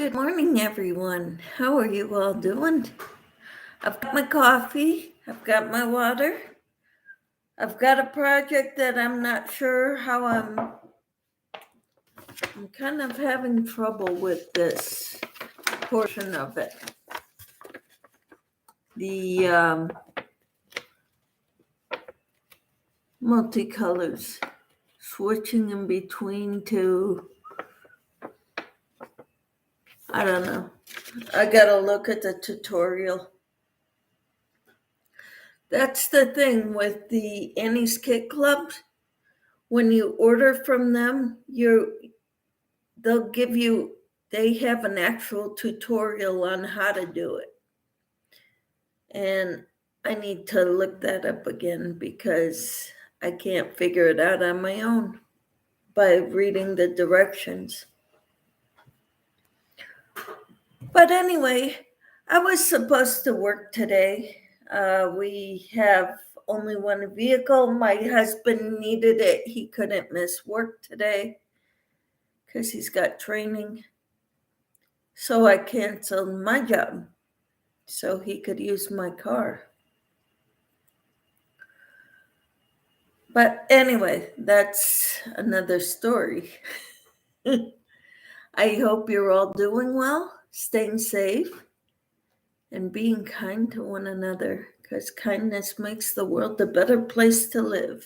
Good morning, everyone. How are you all doing? I've got my coffee, I've got my water, I've got a project that I'm not sure how I'm kind of having trouble with this portion of it. The multicolors, switching in between to, I don't know. I gotta look at the tutorial. That's the thing with the Annie's Kit Club. When you order from them, they have an actual tutorial on how to do it. And I need to look that up again because I can't figure it out on my own by reading the directions. But anyway, I was supposed to work today. We have only one vehicle. My husband needed it. He couldn't miss work today because he's got training. So I canceled my job so he could use my car. But anyway, that's another story. I hope you're all doing well, staying safe, and being kind to one another, because kindness makes the world a better place to live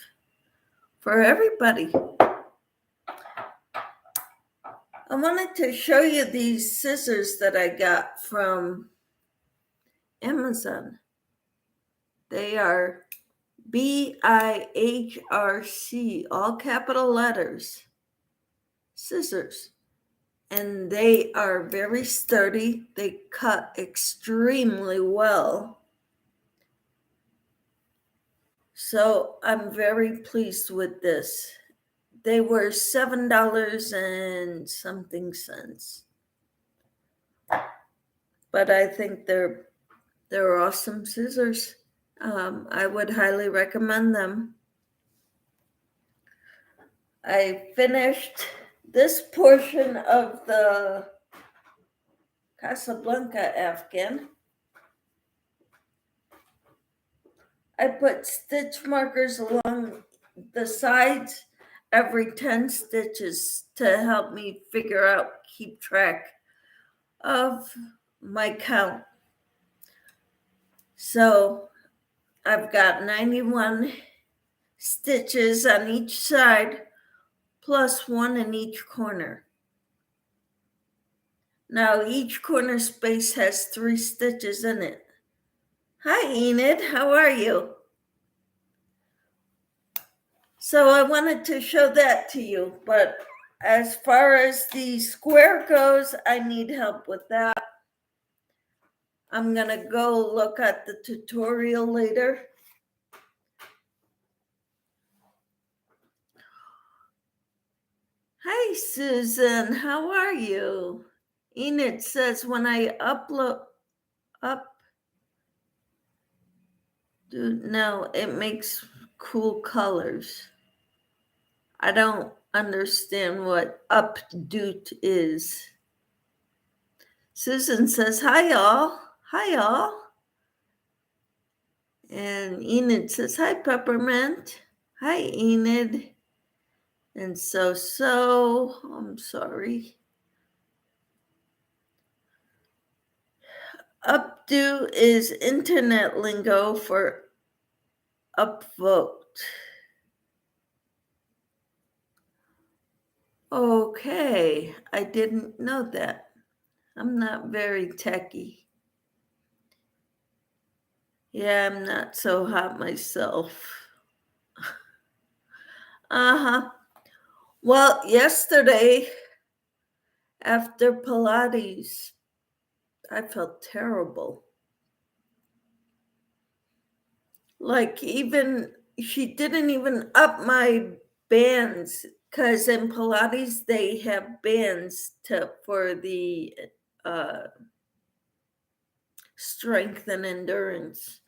for everybody. I wanted to show you these scissors that I got from Amazon. They are BIHRC, all capital letters, scissors. And they are very sturdy. They cut extremely well. So I'm very pleased with this. They were $7 and something cents. But I think they're awesome scissors. I would highly recommend them. I finished this portion of the Casablanca Afghan. I put stitch markers along the sides every 10 stitches to help me keep track of my count. So I've got 91 stitches on each side, plus one in each corner. Now each corner space has 3 stitches in it. Hi Enid, how are you? So I wanted to show that to you, but as far as the square goes, I need help with that. I'm gonna go look at the tutorial later. Hi Susan, how are you? Enid says when I no, it makes cool colors. I don't understand what updoot is. Susan says, hi y'all. Hi y'all. And Enid says, hi Peppermint. Hi Enid. And so, I'm sorry. Updo is internet lingo for upvote. Okay, I didn't know that. I'm not very techy. Yeah, I'm not so hot myself. Well, yesterday after Pilates, I felt terrible. Like she didn't even up my bands, because in Pilates they have bands for the strength and endurance.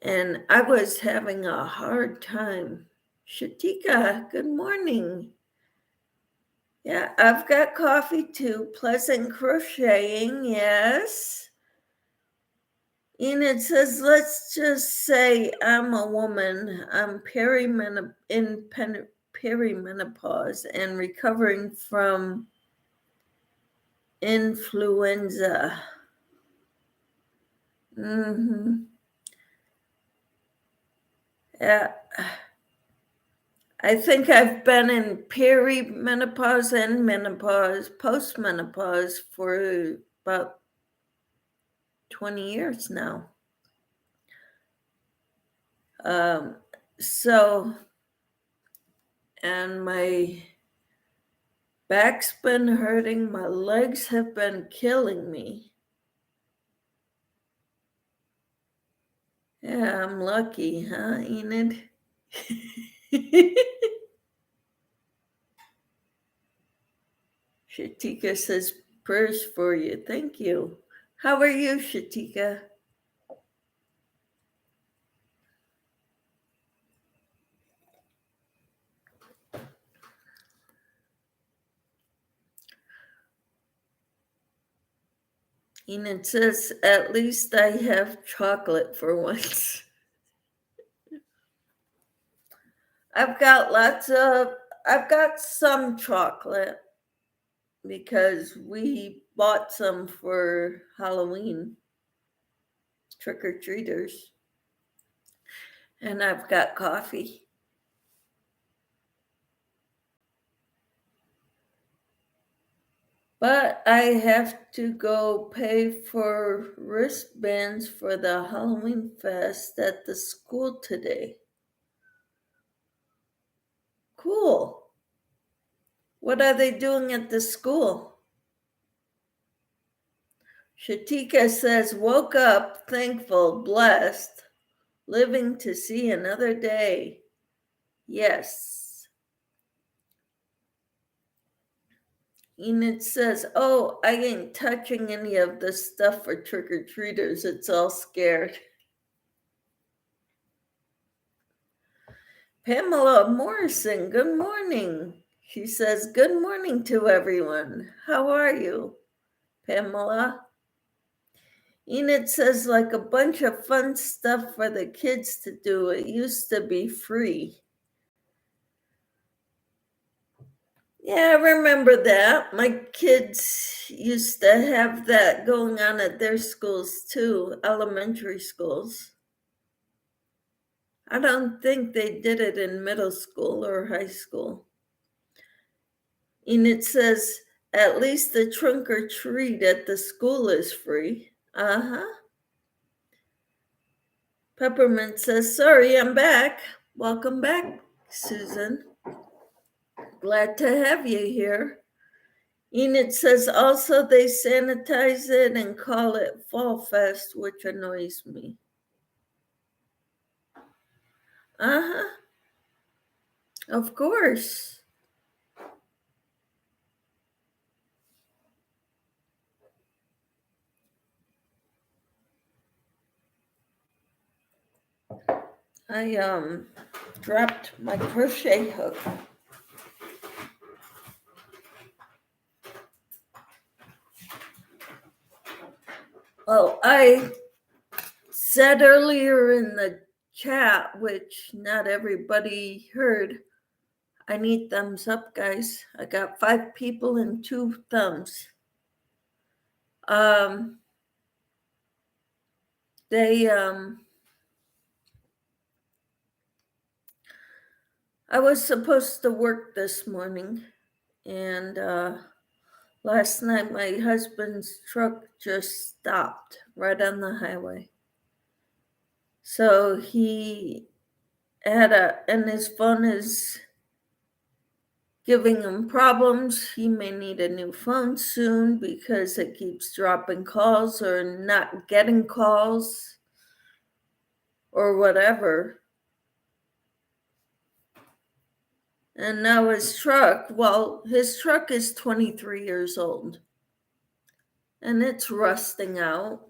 And I was having a hard time. Shatika, good morning. Yeah, I've got coffee too. Pleasant crocheting, yes. And it says, let's just say I'm a woman. I'm perimenopause and recovering from influenza. Yeah. I think I've been in perimenopause and menopause, postmenopause for about 20 years now. So, and my back's been hurting, my legs have been killing me. Yeah, I'm lucky, huh, Enid? Shatika says prayers for you. Thank you. How are you, Shatika? Enid says, at least I have chocolate for once. I've got some chocolate because we bought some for Halloween trick-or-treaters. And I've got coffee. But I have to go pay for wristbands for the Halloween fest at the school today. Cool. What are they doing at the school? Shatika says, woke up, thankful, blessed, living to see another day. Yes. Enid says, oh, I ain't touching any of the stuff for trick-or-treaters. It's all scared. Pamela Morrison, good morning. She says, good morning to everyone. How are you, Pamela? Enid says, like a bunch of fun stuff for the kids to do. It used to be free. Yeah, I remember that. My kids used to have that going on at their schools too, elementary schools. I don't think they did it in middle school or high school. And it says, at least the trunk or treat at the school is free. Uh-huh. Peppermint says, sorry, I'm back. Welcome back, Susan. Glad to have you here. Enid says, also they sanitize it and call it Fall Fest, which annoys me. Uh-huh. Of course. I dropped my crochet hook. Oh, I said earlier in the chat, which not everybody heard, I need thumbs up, guys. I got 5 people and 2 thumbs. I was supposed to work this morning, and last night my husband's truck just stopped right on the highway. So he had and his phone is giving him problems. He may need a new phone soon because it keeps dropping calls or not getting calls or whatever. And now his truck is 23 years old and it's rusting out.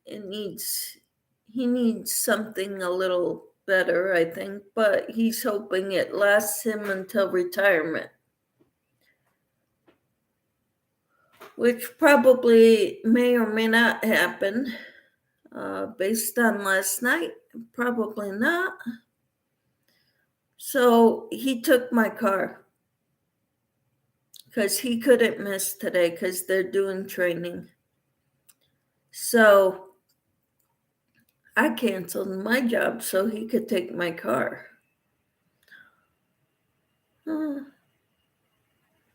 He needs something a little better, I think, but he's hoping it lasts him until retirement. which probably may or may not happen. Based on last night, probably not. So he took my car because he couldn't miss today because they're doing training. So I canceled my job so he could take my car.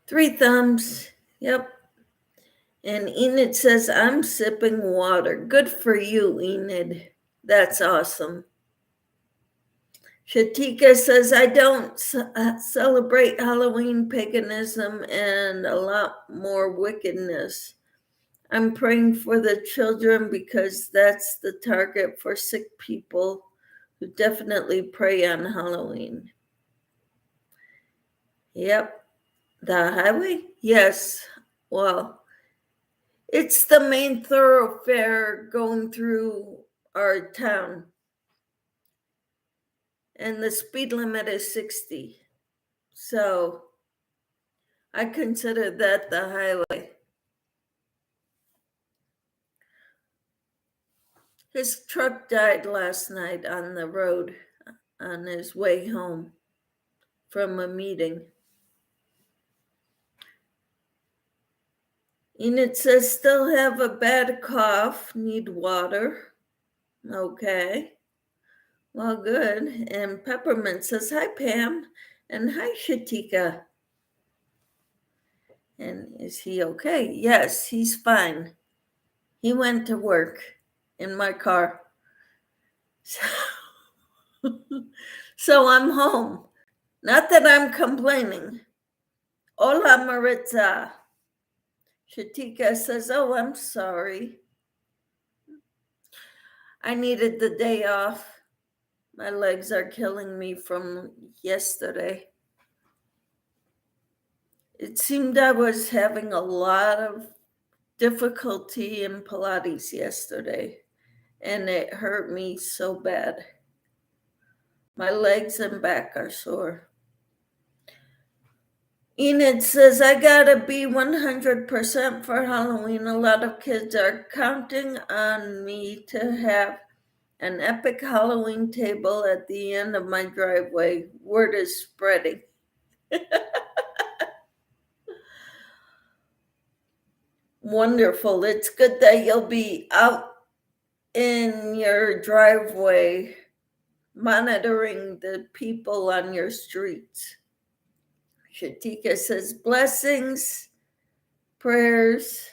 3 thumbs. Yep. And Enid says, I'm sipping water. Good for you, Enid. That's awesome. Shatika says, I don't celebrate Halloween, paganism, and a lot more wickedness. I'm praying for the children because that's the target for sick people who definitely pray on Halloween. Yep. The highway? Yes. Well, it's the main thoroughfare going through our town. And the speed limit is 60. So I consider that the highway. His truck died last night on the road on his way home from a meeting. Enid says, still have a bad cough, need water. Okay. Well, good. And Peppermint says, hi, Pam. And hi, Shatika. And is he okay? Yes, he's fine. He went to work in my car. So I'm home. Not that I'm complaining. Hola, Maritza. Shatika says, oh, I'm sorry. I needed the day off. My legs are killing me from yesterday. It seemed I was having a lot of difficulty in Pilates yesterday, and it hurt me so bad. My legs and back are sore. Enid says, I gotta be 100% for Halloween. A lot of kids are counting on me to have an epic Halloween table at the end of my driveway. Word is spreading. Wonderful. It's good that you'll be out in your driveway monitoring the people on your streets. Shatika says, blessings, prayers,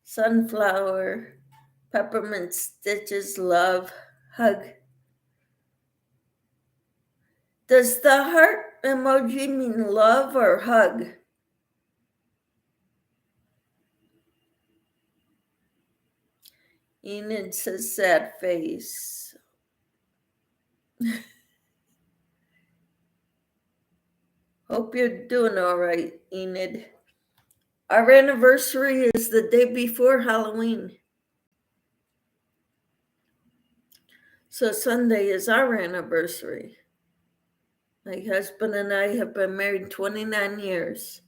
sunflower, peppermint stitches, love, hug. Does the heart emoji mean love or hug? Enid says, sad face. Hope you're doing all right, Enid. Our anniversary is the day before Halloween. So Sunday is our anniversary. My husband and I have been married 29 years.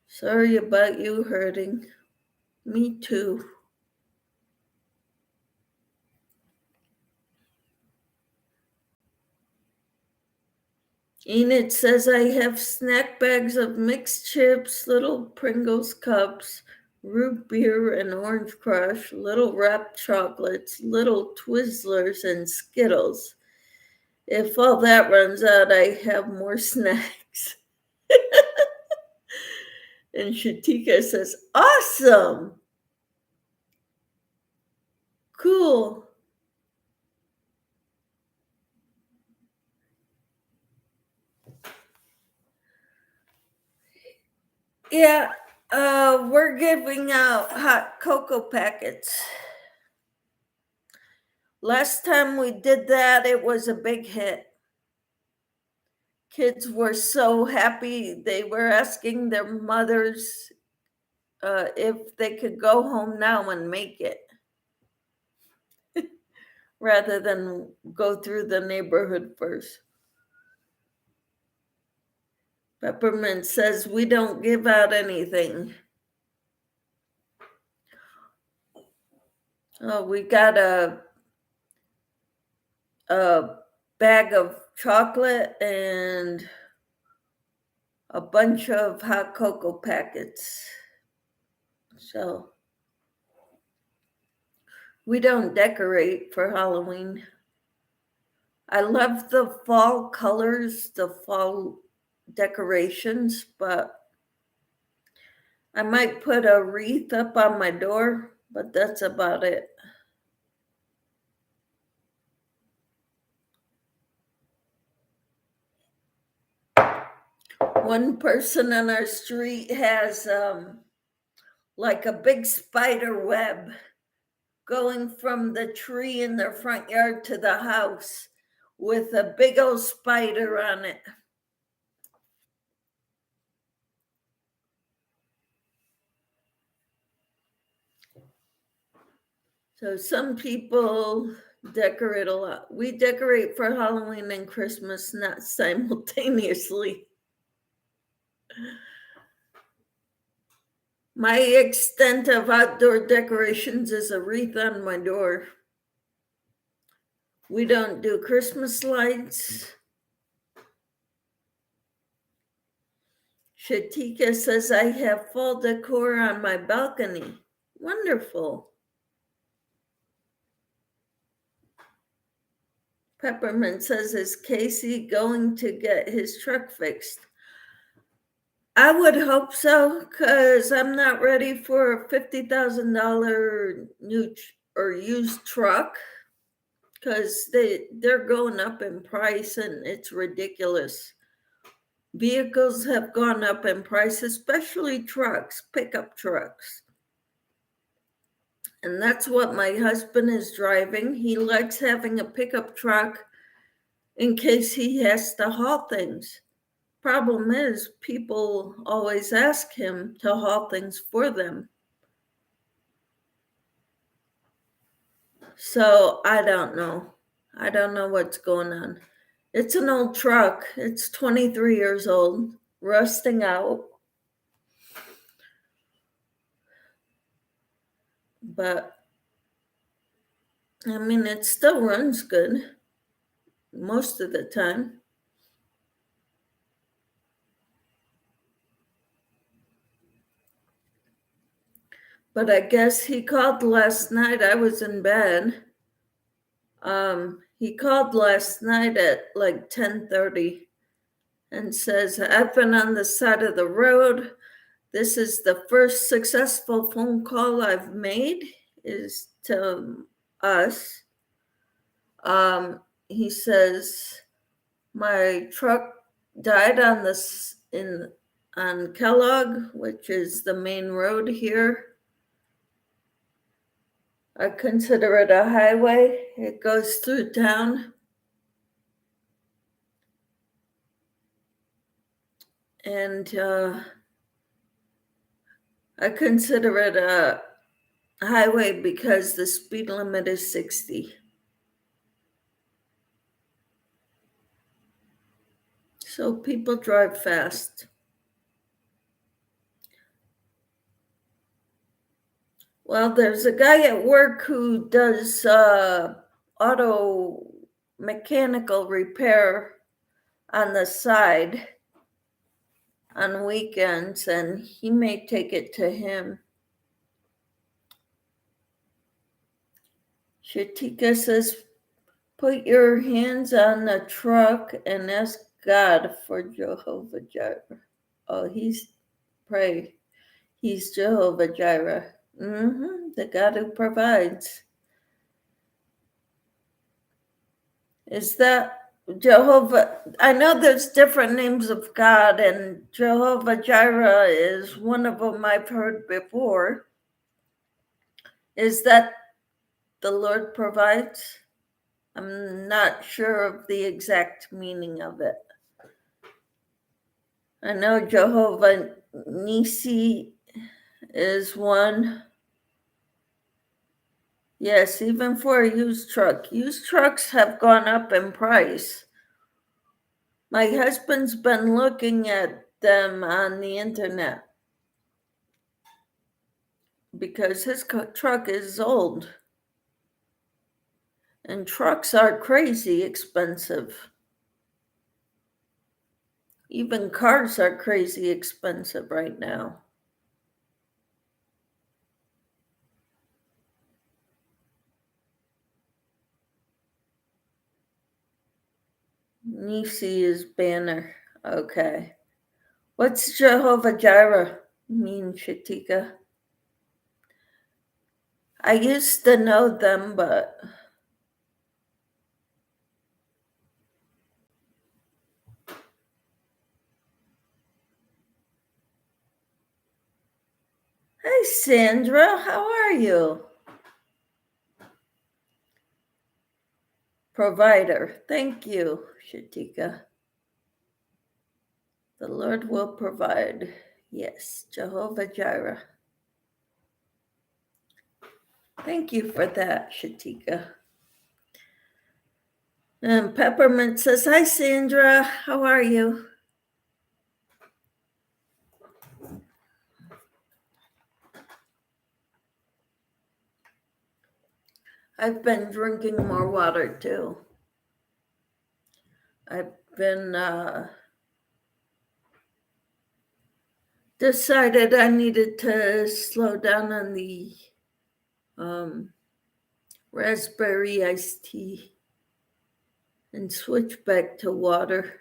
Sorry about you hurting. Me too. Enid says, I have snack bags of mixed chips, little Pringles cups, root beer and orange crush, little wrapped chocolates, little Twizzlers and Skittles. If all that runs out, I have more snacks. And Shatika says, awesome. Cool. Yeah, we're giving out hot cocoa packets. Last time we did that, it was a big hit. Kids were so happy. They were asking their mothers if they could go home now and make it rather than go through the neighborhood first. Peppermint says we don't give out anything. Oh, we got a bag of chocolate and a bunch of hot cocoa packets. So we don't decorate for Halloween. I love the fall colors, the fall decorations, but I might put a wreath up on my door, but that's about it. One person on our street has like a big spider web going from the tree in their front yard to the house with a big old spider on it. So some people decorate a lot. We decorate for Halloween and Christmas, not simultaneously. My extent of outdoor decorations is a wreath on my door. We don't do Christmas lights. Shatika says I have fall decor on my balcony. Wonderful. Peppermint says, is Casey going to get his truck fixed? I would hope so, because I'm not ready for a $50,000 new or used truck, because they're going up in price and it's ridiculous. Vehicles have gone up in price, especially trucks, pickup trucks. And that's what my husband is driving. He likes having a pickup truck in case he has to haul things. Problem is, people always ask him to haul things for them. So I don't know. I don't know what's going on. It's an old truck. It's 23 years old, rusting out. But I mean, it still runs good most of the time. But I guess he called last night. I was in bed. He called last night at like 10:30 and says, I've been on the side of the road. This is the first successful phone call I've made, is to us. He says, my truck died on on Kellogg, which is the main road here. I consider it a highway. It goes through town. And I consider it a highway because the speed limit is 60. So people drive fast. Well, there's a guy at work who does auto mechanical repair on the side on weekends, and he may take it to him. Shatika says, put your hands on the truck and ask God for Jehovah Jireh. Oh, pray. He's Jehovah Jireh. The God who provides. Is that Jehovah? I know there's different names of God, and Jehovah Jireh is one of them I've heard before. Is that the Lord provides? I'm not sure of the exact meaning of it. I know Jehovah Nisi is one. Yes, even for a used truck. Used trucks have gone up in price. My husband's been looking at them on the internet because his truck is old. And trucks are crazy expensive. Even cars are crazy expensive right now. You see his banner. Okay. What's Jehovah Jireh mean, Shatika? I used to know them, but hey, Sandra, how are you? Provider. Thank you, Shatika. The Lord will provide. Yes, Jehovah Jireh. Thank you for that, Shatika. And Peppermint says, hi, Sandra. How are you? I've been drinking more water, too. I've been decided I needed to slow down on the raspberry iced tea and switch back to water.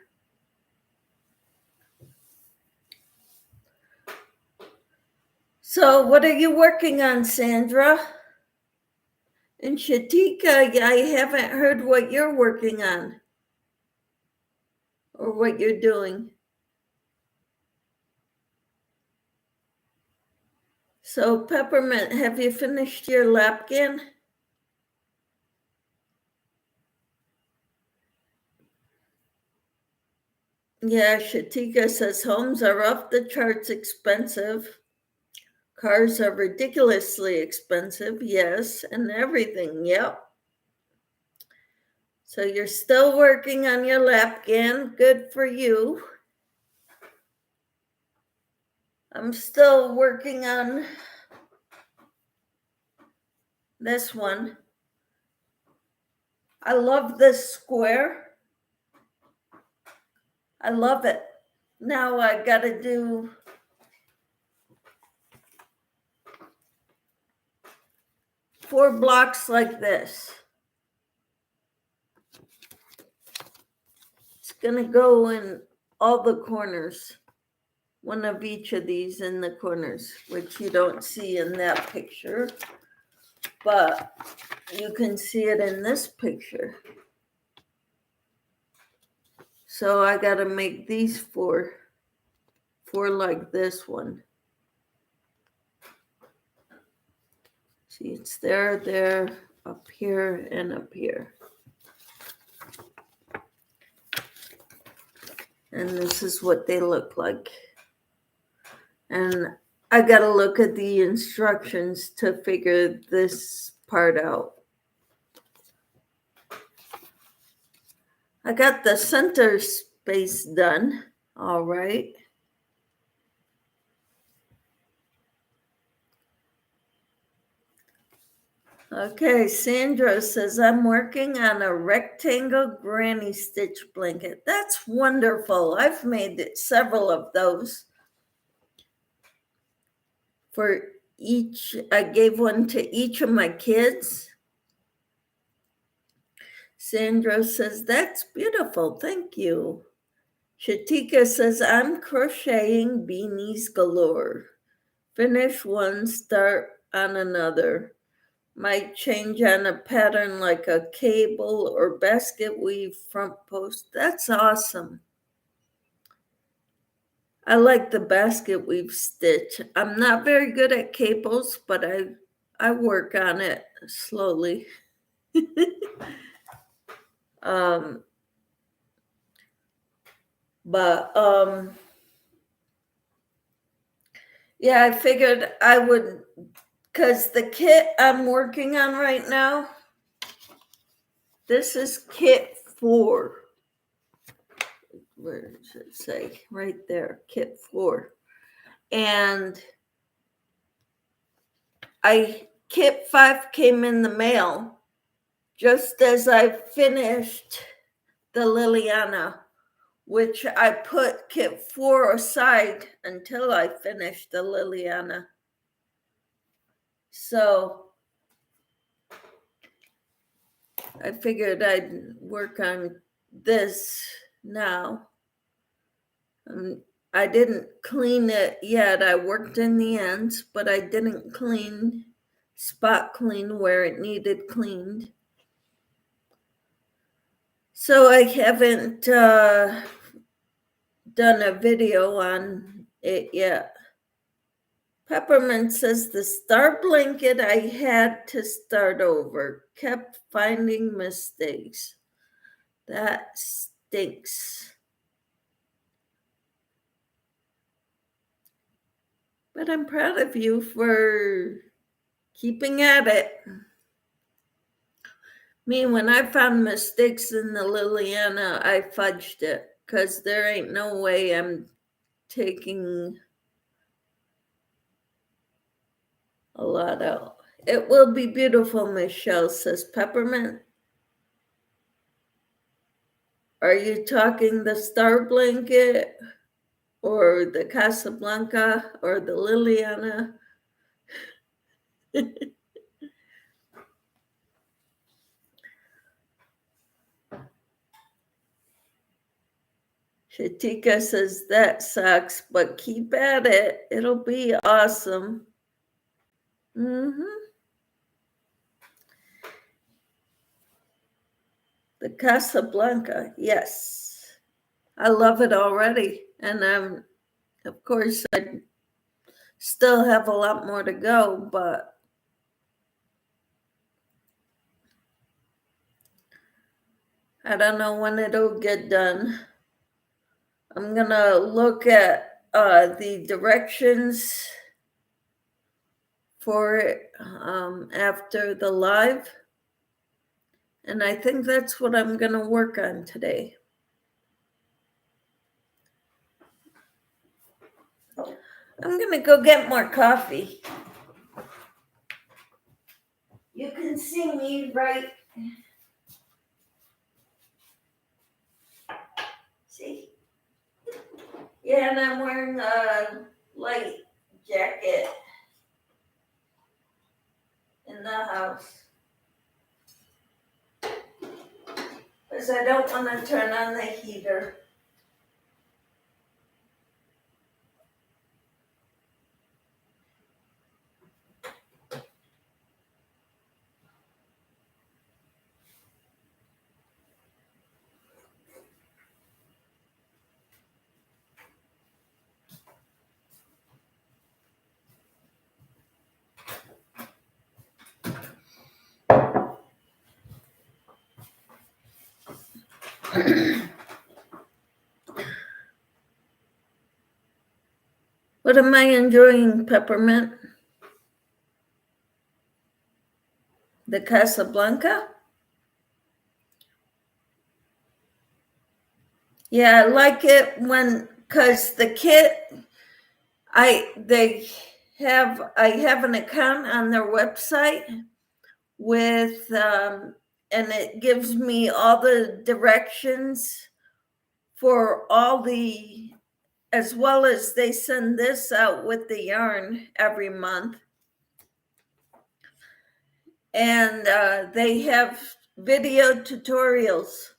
So what are you working on, Sandra? And Shatika, I haven't heard what you're working on or what you're doing. So Peppermint, have you finished your lapkin? Yeah, Shatika says homes are off the charts expensive. Cars are ridiculously expensive, yes, and everything, yep. So you're still working on your lapkin, good for you. I'm still working on this one. I love this square. I love it. Now I gotta do four blocks like this. It's gonna go in all the corners. One of each of these in the corners, which you don't see in that picture, but you can see it in this picture. So I gotta make these four like this one. See, it's there, up here, and up here. And this is what they look like. And I gotta look at the instructions to figure this part out. I got the center space done. All right. Okay, Sandra says, I'm working on a rectangle granny stitch blanket. That's wonderful. I've made several of those. For each, I gave one to each of my kids. Sandra says, that's beautiful. Thank you. Shatika says, I'm crocheting beanies galore. Finish one, start on another. Might change on a pattern like a cable or basket weave front post. That's awesome. I like the basket weave stitch. I'm not very good at cables, but I work on it slowly. Yeah, I figured I would, because the kit I'm working on right now, this is kit 4. where does it say? Right there, kit 4. And kit 5 came in the mail just as I finished the Liliana, which I put kit 4 aside until I finished the Liliana. So I figured I'd work on this now. I didn't clean it yet. I worked in the ends, but I didn't spot clean where it needed cleaned. So I haven't done a video on it yet. Peppermint says the star blanket I had to start over, kept finding mistakes. That stinks. But I'm proud of you for keeping at it. Me, when I found mistakes in the Liliana, I fudged it because there ain't no way I'm taking a lot out. It will be beautiful, Michelle, says Peppermint. Are you talking the star blanket or the Casablanca or the Liliana? Shatika says that sucks, but keep at it. It'll be awesome. The Casablanca, yes. I love it already. And of course, I still have a lot more to go, but I don't know when it'll get done. I'm going to look at the directions for it after the live. And I think that's what I'm going to work on today. I'm going to go get more coffee. You can see me, right? See? Yeah, and I'm wearing a light jacket in the house. Because I don't want to turn on the heater. What am I enjoying, Peppermint? The Casablanca? Yeah, I like it because the kit, I have an account on their website with, and it gives me all the directions for all the, as well as they send this out with the yarn every month. And they have video tutorials.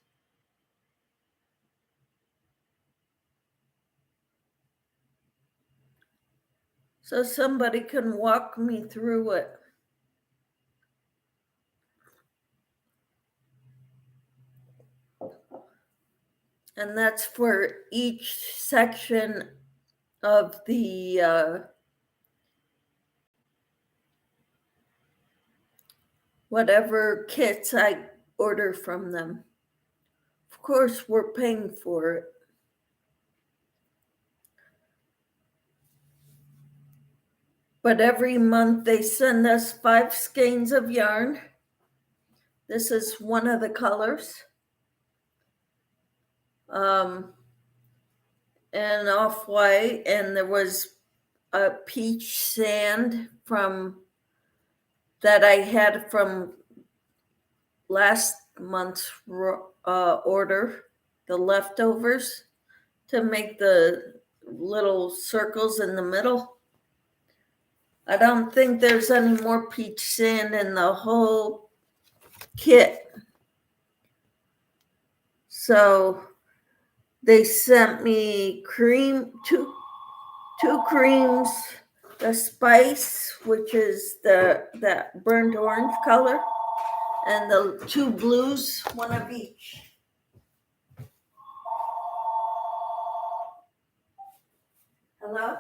So somebody can walk me through it. And that's for each section of the whatever kits I order from them. Of course, we're paying for it. But every month they send us 5 skeins of yarn. This is one of the colors. and off-white, and there was a peach sand from that I had from last month's order, the leftovers, to make the little circles in the middle. I don't think there's any more peach sand in the whole kit. So they sent me two creams, the spice, which is that burnt orange color, and the two blues, one of each. Hello?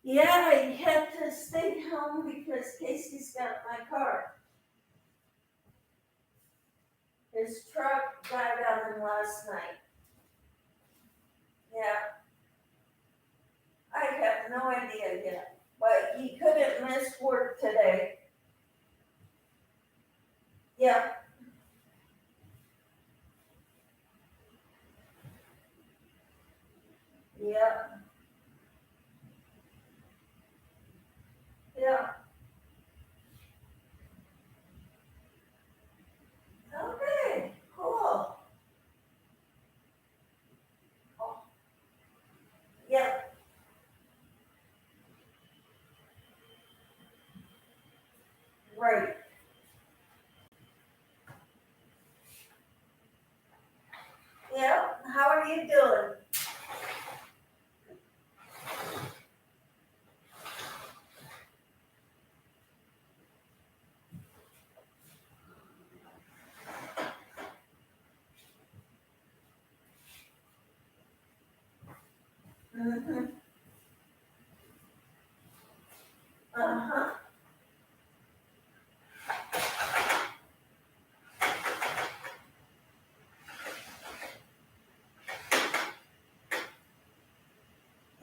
Yeah, I had to stay home because Casey's got my car. His truck died on him last night. Yeah, I have no idea yet, but he couldn't miss work today. Yeah. Yeah. Yeah. Okay, cool. Yeah. Right. Yeah. How are you doing? Mm-hmm. Uh-huh.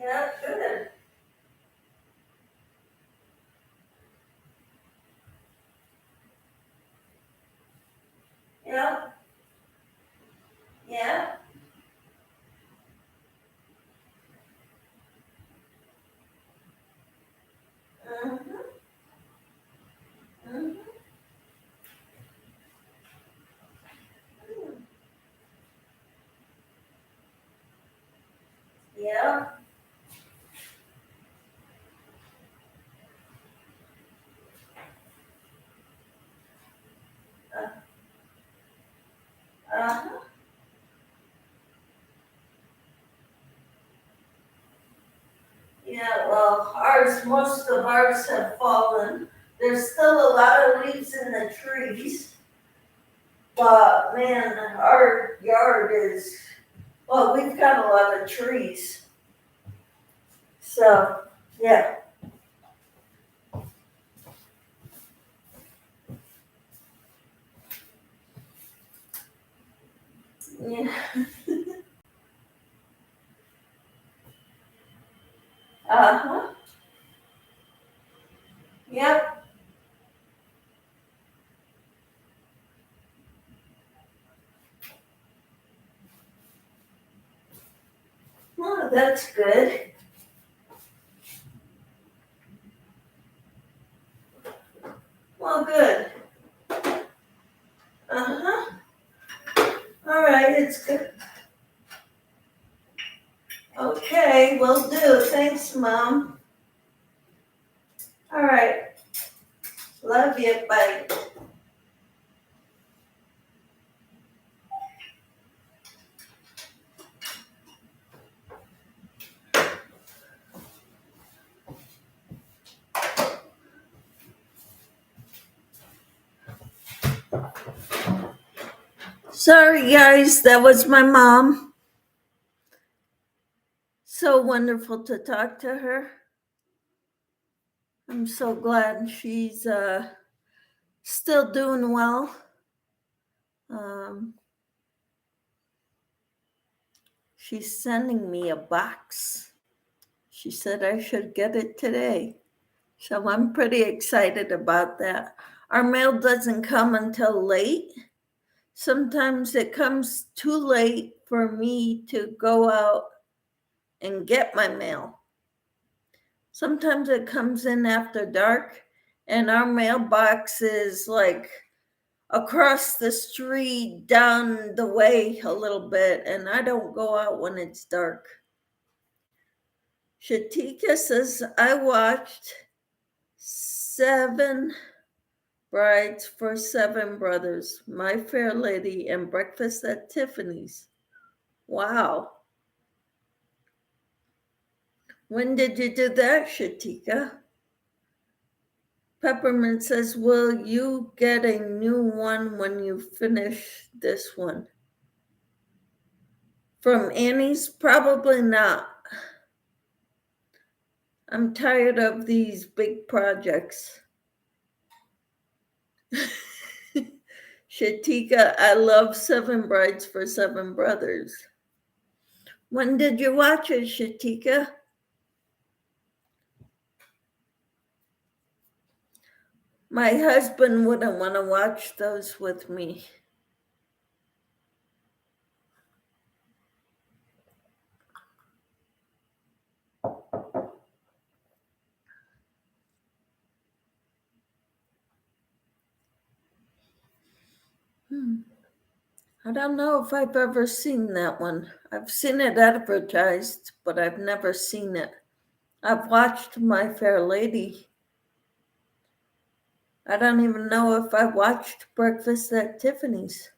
Yeah, good. Yeah. Yeah. Mm-hmm. Mm-hmm. Yeah. Uh-huh. Yeah, well, most of ours have fallen. There's still a lot of leaves in the trees, but man, our yard is, well, we've got a lot of trees. So, yeah. Yeah. Uh-huh. Yep. Well, that's good. Well, good. Uh-huh. All right, it's good. Okay, will do. Thanks, Mom. All right. Love you. Bye. Sorry, guys. That was my mom. So wonderful to talk to her. I'm so glad she's still doing well. Um, she's sending me a box. She said I should get it today. So I'm pretty excited about that. Our mail doesn't come until late. Sometimes it comes too late for me to go out and get my mail. Sometimes it comes in after dark, and our mailbox is like across the street, down the way a little bit, and I don't go out when it's dark. Shatika says, I watched 7 Brides for 7 Brothers, My Fair Lady, and Breakfast at Tiffany's. Wow. When did you do that, Shatika? Peppermint says, will you get a new one when you finish this one? From Annie's? Probably not. I'm tired of these big projects. Shatika, I love 7 Brides for 7 Brothers. When did you watch it, Shatika? My husband wouldn't want to watch those with me. I don't know if I've ever seen that one. I've seen it advertised, but I've never seen it. I've watched My Fair Lady. I don't even know if I watched Breakfast at Tiffany's.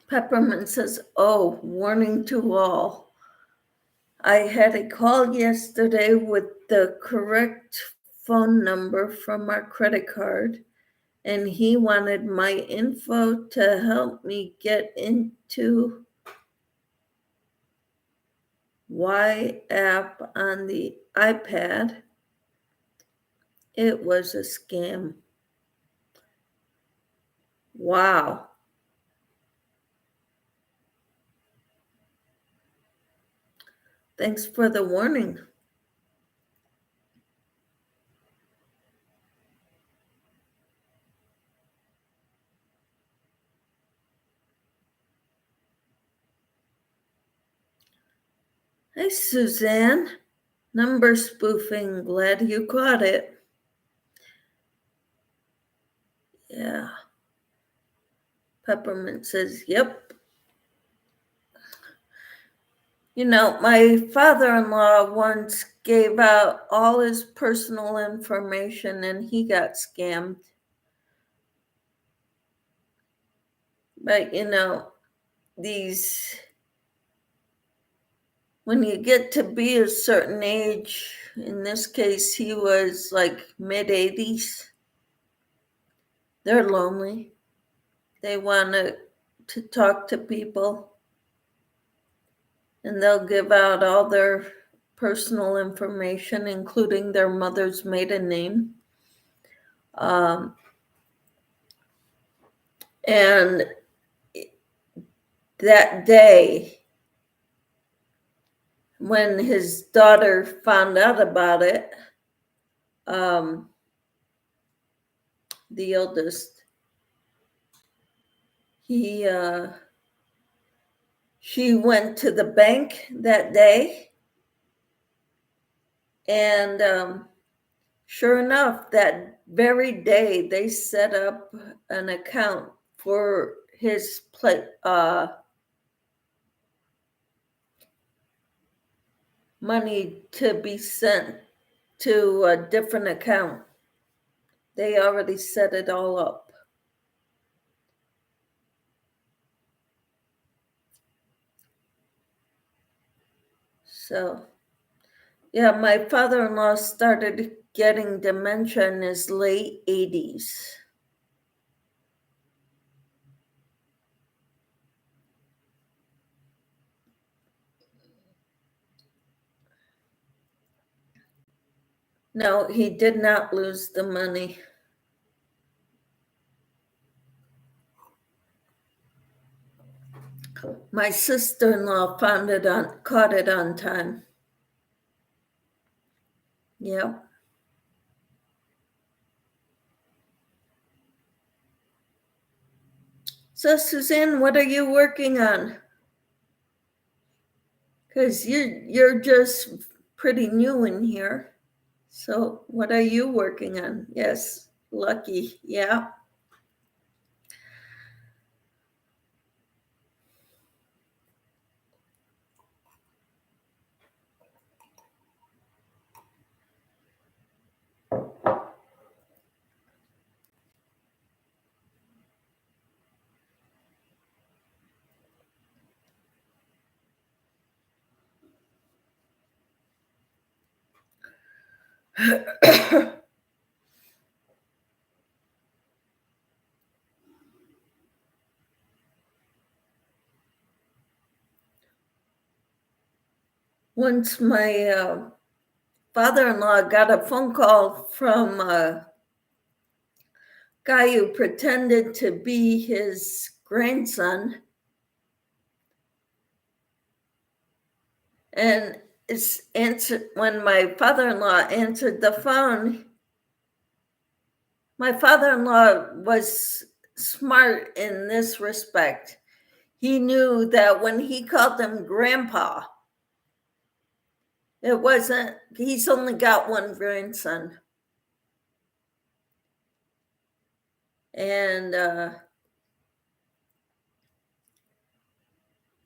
Peppermint says, oh, warning to all. I had a call yesterday with the correct phone number from our credit card, and he wanted my info to help me get into Y app on the iPad. It was a scam. Wow. Thanks for the warning. Hey, Suzanne. Number spoofing. Glad you caught it. Yeah. Peppermint says, yep. You know, my father-in-law once gave out all his personal information and he got scammed. But, you know, when you get to be a certain age, in this case, he was like mid-80s, they're lonely. They want to talk to people, and they'll give out all their personal information, including their mother's maiden name. And that day, when his daughter found out about it, the oldest, she went to the bank that day, and sure enough, that very day they set up an account for his money to be sent to a different account. They already set it all up. So, yeah, my father-in-law started getting dementia in his late 80s. No, he did not lose the money. My sister-in-law caught it on time. Yep. So Suzanne, what are you working on? Because you're just pretty new in here. So what are you working on? Yes, lucky. Yeah. Once my father-in-law got a phone call from a guy who pretended to be his grandson. And when my father-in-law answered the phone, my father-in-law was smart in this respect. He knew that when he called him grandpa, he's only got one grandson. And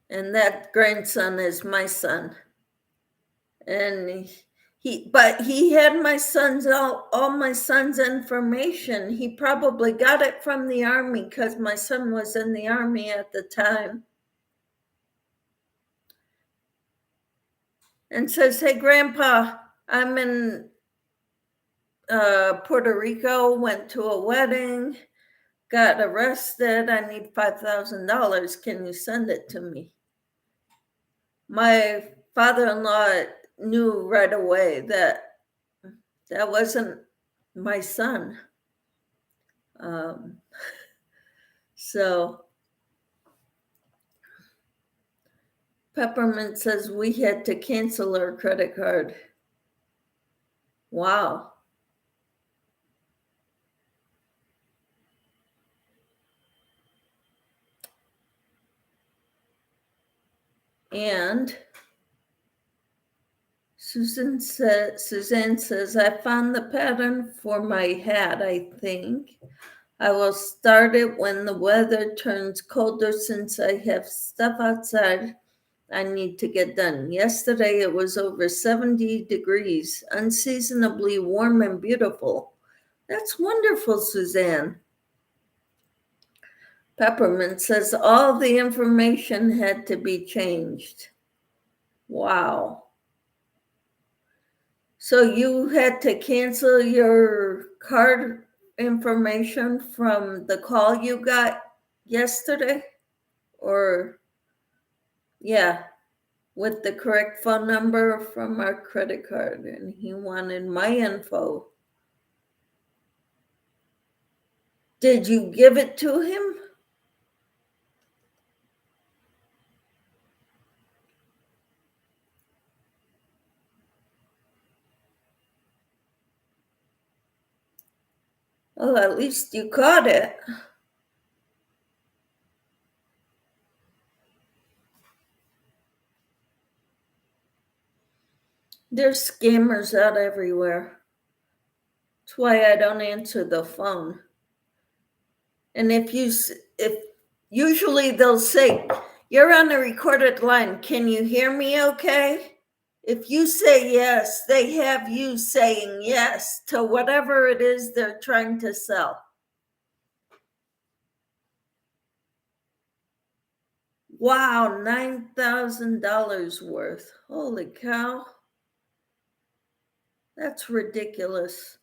that grandson is my son. And he had all my son's information. He probably got it from the Army because my son was in the Army at the time. And says, "Hey, Grandpa, I'm in Puerto Rico, went to a wedding, got arrested. I need $5,000. Can you send it to me?" My father-in-law knew right away that wasn't my son. So Peppermint says we had to cancel our credit card. Wow. And Suzanne says, I found the pattern for my hat, I think. I will start it when the weather turns colder since I have stuff outside I need to get done. Yesterday it was over 70 degrees, unseasonably warm and beautiful. That's wonderful, Suzanne. Peppermint says all the information had to be changed. Wow. So you had to cancel your card information from the call you got yesterday? Or, yeah, with the correct phone number from our credit card, and he wanted my info. Did you give it to him? Well, at least you caught it. There's scammers out everywhere. That's why I don't answer the phone. And if usually they'll say, "You're on a recorded line. Can you hear me okay?" If you say yes, they have you saying yes to whatever it is they're trying to sell. Wow, $9,000 worth. Holy cow. That's ridiculous.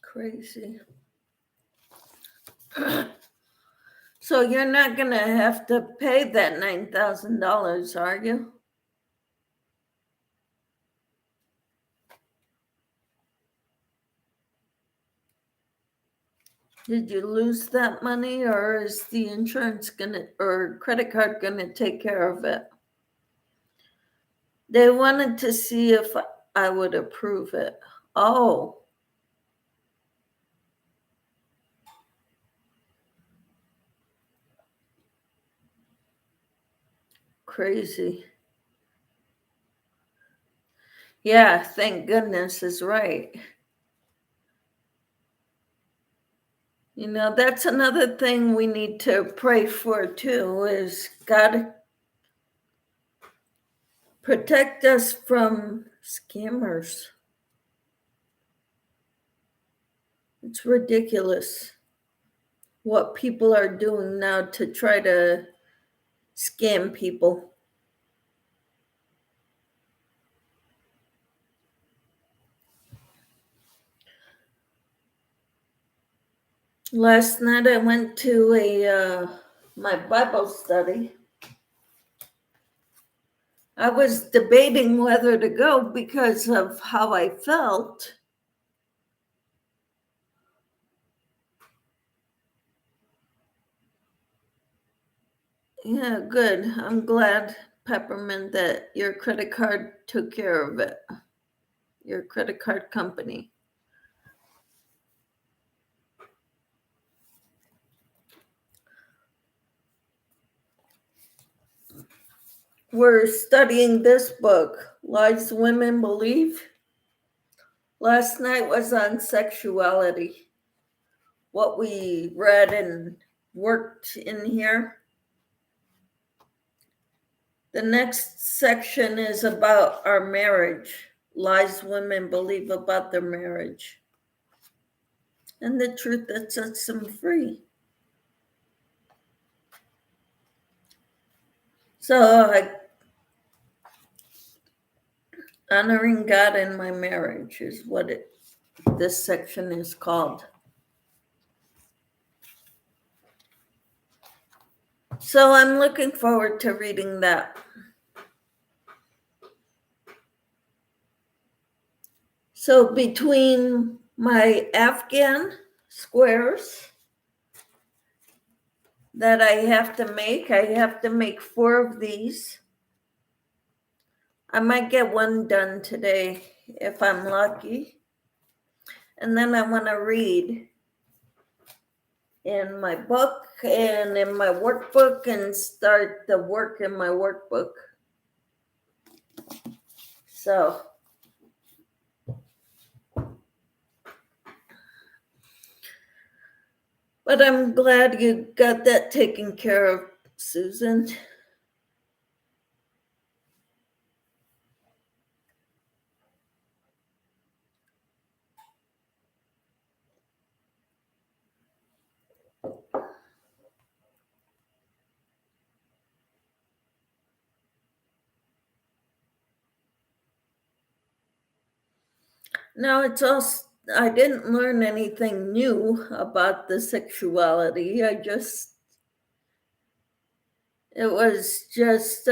Crazy. So you're not going to have to pay that $9,000, are you? Did you lose that money, or is the insurance or credit card gonna take care of it? They wanted to see if I would approve it. Oh, crazy. Yeah, thank goodness is right. That's another thing we need to pray for too, is God protect us from scammers. It's ridiculous what people are doing now to try to scam people. Last night I went to my Bible study. I was debating whether to go because of how I felt. Yeah, good. I'm glad, Peppermint, that your credit card took care of it. Your credit card company. We're studying this book, Lies Women Believe. Last night was on sexuality. What we read and worked in here. The next section is about our marriage. Lies women believe about their marriage. And the truth that sets them free. So, honoring God in my marriage is what this section is called. So I'm looking forward to reading that. So between my Afghan squares that I have to make 4 of these. I might get one done today if I'm lucky. And then I want to read in my book and in my workbook and start the work in my workbook. So, but I'm glad you got that taken care of, Susan. No, I didn't learn anything new about the sexuality. It was just,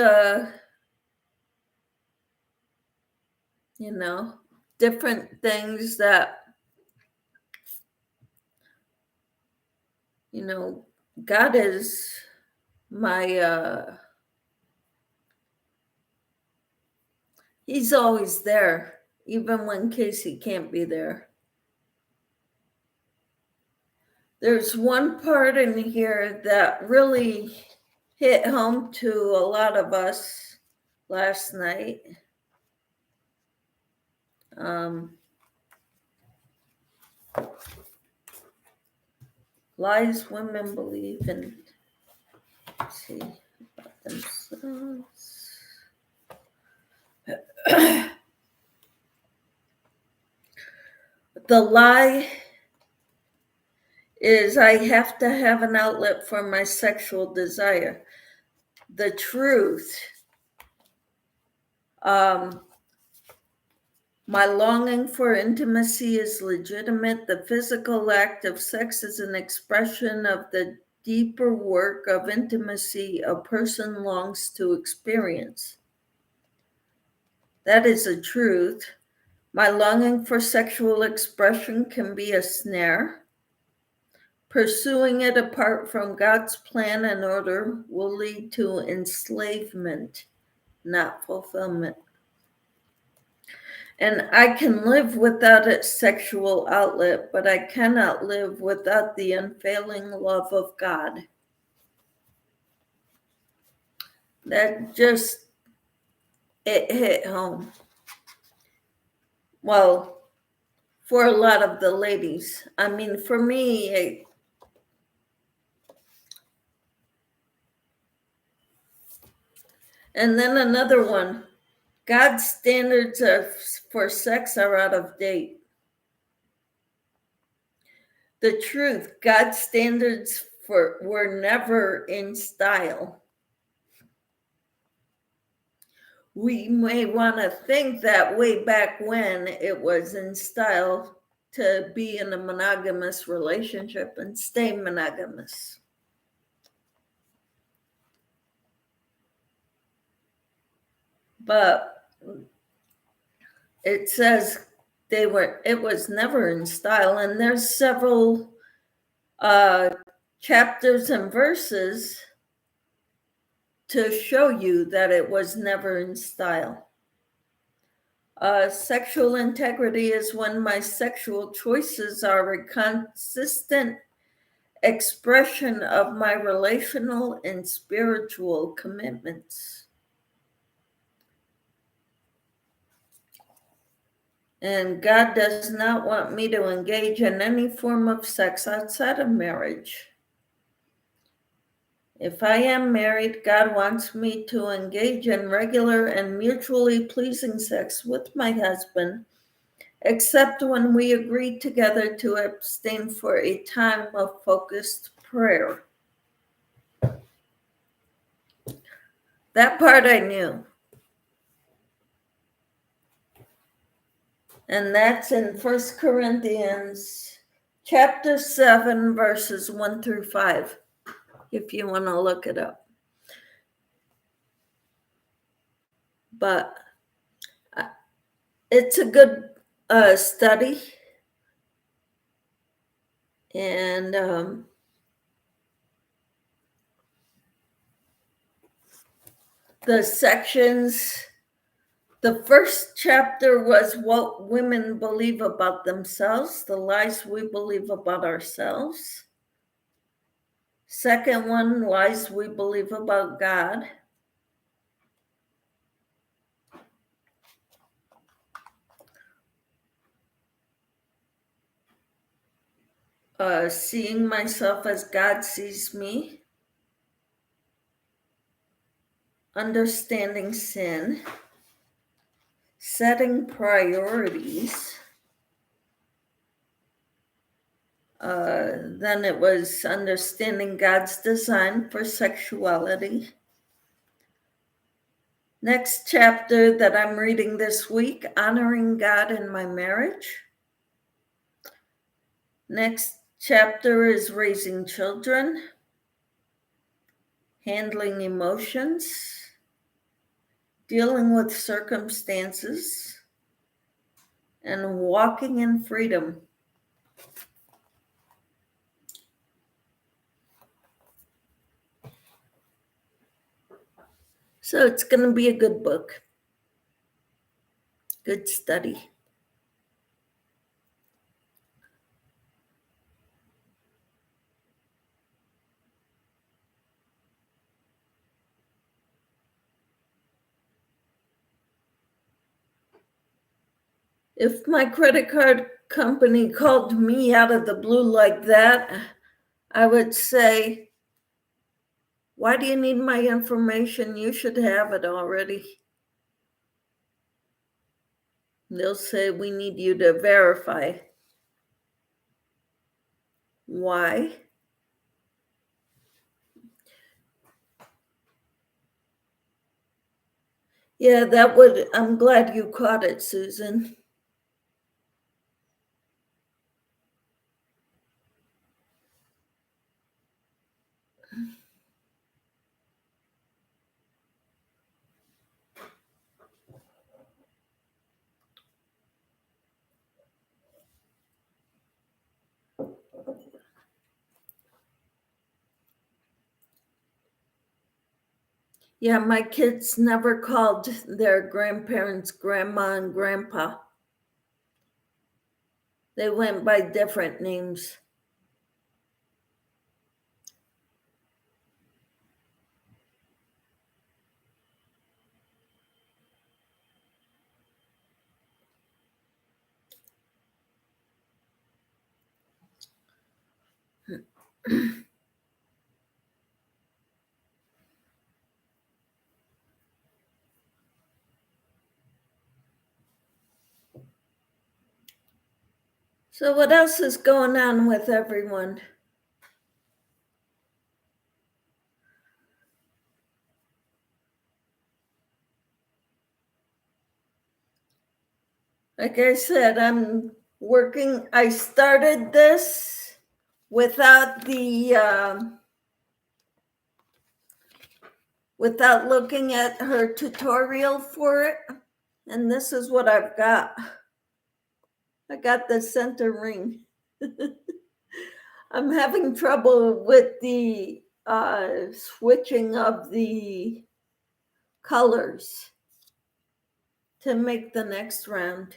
different things that, God is my, he's always there, even when Casey can't be there. There's one part in here that really hit home to a lot of us last night. Lies women believe in, let's see, about themselves. The lie is I have to have an outlet for my sexual desire. The truth, My longing for intimacy is legitimate. The physical act of sex is an expression of the deeper work of intimacy a person longs to experience. That is a truth. My longing for sexual expression can be a snare. Pursuing it apart from God's plan and order will lead to enslavement, not fulfillment. And I can live without a sexual outlet, but I cannot live without the unfailing love of God. That just, it hit home. Well, for a lot of the ladies. I mean, for me, and then another one. God's standards for sex are out of date. The truth, God's standards were never in style. We may want to think that way back when it was in style to be in a monogamous relationship and stay monogamous. But it says it was never in style, and there's several chapters and verses to show you that it was never in style. Sexual integrity is when my sexual choices are a consistent expression of my relational and spiritual commitments. And God does not want me to engage in any form of sex outside of marriage. If I am married, God wants me to engage in regular and mutually pleasing sex with my husband, except when we agree together to abstain for a time of focused prayer. That part I knew. And that's in 1 Corinthians chapter 7, verses 1 through 5, if you want to look it up. But it's a good study. And the sections, the first chapter was what women believe about themselves, the lies we believe about ourselves. Second one, lies we believe about God. Seeing myself as God sees me. Understanding sin. Setting priorities. Then it was understanding God's design for sexuality. Next chapter that I'm reading this week, honoring God in my marriage. Next chapter is raising children, handling emotions, dealing with circumstances, and walking in freedom. So it's going to be a good book, good study. If my credit card company called me out of the blue like that, I would say, why do you need my information? You should have it already. They'll say, we need you to verify. Why? Yeah, I'm glad you caught it, Susan. Yeah, my kids never called their grandparents grandma and grandpa. They went by different names. So, what else is going on with everyone? Like I said, I'm working. I started this without without looking at her tutorial for it, and this is what I've got. I got the center ring. I'm having trouble with the switching of the colors to make the next round.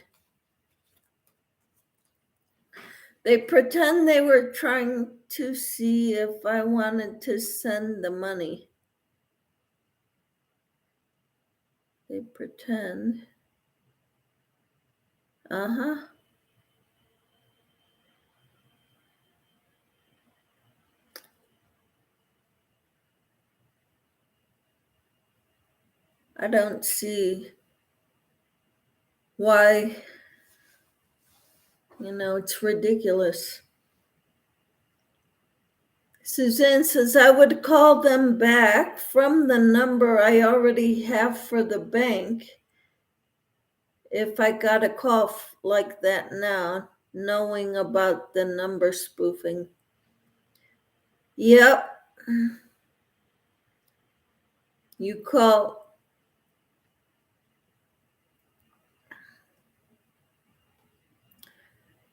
They pretend they were trying to see if I wanted to send the money. They pretend. Uh-huh. I don't see why, it's ridiculous. Suzanne says I would call them back from the number I already have for the bank if I got a call like that now, knowing about the number spoofing. Yep. You call.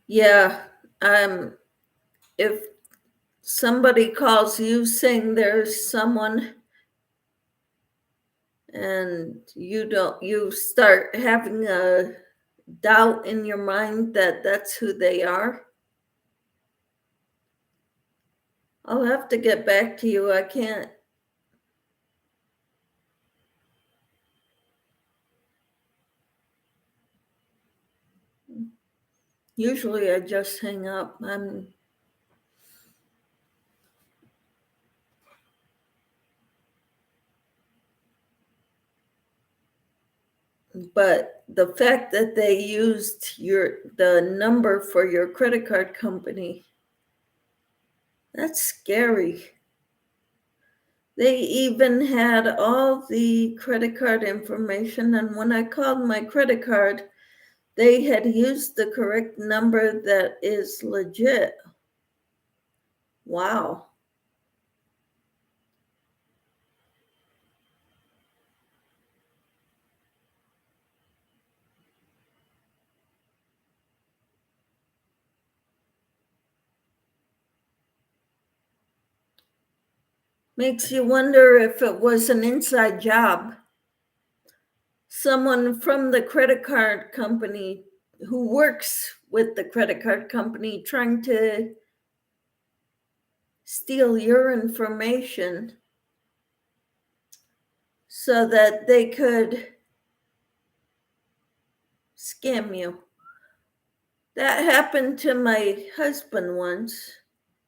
Yeah. If somebody calls you saying there's someone and you start having a doubt in your mind that that's who they are, I'll have to get back to you. I can't. Usually I just hang up. But the fact that they used the number for your credit card company, that's scary. They even had all the credit card information, and when I called my credit card, they had used the correct number that is legit. Wow. Makes you wonder if it was an inside job. Someone from the credit card company who works with the credit card company trying to steal your information so that they could scam you. That happened to my husband once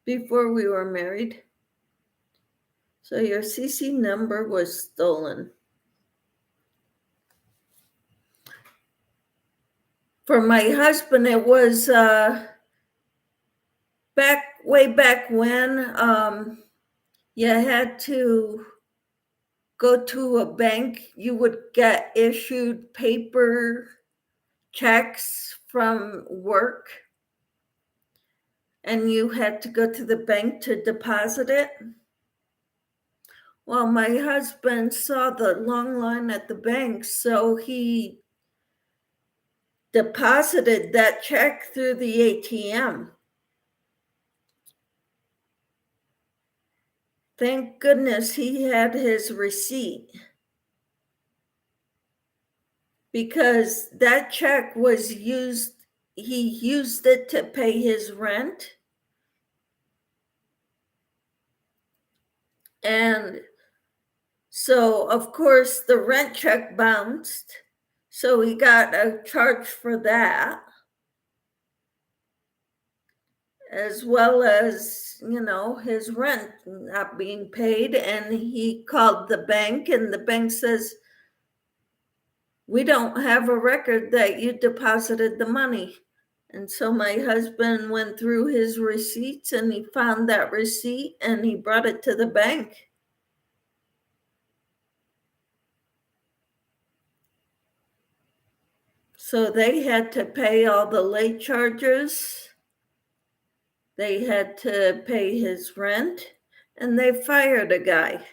before we were married. So your CC number was stolen. For my husband, it was way back when you had to go to a bank. You would get issued paper checks from work, and you had to go to the bank to deposit it. Well, my husband saw the long line at the bank, so he deposited that check through the ATM. Thank goodness he had his receipt, because that check was used, he used it to pay his rent. And so, of course, the rent check bounced. So he got a charge for that, as well as, his rent not being paid. And he called the bank, and the bank says, "We don't have a record that you deposited the money." And so my husband went through his receipts, and he found that receipt, and he brought it to the bank. So they had to pay all the late charges. They had to pay his rent, and they fired a guy.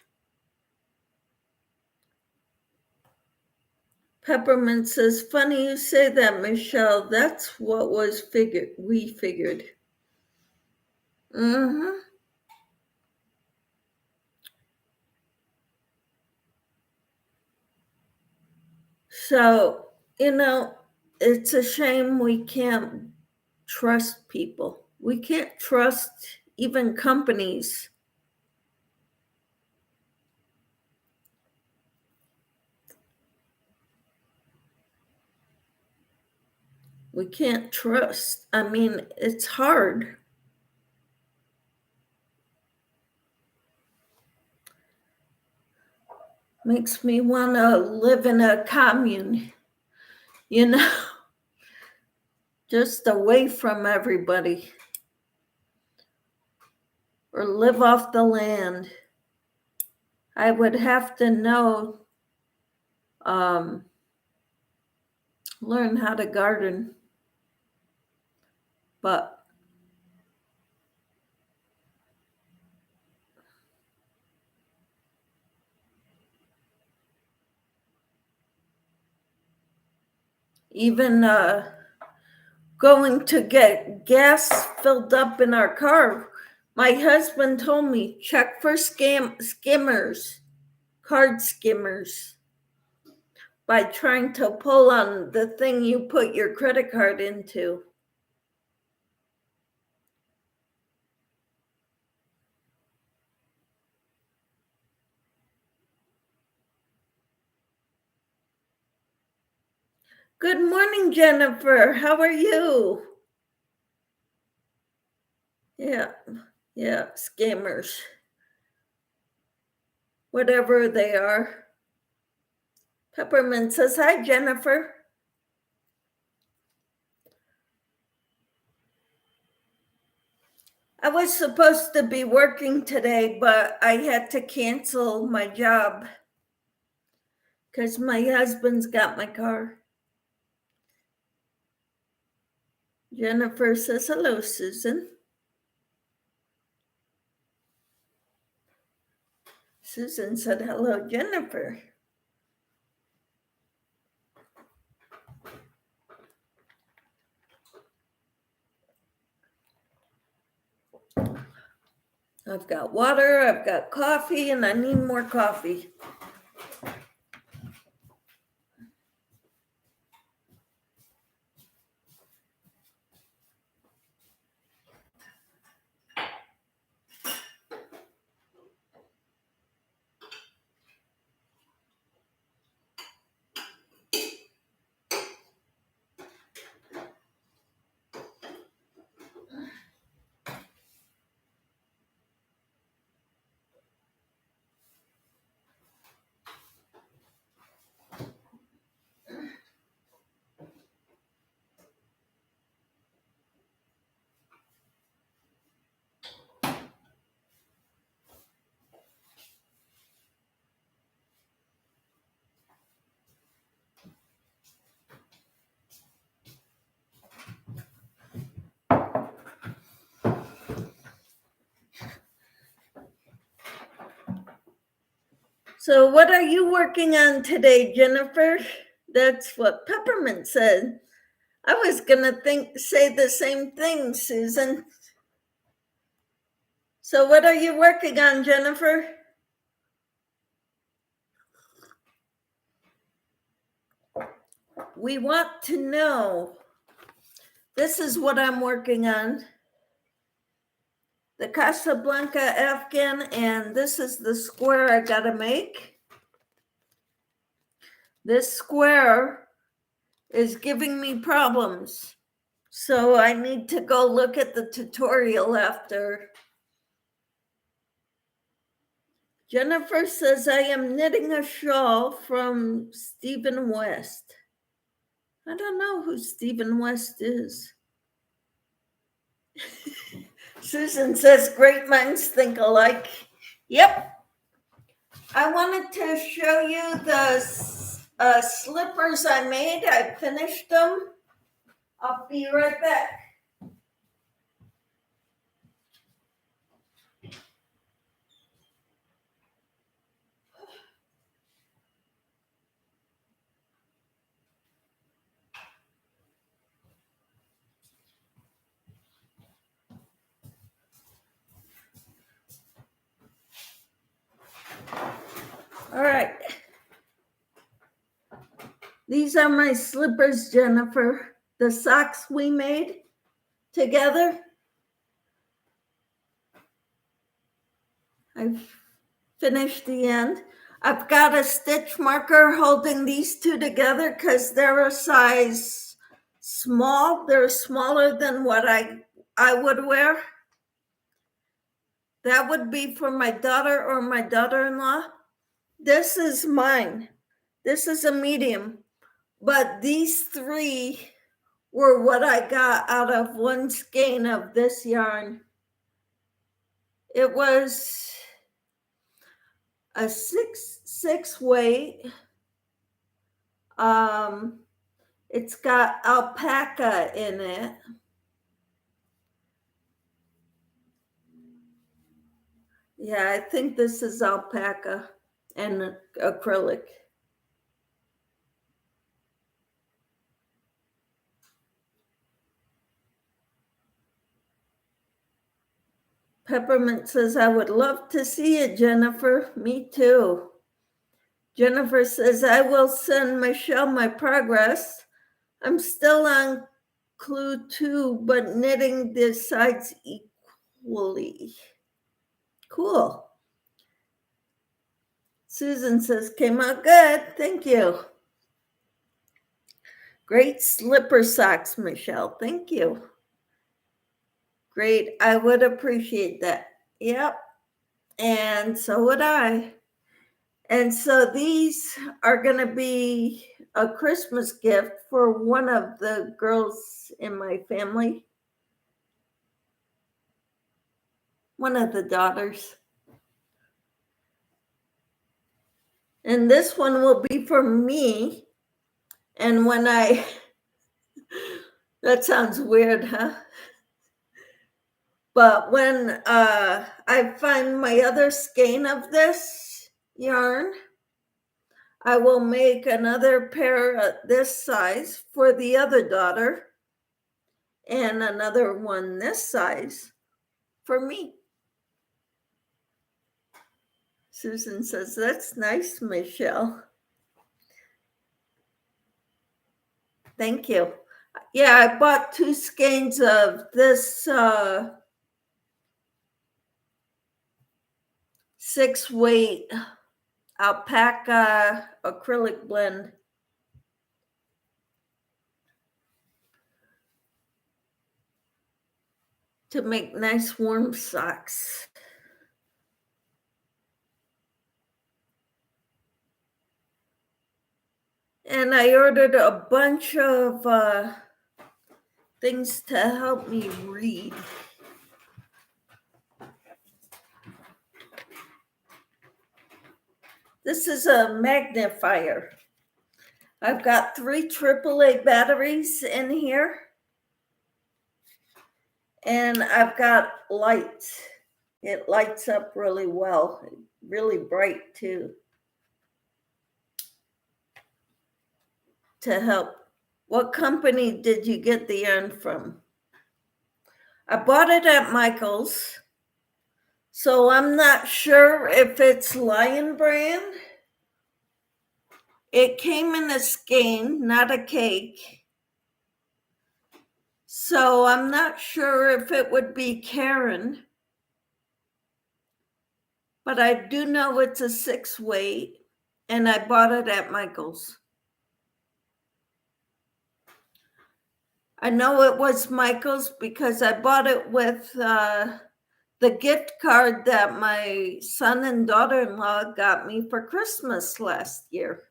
Peppermint says, "Funny you say that, Michelle. That's what we figured." Mm-hmm. So, it's a shame we can't trust people. We can't trust even companies. We can't trust. I mean, it's hard. Makes me want to live in a commune, just away from everybody, or live off the land. I would have to know, learn how to garden, but even going to get gas filled up in our car, my husband told me, check for skimmers, card skimmers, by trying to pull on the thing you put your credit card into. Good morning, Jennifer. How are you? Yeah, scammers. Whatever they are. Peppermint says, "Hi, Jennifer." I was supposed to be working today, but I had to cancel my job because my husband's got my car. Jennifer says, "Hello, Susan." Susan said, "Hello, Jennifer." I've got water, I've got coffee, and I need more coffee. So what are you working on today, Jennifer? That's what Peppermint said. I was gonna say the same thing, Susan. So what are you working on, Jennifer? We want to know. This is what I'm working on. The Casablanca Afghan, and this is the square I gotta make. This square is giving me problems. So I need to go look at the tutorial after. Jennifer says I am knitting a shawl from Stephen West. I don't know who Stephen West is. Susan says great minds think alike. Yep. I wanted to show you the slippers I made. I finished them. I'll be right back. All right. These are my slippers, Jennifer. The socks we made together. I've finished the end. I've got a stitch marker holding these two together because they're a size small. They're smaller than what I would wear. That would be for my daughter or my daughter-in-law. This is mine. This is a medium. But these three were what I got out of one skein of this yarn. It was a 6/6 weight. It's got alpaca in it. Yeah, I think this is alpaca and acrylic. Peppermint says, I would love to see it, Jennifer. Me too. Jennifer says, I will send Michelle my progress. I'm still on clue 2, but knitting the sides equally. Cool. Susan says, came out good. Thank you. Great slipper socks, Michelle. Thank you. Great. I would appreciate that. Yep. And so would I. And so these are going to be a Christmas gift for one of the girls in my family. One of the daughters. And this one will be for me. And when that sounds weird, huh? But when I find my other skein of this yarn, I will make another pair this size for the other daughter and another one this size for me. Susan says, that's nice, Michelle. Thank you. Yeah, I bought 2 skeins of this 6-weight alpaca acrylic blend. To make nice warm socks. And I ordered a bunch of things to help me read. This is a magnifier. I've got 3 AAA batteries in here. And I've got lights. It lights up really well, really bright too. To help. What company did you get the yarn from? I bought it at Michael's. So I'm not sure if it's Lion Brand. It came in a skein, not a cake. So I'm not sure if it would be Karen. But I do know it's a 6 weight, and I bought it at Michael's. I know it was Michael's because I bought it with the gift card that my son and daughter-in-law got me for Christmas last year.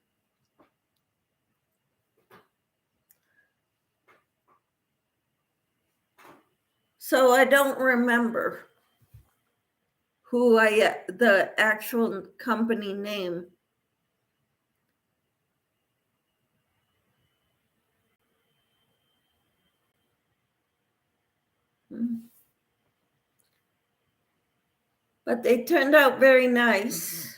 So I don't remember the actual company name. But they turned out very nice.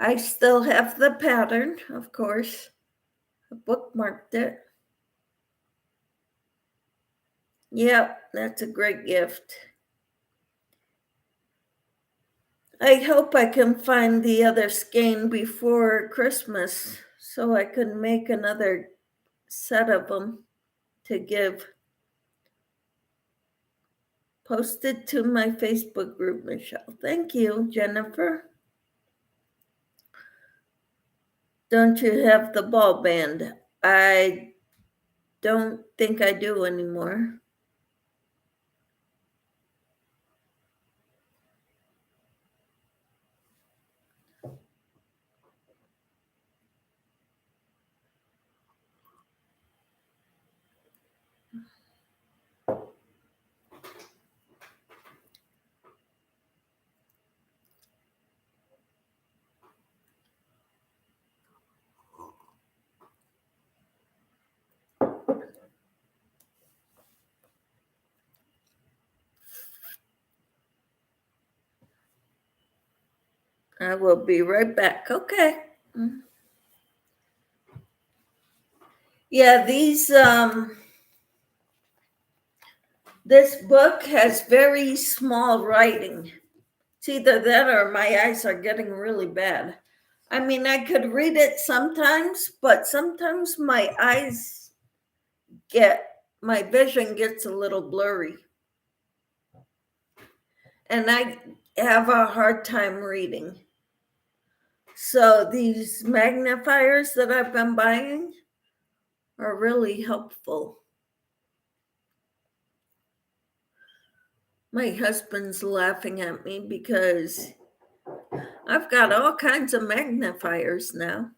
I still have the pattern, of course. I bookmarked it. Yep, that's a great gift. I hope I can find the other skein before Christmas so I can make another set of them to give. Posted to my Facebook group, Michelle. Thank you, Jennifer. Don't you have the ball band? I don't think I do anymore. I will be right back. Okay. Yeah, this book has very small writing. It's either that or my eyes are getting really bad. I mean, I could read it sometimes, but sometimes my vision gets a little blurry. And I have a hard time reading. So these magnifiers that I've been buying are really helpful. My husband's laughing at me because I've got all kinds of magnifiers now.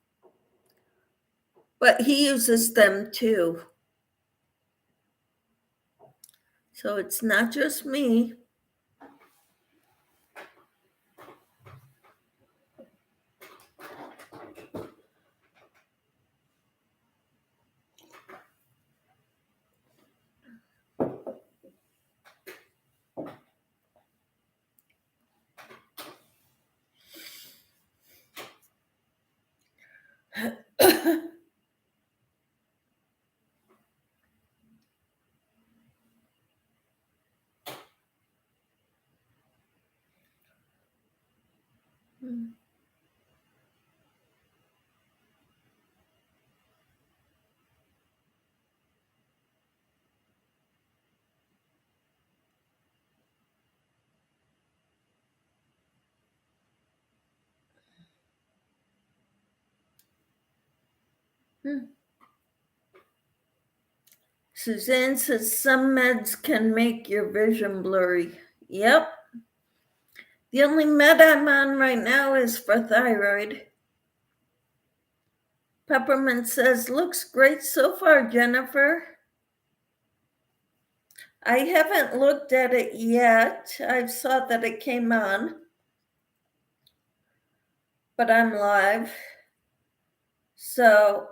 But he uses them too. So it's not just me. Suzanne says some meds can make your vision blurry. Yep. The only med I'm on right now is for thyroid. Peppermint says, looks great so far, Jennifer. I haven't looked at it yet. I saw that it came on, but I'm live. So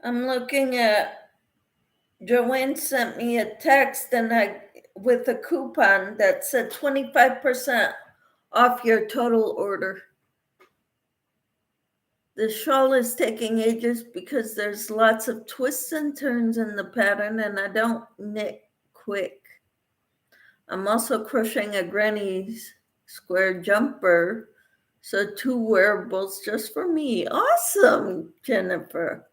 I'm looking at, Joanne sent me a text with a coupon that said 25% off your total order. The shawl is taking ages because there's lots of twists and turns in the pattern and I don't knit quick. I'm also crocheting a granny's square jumper, so 2 wearables just for me. Awesome, Jennifer.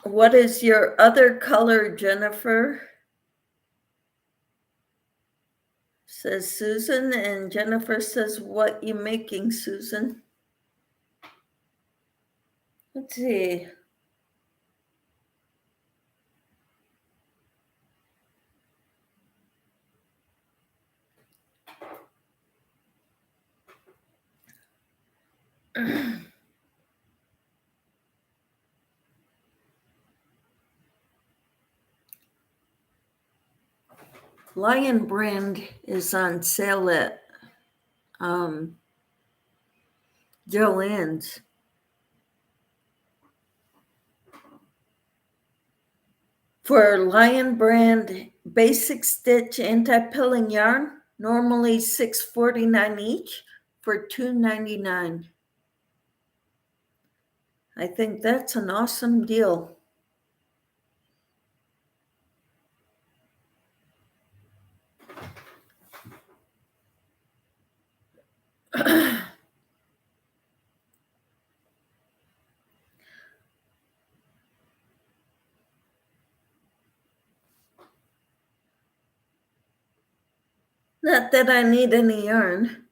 What is your other color, Jennifer? Says Susan, and Jennifer says, what you making, Susan? Let's see. Lion Brand is on sale at Joann's. For Lion Brand Basic Stitch Anti-Pilling Yarn, normally $6.49 each for $2.99. I think that's an awesome deal. Not that I need any yarn.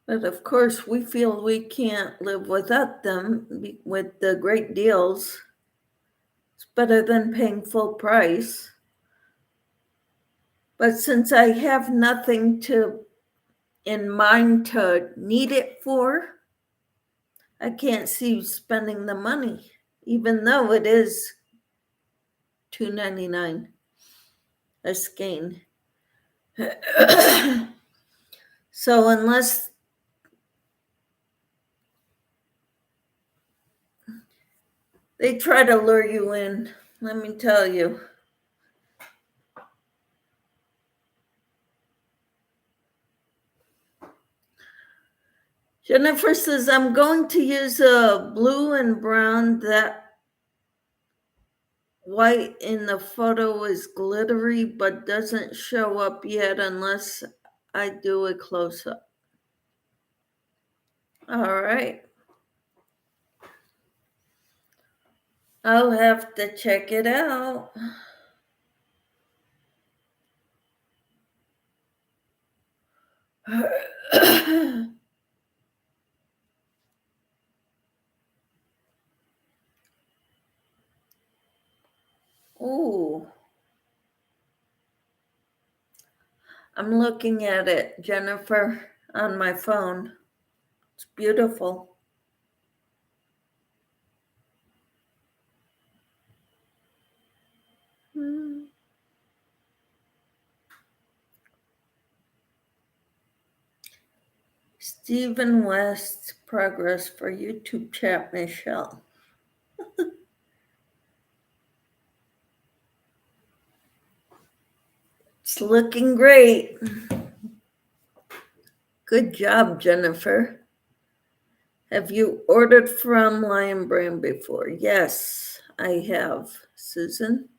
But of course, we feel we can't live without them with the great deals. It's better than paying full price. But since I have nothing in mind to need it for, I can't see spending the money, even though it is $2.99 a skein. So unless they try to lure you in, let me tell you. Jennifer says, I'm going to use a blue and brown. That white in the photo is glittery but doesn't show up yet unless I do a close-up. All right. I'll have to check it out. Ooh. I'm looking at it, Jennifer, on my phone. It's beautiful. Stephen West's progress for YouTube chat, Michelle. It's looking great. Good job, Jennifer. Have you ordered from Lion Brand before? Yes, I have, Susan.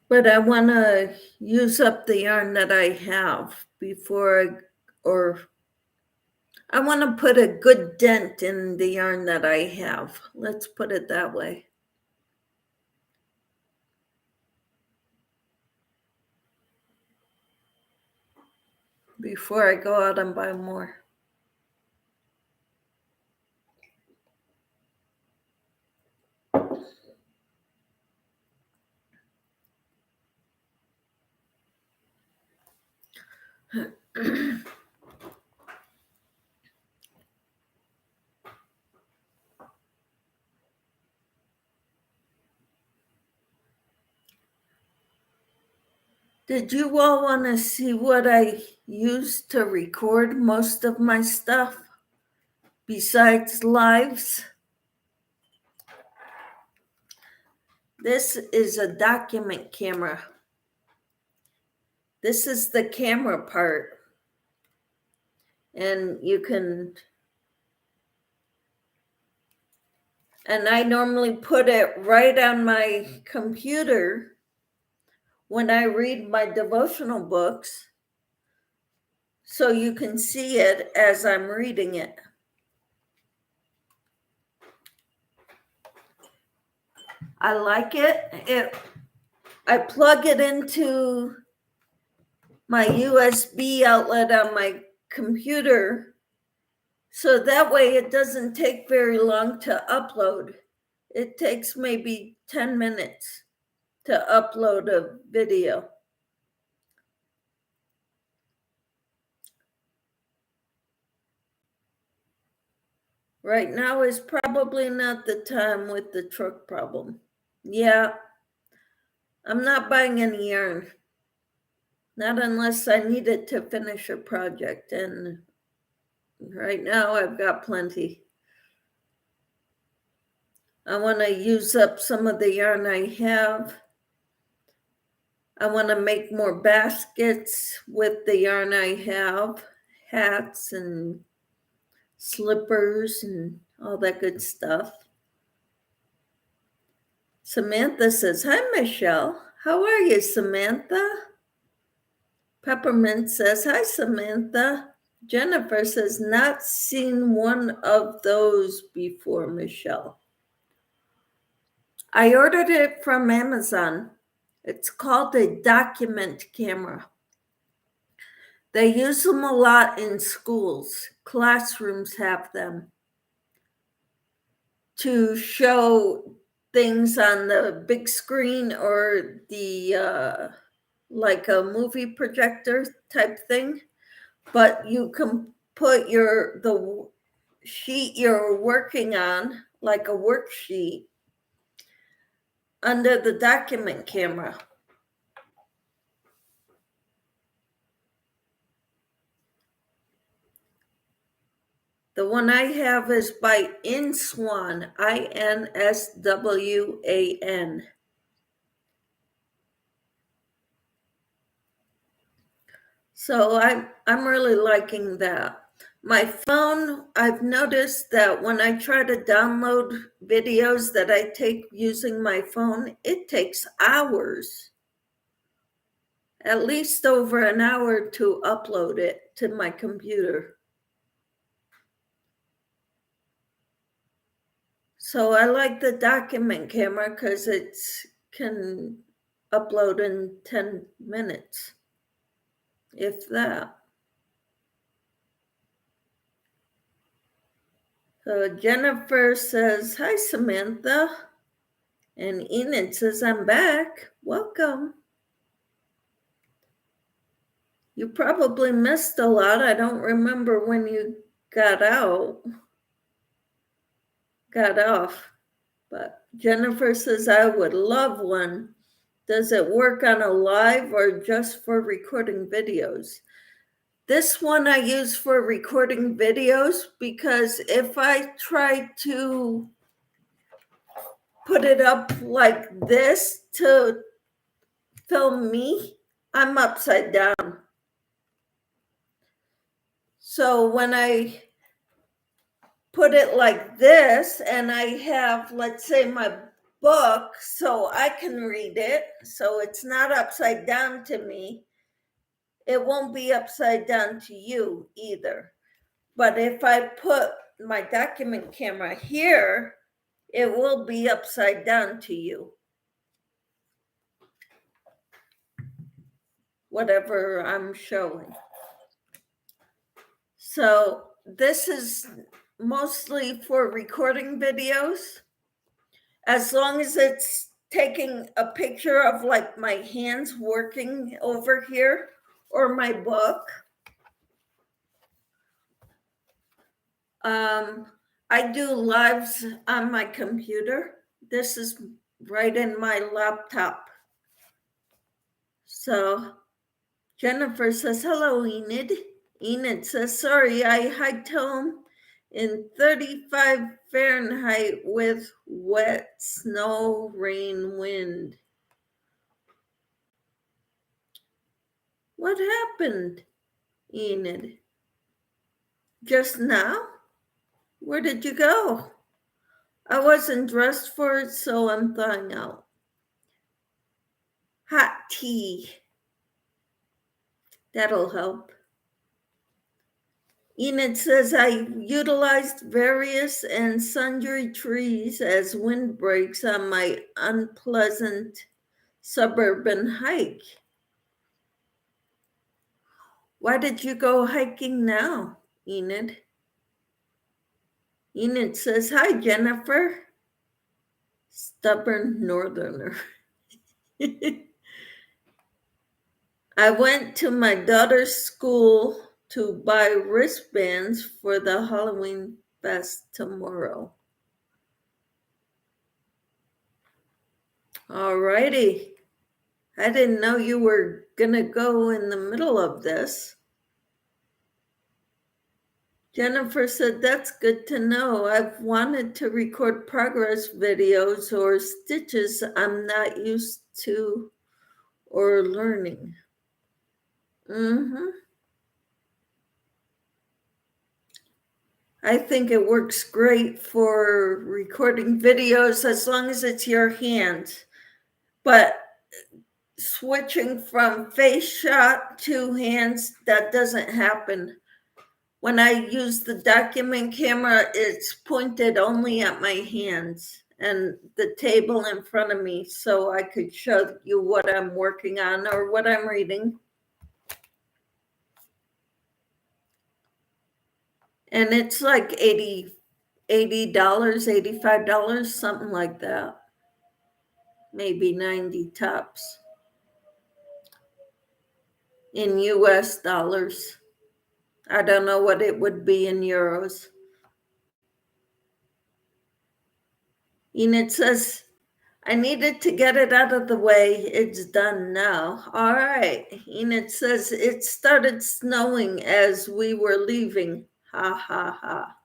But I want to use up the yarn that I have before I want to put a good dent in the yarn that I have. Let's put it that way. Before I go out and buy more. Did you all want to see what I use to record most of my stuff besides lives? This is a document camera. This is the camera part. And and I normally put it right on my computer when I read my devotional books, so you can see it as I'm reading it. I like it. I plug it into my USB outlet on my computer, so that way it doesn't take very long to upload. It takes maybe 10 minutes to upload a video. Right now is probably not the time with the truck problem. Yeah, I'm not buying any yarn. Not unless I need it to finish a project, and right now I've got plenty. I want to use up some of the yarn I have. I want to make more baskets with the yarn I have, hats and slippers and all that good stuff. Samantha says, "Hi, Michelle. How are you, Samantha?" Peppermint says, "Hi, Samantha." Jennifer says, "Not seen one of those before, Michelle." I ordered it from Amazon. It's called a document camera. They use them a lot in schools. Classrooms have them to show things on the big screen or the like a movie projector type thing. But you can put the sheet you're working on, like a worksheet, under the document camera. The one I have is by Inswan, Inswan. So I'm really liking that. My phone, I've noticed that when I try to download videos that I take using my phone, it takes hours, at least over an hour, to upload it to my computer. So I like the document camera because it can upload in 10 minutes, if that. So Jennifer says, "Hi, Samantha." And Enid says, "I'm back. Welcome." You probably missed a lot. I don't remember when you got off. But Jennifer says, "I would love one. Does it work on a live or just for recording videos?" This one I use for recording videos because if I try to put it up like this to film me, I'm upside down. So when I put it like this and I have, let's say, my book so I can read it, so it's not upside down to me, it won't be upside down to you either. But if I put my document camera here, it will be upside down to you. Whatever I'm showing. So this is mostly for recording videos. As long as it's taking a picture of like my hands working over here or my book. I do lives on my computer. This is right in my laptop. So Jennifer says, hello, Enid. Enid says, sorry, I hiked home in 35 Fahrenheit with wet snow, rain, wind. What happened, Enid? Just now? Where did you go? I wasn't dressed for it, so I'm thawing out. Hot tea. That'll help. Enid says, I utilized various and sundry trees as windbreaks on my unpleasant suburban hike. Why did you go hiking now, Enid? Enid says, hi, Jennifer. Stubborn northerner. I went to my daughter's school to buy wristbands for the Halloween fest tomorrow. All righty. I didn't know you were going to go in the middle of this. Jennifer said, that's good to know. I've wanted to record progress videos or stitches I'm not used to or learning. I think it works great for recording videos as long as it's your hand. But switching from face shot to hands, that doesn't happen. When I use the document camera, it's pointed only at my hands and the table in front of me, so I could show you what I'm working on or what I'm reading. And it's like $80, $85, something like that. Maybe 90 tops in US dollars. I don't know what it would be in euros. Enid says, I needed to get it out of the way. It's done now. All right. Enid says, it started snowing as we were leaving. Ha, ha, ha.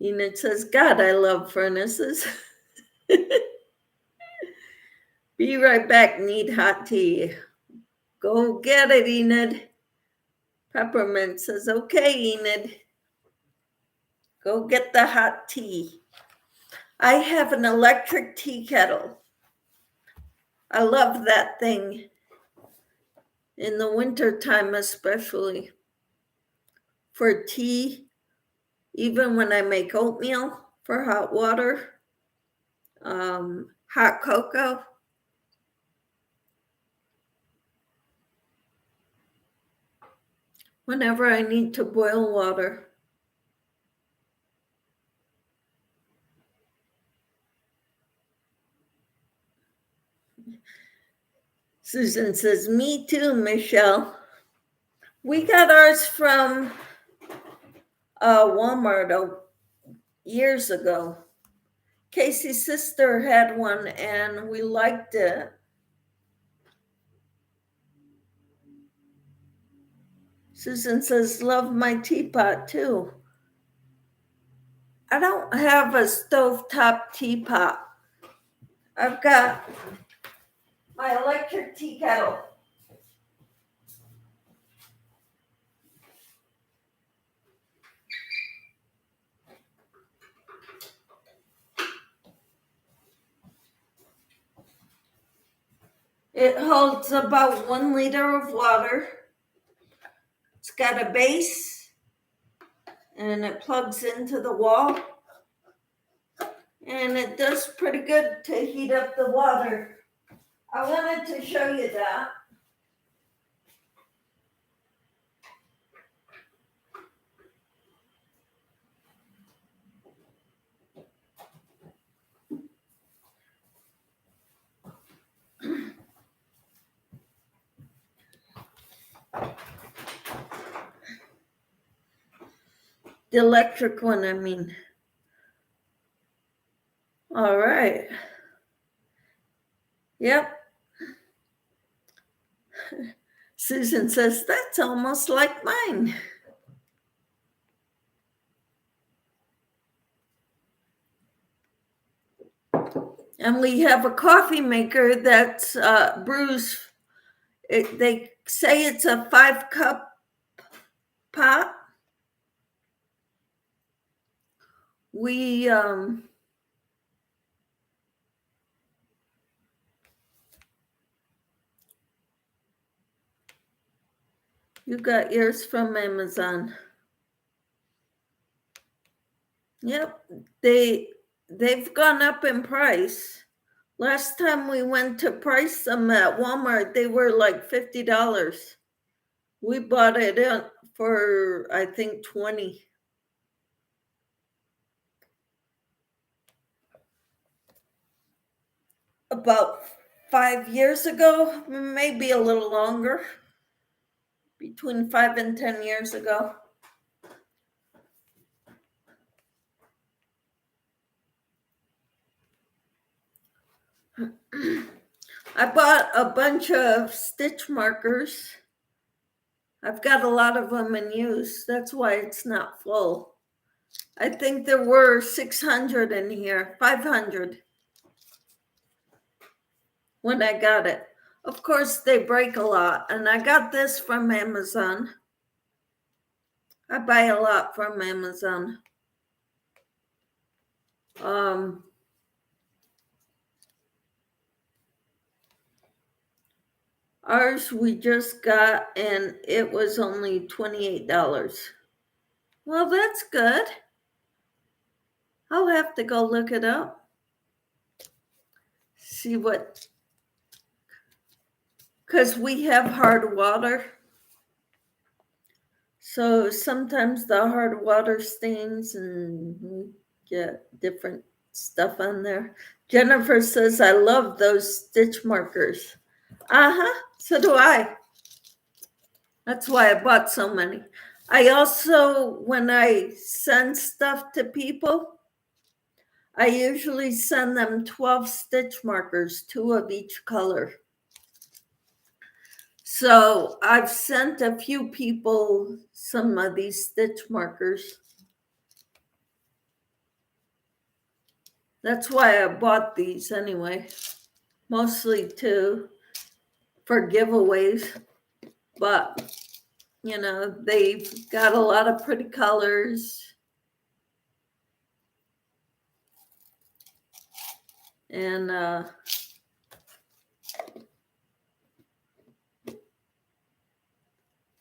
Enid says, God, I love furnaces. Be right back. Need hot tea. Go get it, Enid. Peppermint says, okay, Enid. Go get the hot tea. I have an electric tea kettle. I love that thing. In the wintertime, especially. For tea, even when I make oatmeal for hot water, hot cocoa. Whenever I need to boil water. Susan says, me too, Michelle. We got ours from Walmart years ago. Casey's sister had one and we liked it. Susan says, love my teapot too. I don't have a stovetop teapot. I've got my electric tea kettle. It holds about 1 liter of water. It's got a base and it plugs into the wall. And it does pretty good to heat up the water. I wanted to show you that. The electric one, I mean. All right. Yep. Susan says, that's almost like mine. And we have a coffee maker that's brews. They say it's a 5-cup pot. You got yours from Amazon. Yep, they've gone up in price. Last time we went to price them at Walmart, they were like $50. We bought it in for, I think, 20. About 5 years ago, maybe a little longer, between 5 and 10 years ago. I bought a bunch of stitch markers. I've got a lot of them in use. That's why it's not full. I think there were 600 in here, 500 when I got it. Of course, they break a lot, and I got this from Amazon. I buy a lot from Amazon. Ours we just got, and it was only $28. Well, that's good. I'll have to go look it up. See what, because we have hard water. So sometimes the hard water stains and we get different stuff on there. Jennifer says, I love those stitch markers. So do I. That's why I bought so many. I also, when I send stuff to people, I usually send them 12 stitch markers, 2 of each color. So I've sent a few people some of these stitch markers. That's why I bought these anyway, mostly for giveaways. But, they've got a lot of pretty colors. And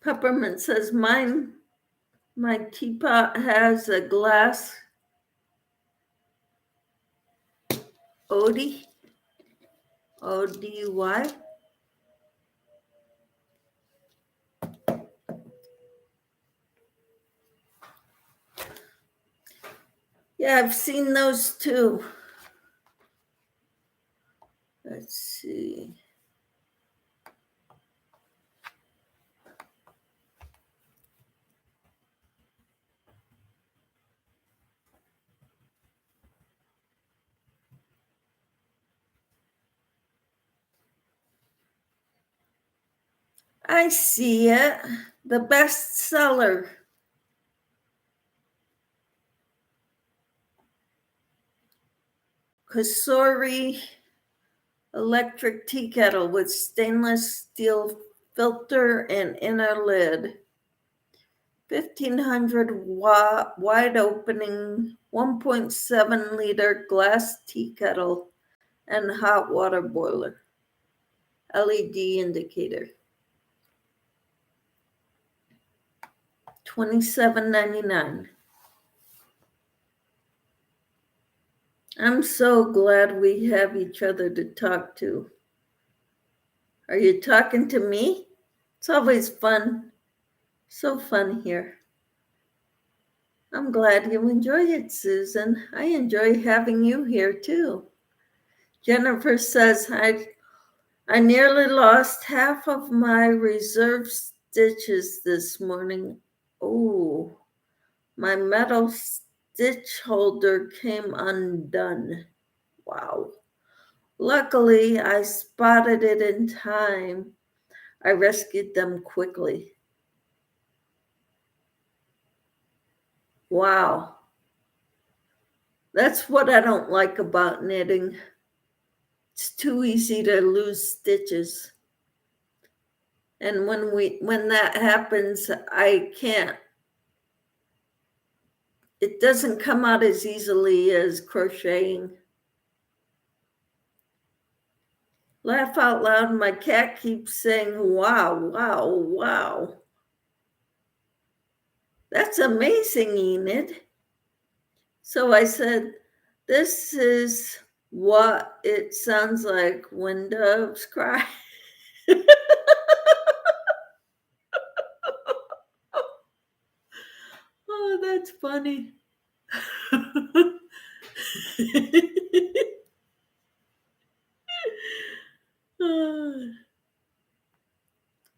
Peppermint says, my teapot has a glass Ody, O-D-Y. Yeah, I've seen those too. Let's see. I see it. The bestseller. Kasori electric tea kettle with stainless steel filter and inner lid. 1500 watt wide opening 1.7 liter glass tea kettle and hot water boiler. LED indicator. $27.99. I'm so glad we have each other to talk to. Are you talking to me? It's always fun. So fun here. I'm glad you enjoy it, Susan. I enjoy having you here too. Jennifer says, I nearly lost half of my reserve stitches this morning. Oh, my metal stitch holder came undone. Wow. Luckily, I spotted it in time. I rescued them quickly. Wow. That's what I don't like about knitting. It's too easy to lose stitches. And when that happens, I can't. It doesn't come out as easily as crocheting. Laugh out loud, my cat keeps saying, wow, wow, wow. That's amazing, Enid. So I said, this is what it sounds like when doves cry. Oh, that's funny.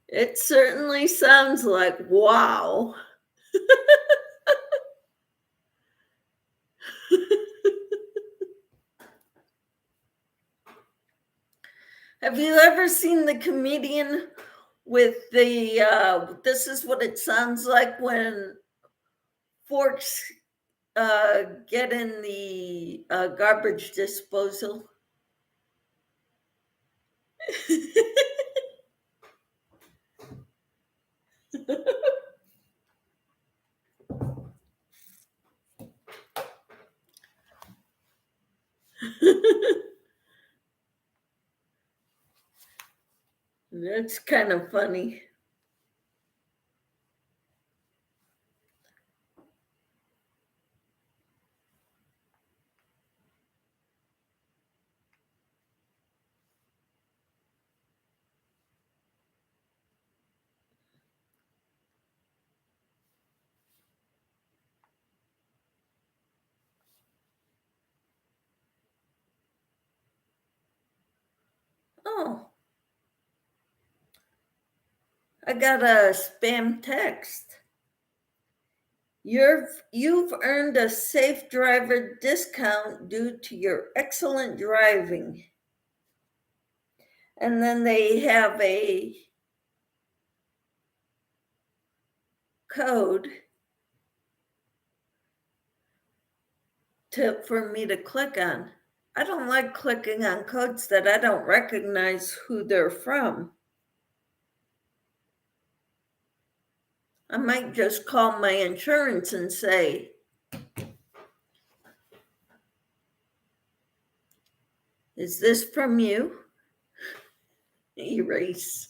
It certainly sounds like wow. Have you ever seen the comedian with the this is what it sounds like when forks get in the garbage disposal? That's kind of funny. Oh, I got a spam text. You've earned a safe driver discount due to your excellent driving. And then they have a code for me to click on. I don't like clicking on codes that I don't recognize who they're from. I might just call my insurance and say, is this from you? Erase.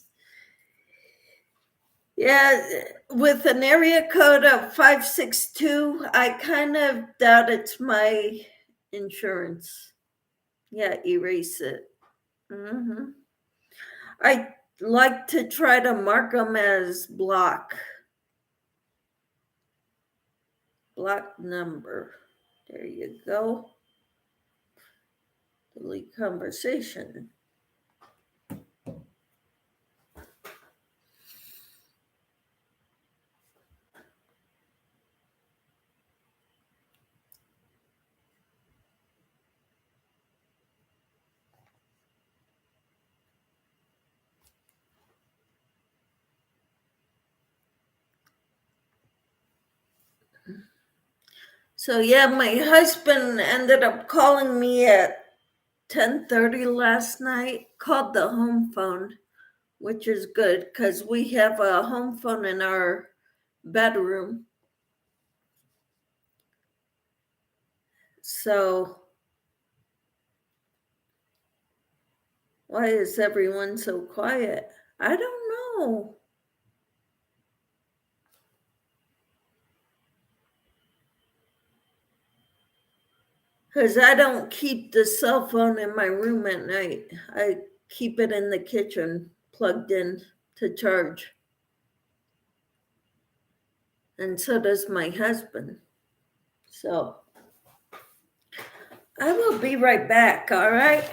Yeah, with an area code of 562, I kind of doubt it's my insurance. Yeah, erase it. I like to try to mark them as block number. There you go. Delete conversation. So yeah, my husband ended up calling me at 10:30 last night, called the home phone, which is good because we have a home phone in our bedroom. So why is everyone so quiet? I don't know. Because I don't keep the cell phone in my room at night. I keep it in the kitchen, plugged in to charge. And so does my husband. So I will be right back, all right?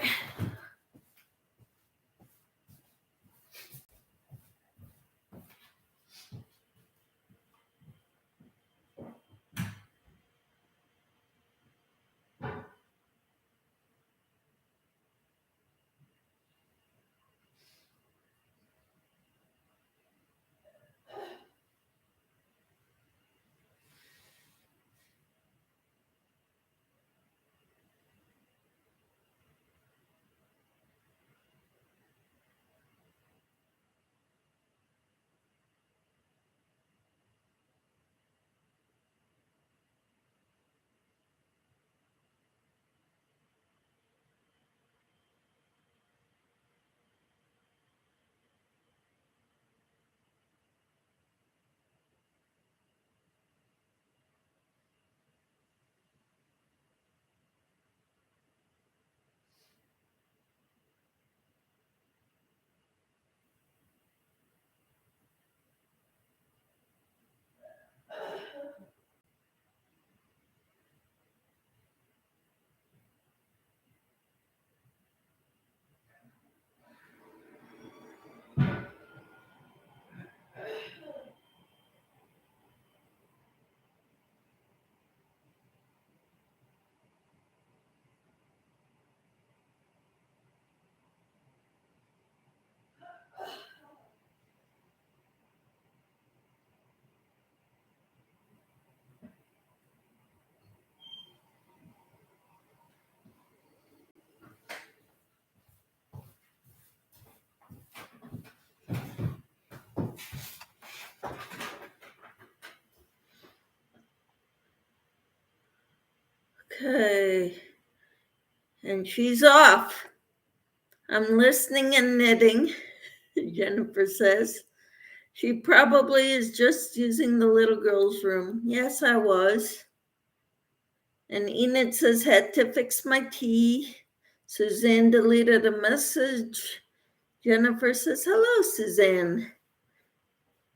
Okay. And she's off. I'm listening and knitting, Jennifer says. She probably is just using the little girl's room. Yes, I was. And Enid says, had to fix my tea. Suzanne deleted a message. Jennifer says, hello, Suzanne.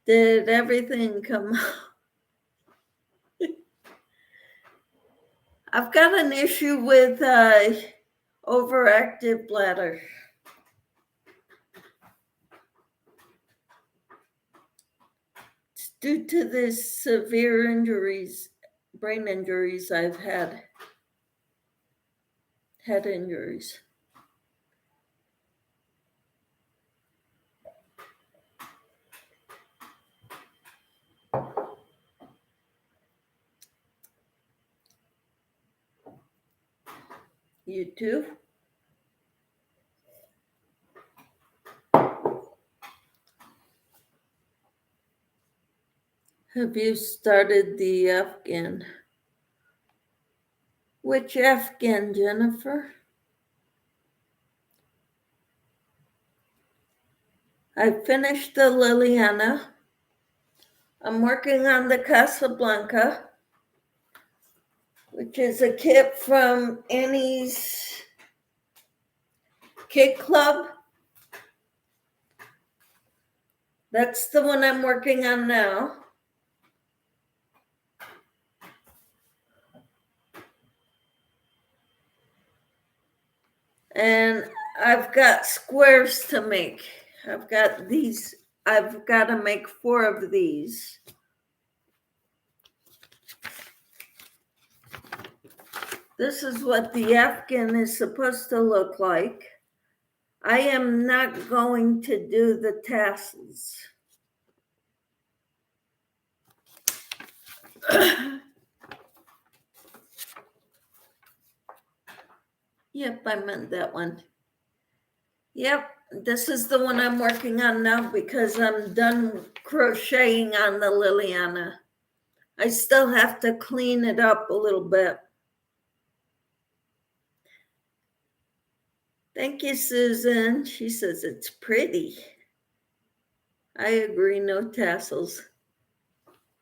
Did everything come out? I've got an issue with overactive bladder. It's due to the severe injuries, brain injuries I've had, head injuries. You too? Have you started the Afghan? Which Afghan, Jennifer? I finished the Liliana. I'm working on the Casablanca, which is a kit from Annie's Kit Club. That's the one I'm working on now. And I've got squares to make. I've got to make 4 of these. This is what the Afghan is supposed to look like. I am not going to do the tassels. Yep, I meant that one. Yep, this is the one I'm working on now because I'm done crocheting on the Liliana. I still have to clean it up a little bit. Thank you, Susan. She says it's pretty. I agree, no tassels.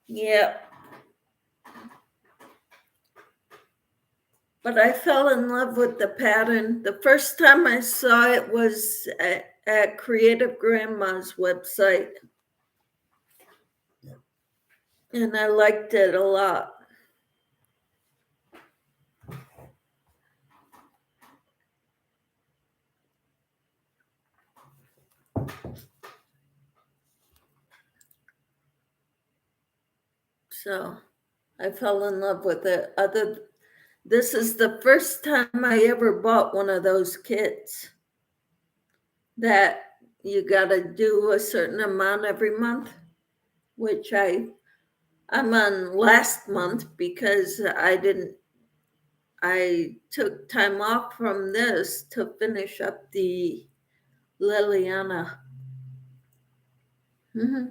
Yep. But I fell in love with the pattern. The first time I saw it was at Creative Grandma's website. And I liked it a lot. So I fell in love with it. This is the first time I ever bought one of those kits that you got to do a certain amount every month, which I'm on last month because I took time off from this to finish up the Liliana. Mm-hmm.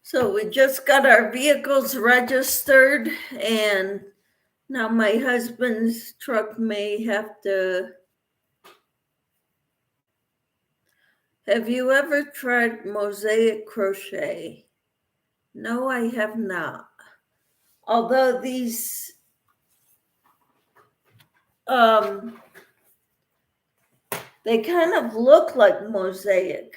So we just got our vehicles registered, and now my husband's truck may have to. Have you ever tried mosaic crochet? No, I have not. Although these they kind of look like mosaic.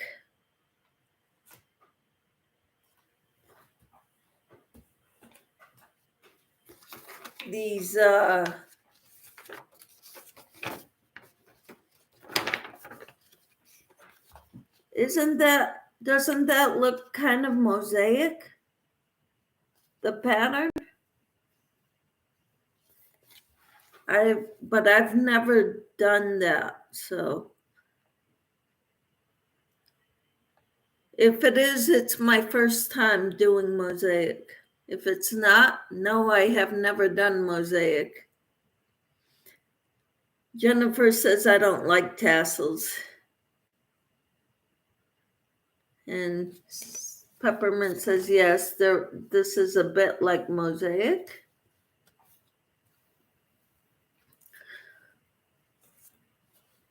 These doesn't that look kind of mosaic? The pattern? But I've never done that, so if it is, it's my first time doing mosaic. If it's not, no, I have never done mosaic. Jennifer says I don't like tassels. And Peppermint says, yes, this is a bit like mosaic.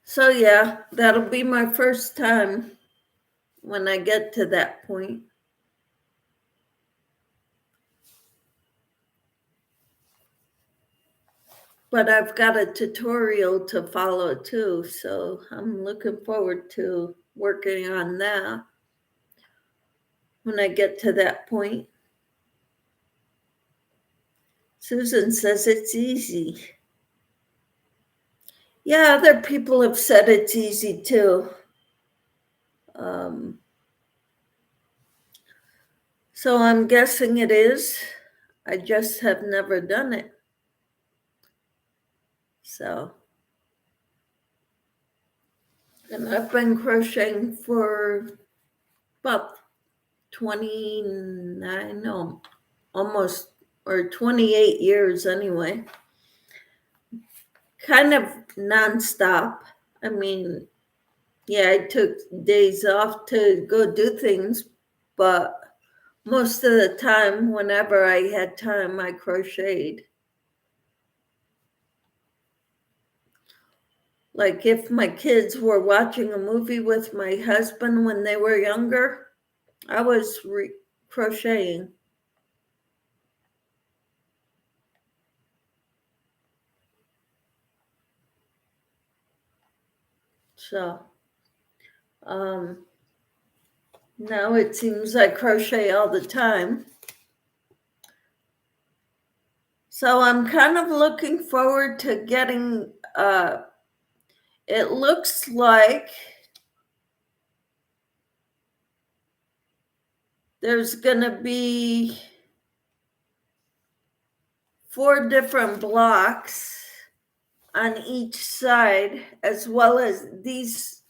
So yeah, that'll be my first time when I get to that point. But I've got a tutorial to follow too, so I'm looking forward to working on that when I get to that point. Susan says it's easy. Yeah, other people have said it's easy too. So I'm guessing it is. I just have never done it. So, and I've been crocheting for about 29, no, almost, or 28 years anyway. Kind of nonstop. I mean, yeah, I took days off to go do things, but most of the time, whenever I had time, I crocheted. Like if my kids were watching a movie with my husband when they were younger, I was crocheting. So now it seems I crochet all the time. So I'm kind of looking forward to getting, it looks like there's going to be 4 different blocks on each side, as well as these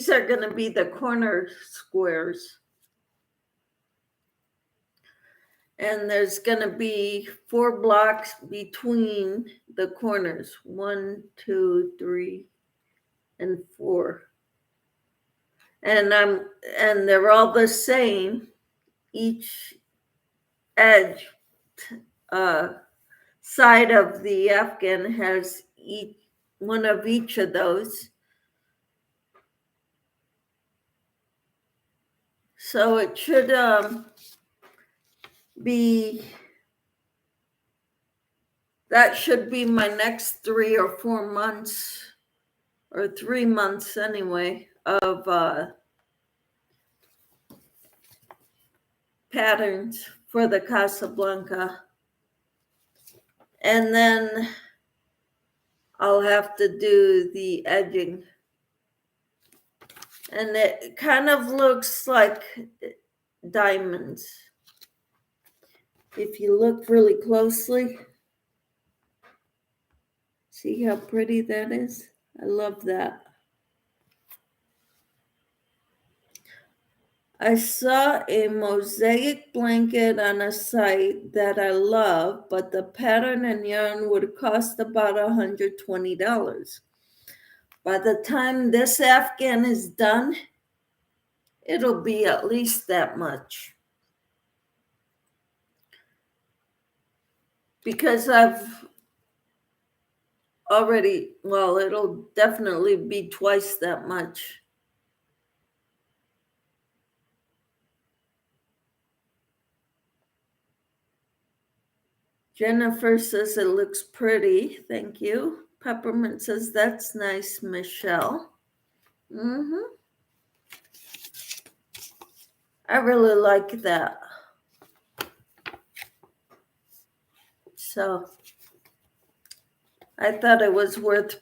are going to be the corner squares. And there's going to be 4 blocks between the corners, 1, 2, 3, and 4. And they're all the same. Each edge side of the Afghan has one of each of those. So it should that should be my next 3 or 4 months, or 3 months anyway, of patterns for the Casablanca. And then I'll have to do the edging. And it kind of looks like diamonds. If you look really closely, see how pretty that is? I love that. I saw a mosaic blanket on a site that I love, but the pattern and yarn would cost about $120. By the time this Afghan is done, it'll be at least that much. Because I've already, well, it'll definitely be twice that much. Jennifer says it looks pretty. Thank you. Peppermint says that's nice, Michelle. I really like that. So I thought it was worth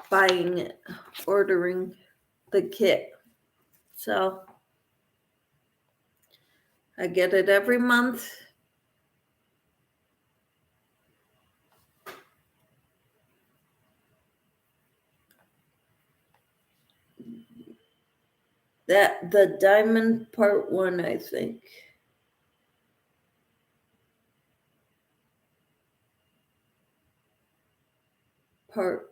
buying it, ordering the kit. So I get it every month. The diamond part 1, I think. The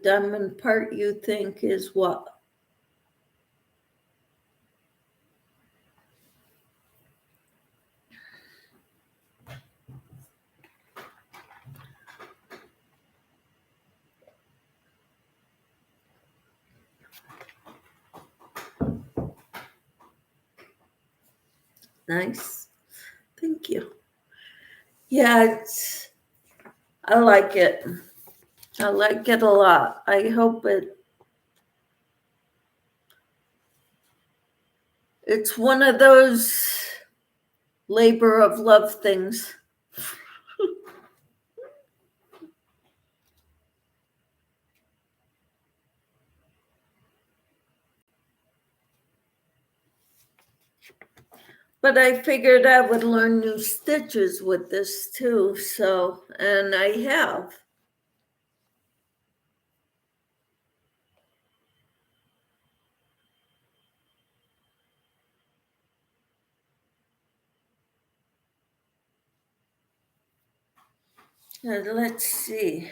diamond part you think is what? nice. Thank you. Yeah, I like it. I like it a lot. I hope it's one of those labor of love things. But I figured I would learn new stitches with this too, and I have. Let's see.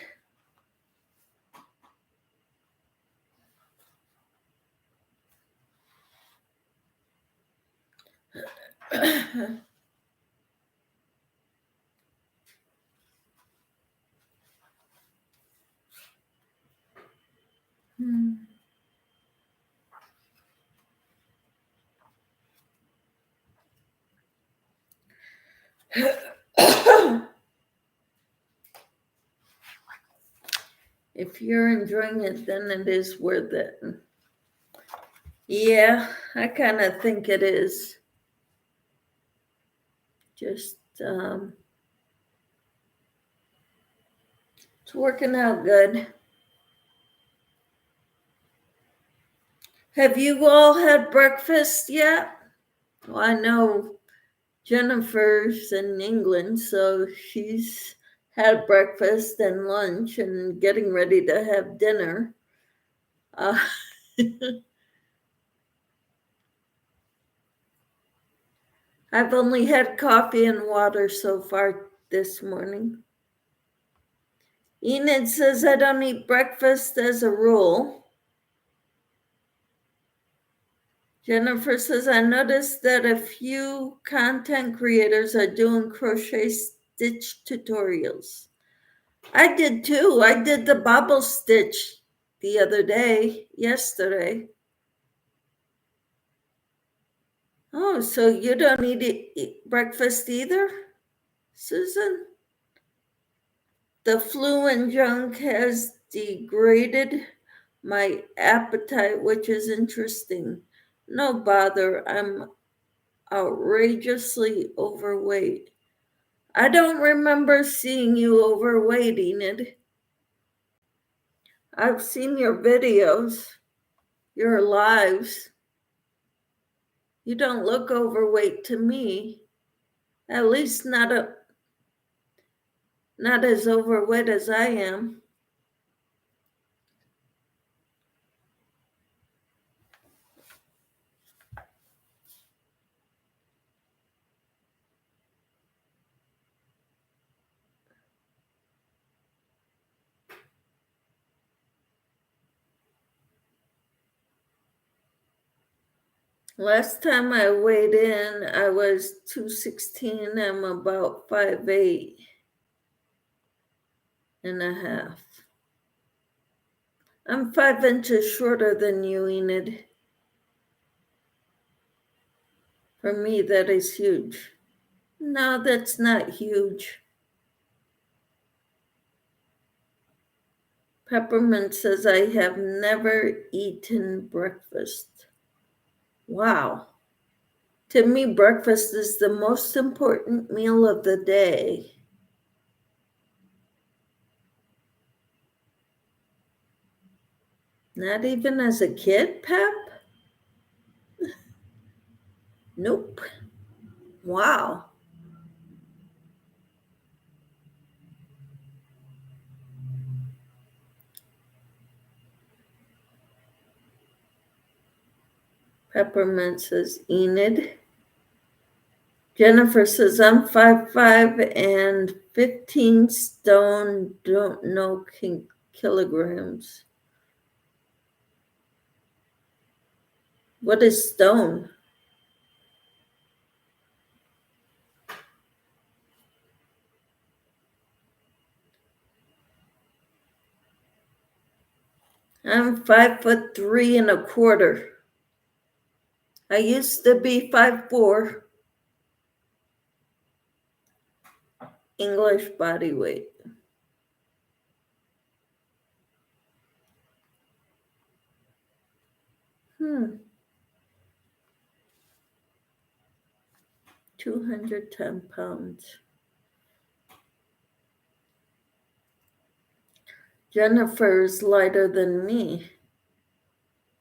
If you're enjoying it, then it is worth it. Yeah, I kind of think it is. Just, it's working out good. Have you all had breakfast yet? Well, I know Jennifer's in England, so she's had breakfast and lunch and getting ready to have dinner. Uh, I've only had coffee and water so far this morning. Enid says I don't eat breakfast as a rule. Jennifer says, I noticed that a few content creators are doing crochet stitch tutorials. I did too. I did the bobble stitch the other day, yesterday. Oh, so you don't eat breakfast either, Susan? The flu and junk has degraded my appetite, which is interesting. No bother, I'm outrageously overweight. I don't remember seeing you overweight, Enid. I've seen your videos, your lives. You don't look overweight to me. At least not as overweight as I am. Last time I weighed in, I was 216. I'm about 5'8" and a half. I'm 5 inches shorter than you, Enid. For me, that is huge. No, that's not huge. Peppermint says, I have never eaten breakfast. Wow. To me, breakfast is the most important meal of the day. Not even as a kid, Pep? Nope. Wow. Peppermint says, Enid. Jennifer says, I'm 5'5" and 15 stone, don't know kilograms. What is stone? I'm 5'3" and a quarter. I used to be 5'4". English body weight. Hmm. 210 pounds. Jennifer's lighter than me.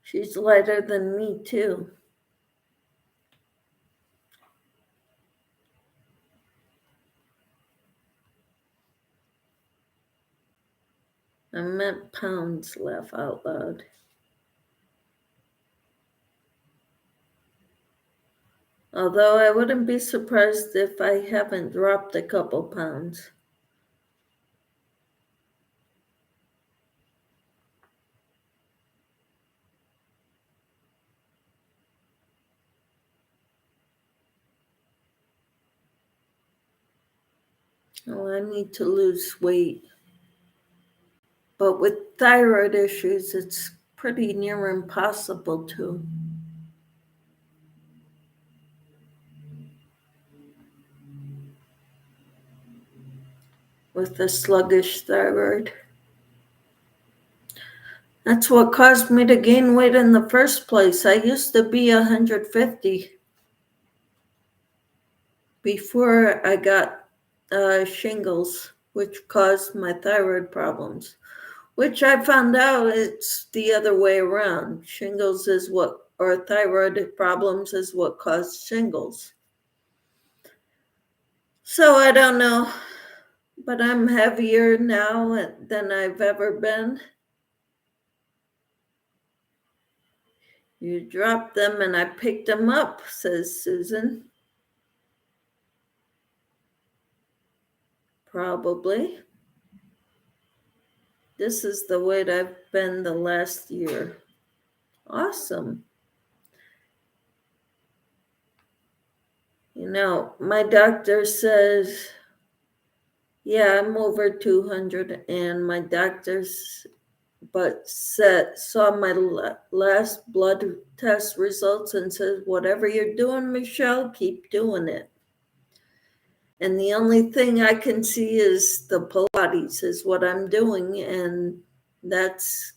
She's lighter than me too. I meant pounds, laugh out loud. Although I wouldn't be surprised if I haven't dropped a couple pounds. Oh, I need to lose weight. But with thyroid issues, it's pretty near impossible to. With the sluggish thyroid. That's what caused me to gain weight in the first place. I used to be 150 before I got shingles, which caused my thyroid problems, which I found out it's the other way around. Shingles is what, or thyroid problems is what caused shingles. So I don't know, but I'm heavier now than I've ever been. You dropped them and I picked them up, says Susan. Probably. This is the weight I've been the last year. Awesome. You know, my doctor says, yeah, I'm over 200, and my doctor's saw my last blood test results and says, whatever you're doing, Michelle, keep doing it. And the only thing I can see is the Pilates is what I'm doing, and that's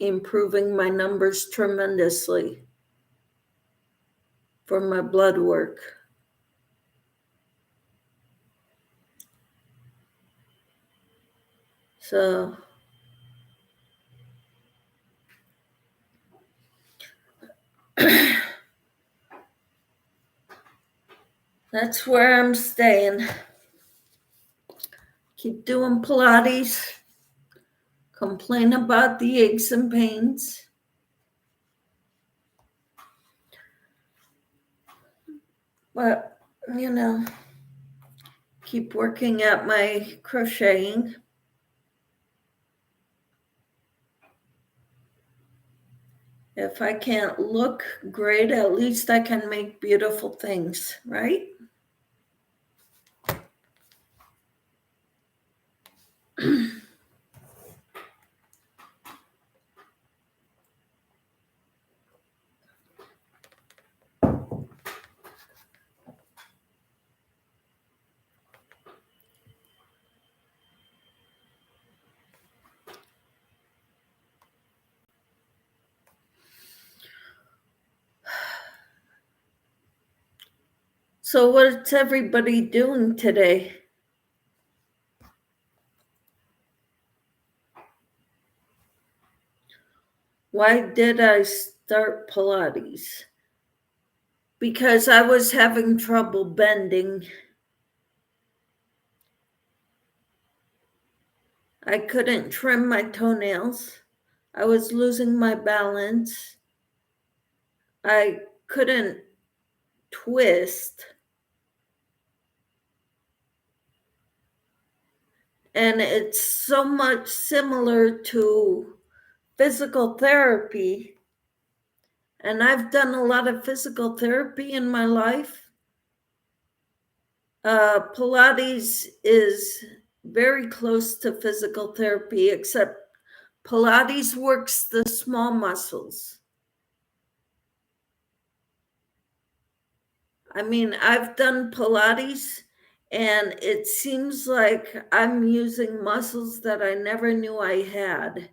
improving my numbers tremendously for my blood work. So that's where I'm staying. Keep doing Pilates, complain about the aches and pains. But, you know, keep working at my crocheting. If I can't look great, at least I can make beautiful things, right? So what's everybody doing today? Why did I start Pilates? Because I was having trouble bending. I couldn't trim my toenails. I was losing my balance. I couldn't twist. And it's so much similar to physical therapy. And I've done a lot of physical therapy in my life. Pilates is very close to physical therapy, except Pilates works the small muscles. I mean, I've done Pilates And it seems like I'm using muscles that I never knew I had,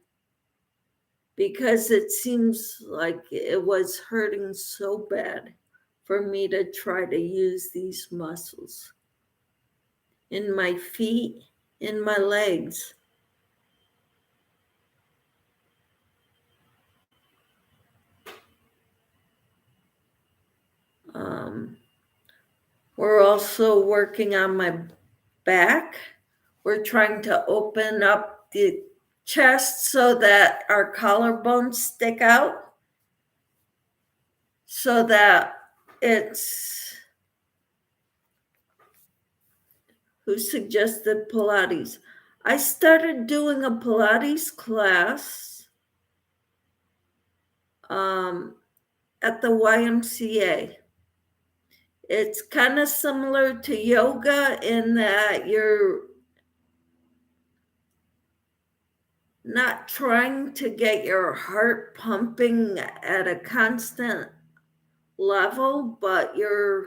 because it seems like it was hurting so bad for me to try to use these muscles in my feet, in my legs. Um, we're also working on my back. We're trying to open up the chest so that our collarbones stick out, so that it's who suggested Pilates. I started doing a Pilates class at the YMCA. It's kind of similar to yoga in that you're not trying to get your heart pumping at a constant level, but you're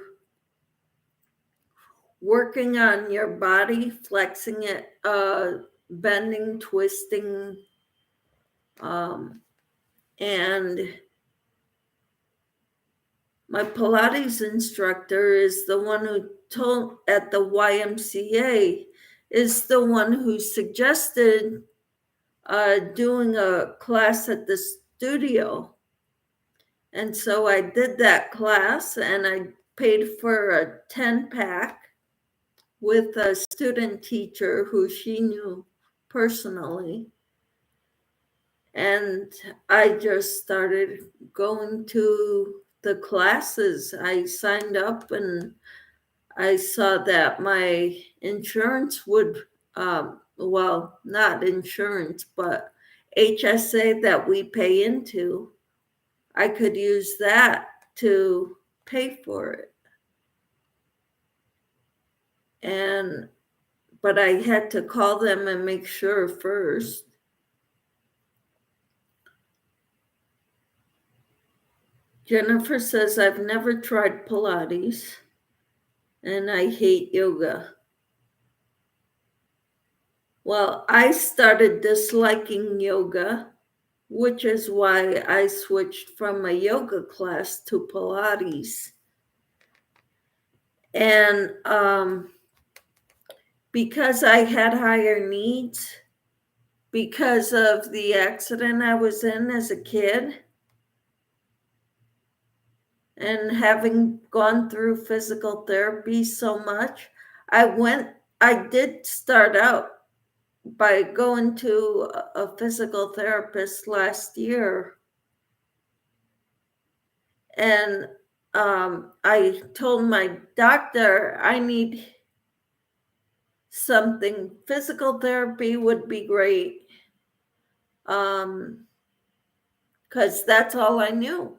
working on your body, flexing it, bending, twisting, and my Pilates instructor is the one who told at the YMCA, is the one who suggested doing a class at the studio. And so I did that class, and I paid for a 10-pack with a student teacher who she knew personally. And I just started going to the classes. I signed up, and I saw that my insurance would, well, not insurance, but HSA that we pay into, I could use that to pay for it. But I had to call them and make sure first. Jennifer says, I've never tried Pilates and I hate yoga. Well, I started disliking yoga, which is why I switched from a yoga class to Pilates. And because I had higher needs, because of the accident I was in as a kid, and having gone through physical therapy so much, I did start out by going to a physical therapist last year. And I told my doctor I need something. Physical therapy would be great, because that's all I knew.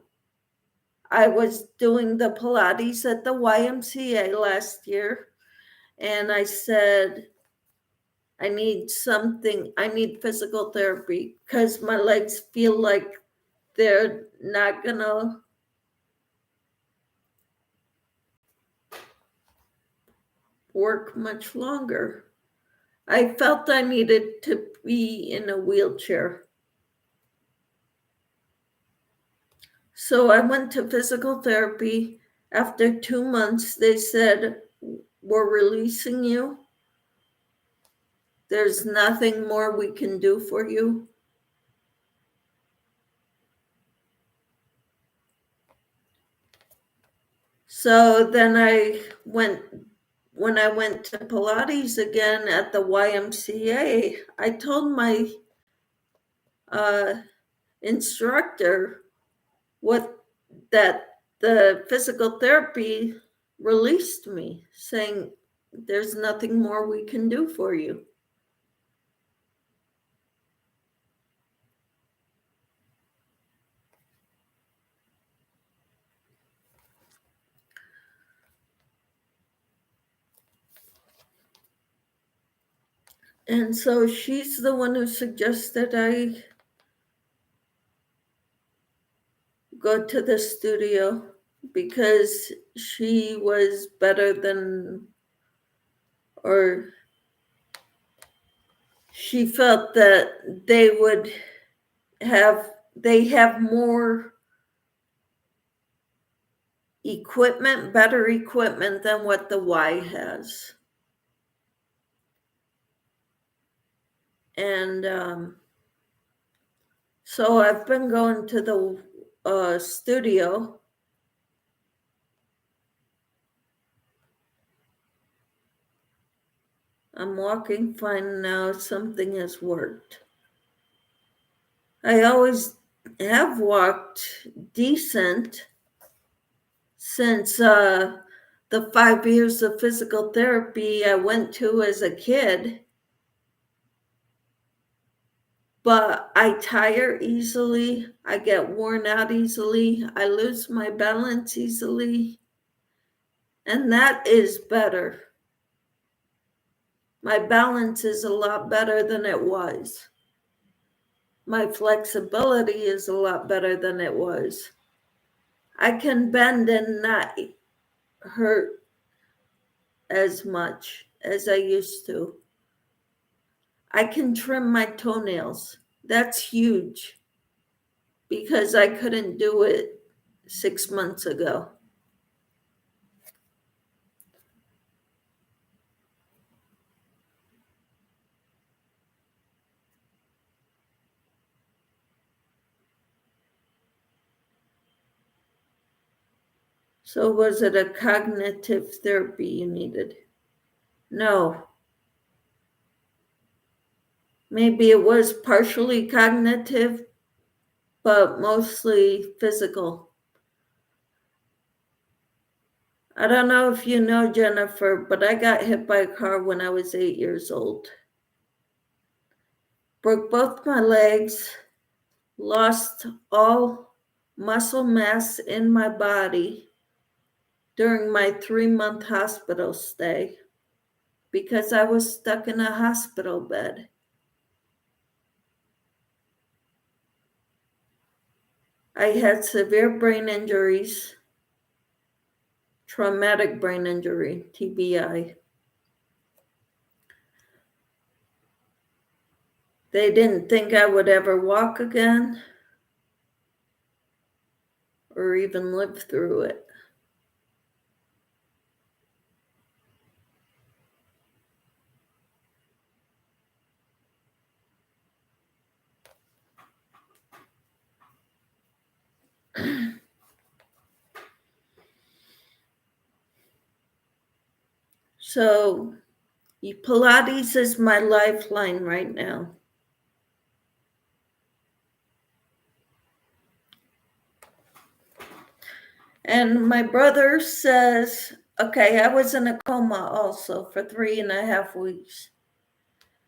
I was doing the Pilates at the YMCA last year, and I said, I need something. I need physical therapy because my legs feel like they're not gonna work much longer. I felt I needed to be in a wheelchair. So I went to physical therapy. After 2 months, they said, we're releasing you. There's nothing more we can do for you. So then when I went to Pilates again at the YMCA, I told my instructor that the physical therapy released me, saying, there's nothing more we can do for you. And so she's the one who suggested I go to the studio, because she was better than or she felt that they have more equipment, better equipment than what the Y has. And so I've been going to the studio. I'm walking fine now. Something has worked. I always have walked decent since the 5 years of physical therapy I went to as a kid. But I tire easily. I get worn out easily. I lose my balance easily. And that is better. My balance is a lot better than it was. My flexibility is a lot better than it was. I can bend and not hurt as much as I used to. I can trim my toenails. That's huge because I couldn't do it 6 months ago. So was it a cognitive therapy you needed? No. Maybe it was partially cognitive, but mostly physical. I don't know if you know, Jennifer, but I got hit by a car when I was 8 years old. Broke both my legs, lost all muscle mass in my body during my 3-month hospital stay because I was stuck in a hospital bed. I had severe brain injuries, traumatic brain injury, TBI. They didn't think I would ever walk again or even live through it. So Pilates is my lifeline right now. And my brother says, okay, I was in a coma also for 3.5 weeks.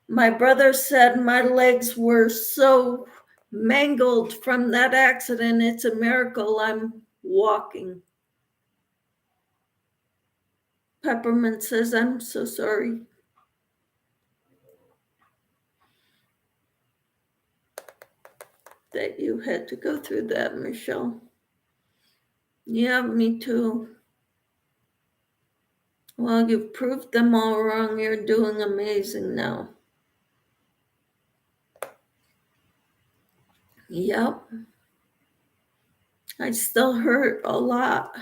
My brother said my legs were so mangled from that accident, it's a miracle I'm walking. Peppermint says, I'm so sorry. That you had to go through that, Michelle. Yeah, me too. Well, you've proved them all wrong. You're doing amazing now. Yep. I still hurt a lot.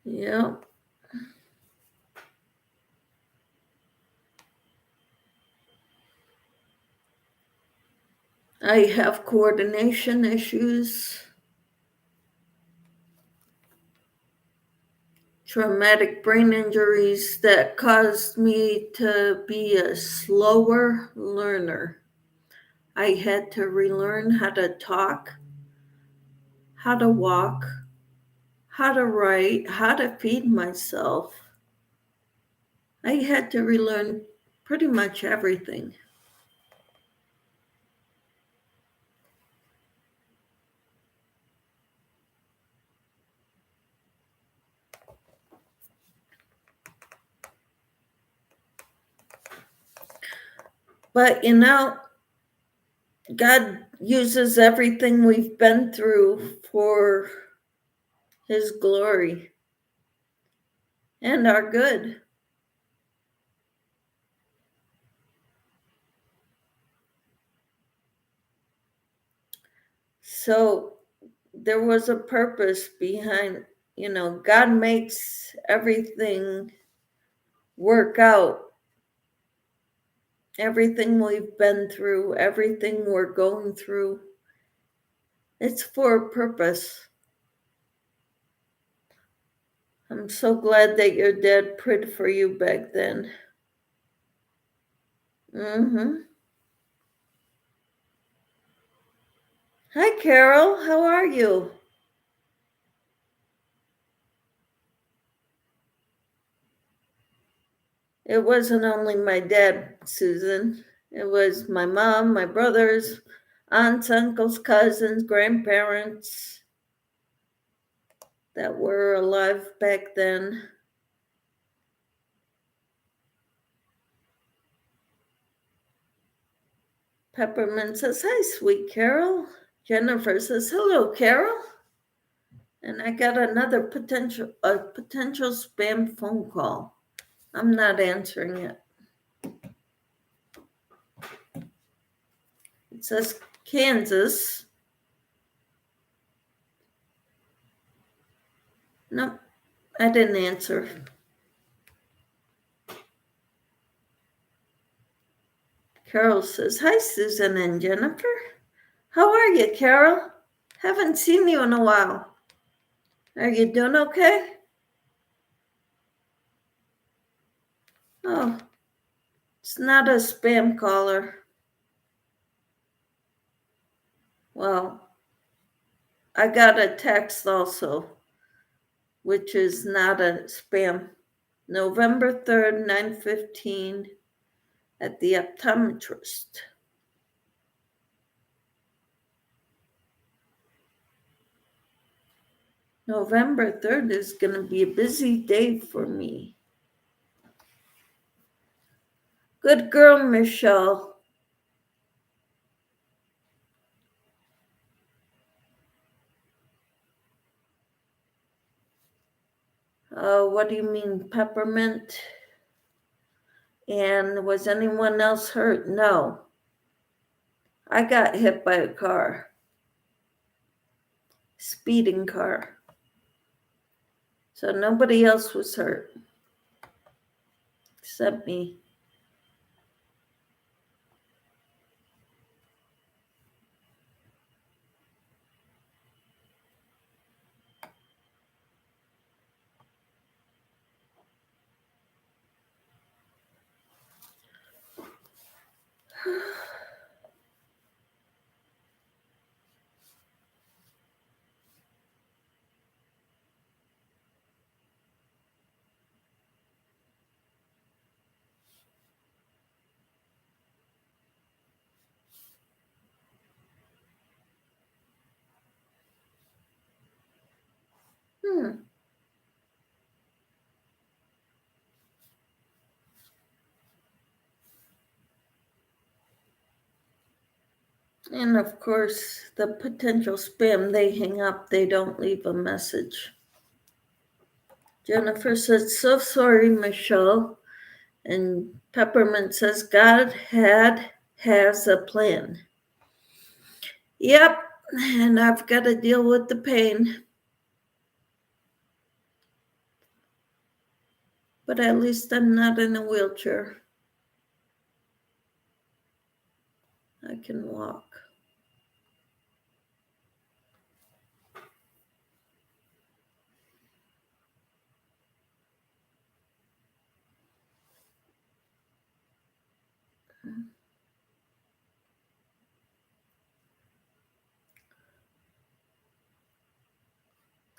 Yep. I have coordination issues, traumatic brain injuries that caused me to be a slower learner. I had to relearn how to talk, how to walk, how to write, how to feed myself. I had to relearn pretty much everything. But God uses everything we've been through for His glory and our good. So there was a purpose behind, God makes everything work out. Everything we've been through, everything we're going through, it's for a purpose. I'm so glad that your dad prayed for you back then. Hi, Carol. How are you? It wasn't only my dad, Susan. It was my mom, my brothers, aunts, uncles, cousins, grandparents that were alive back then. Peppermint says, hi, sweet Carol. Jennifer says, hello, Carol. And I got another potential spam phone call. I'm not answering it. It says Kansas. Nope, I didn't answer. Carol says, hi, Susan and Jennifer. How are you, Carol? Haven't seen you in a while. Are you doing okay? Oh, it's not a spam caller. Well, I got a text also, which is not a spam. November 3rd, 9:15 at the optometrist. November 3rd is going to be a busy day for me. Good girl, Michelle. What do you mean, peppermint? And was anyone else hurt? No. I got hit by a car. Speeding car. So nobody else was hurt. Except me. And of course, the potential spam, they hang up, they don't leave a message. Jennifer says, so sorry, Michelle. And Peppermint says, God has a plan. Yep, and I've got to deal with the pain. But at least I'm not in a wheelchair. I can walk.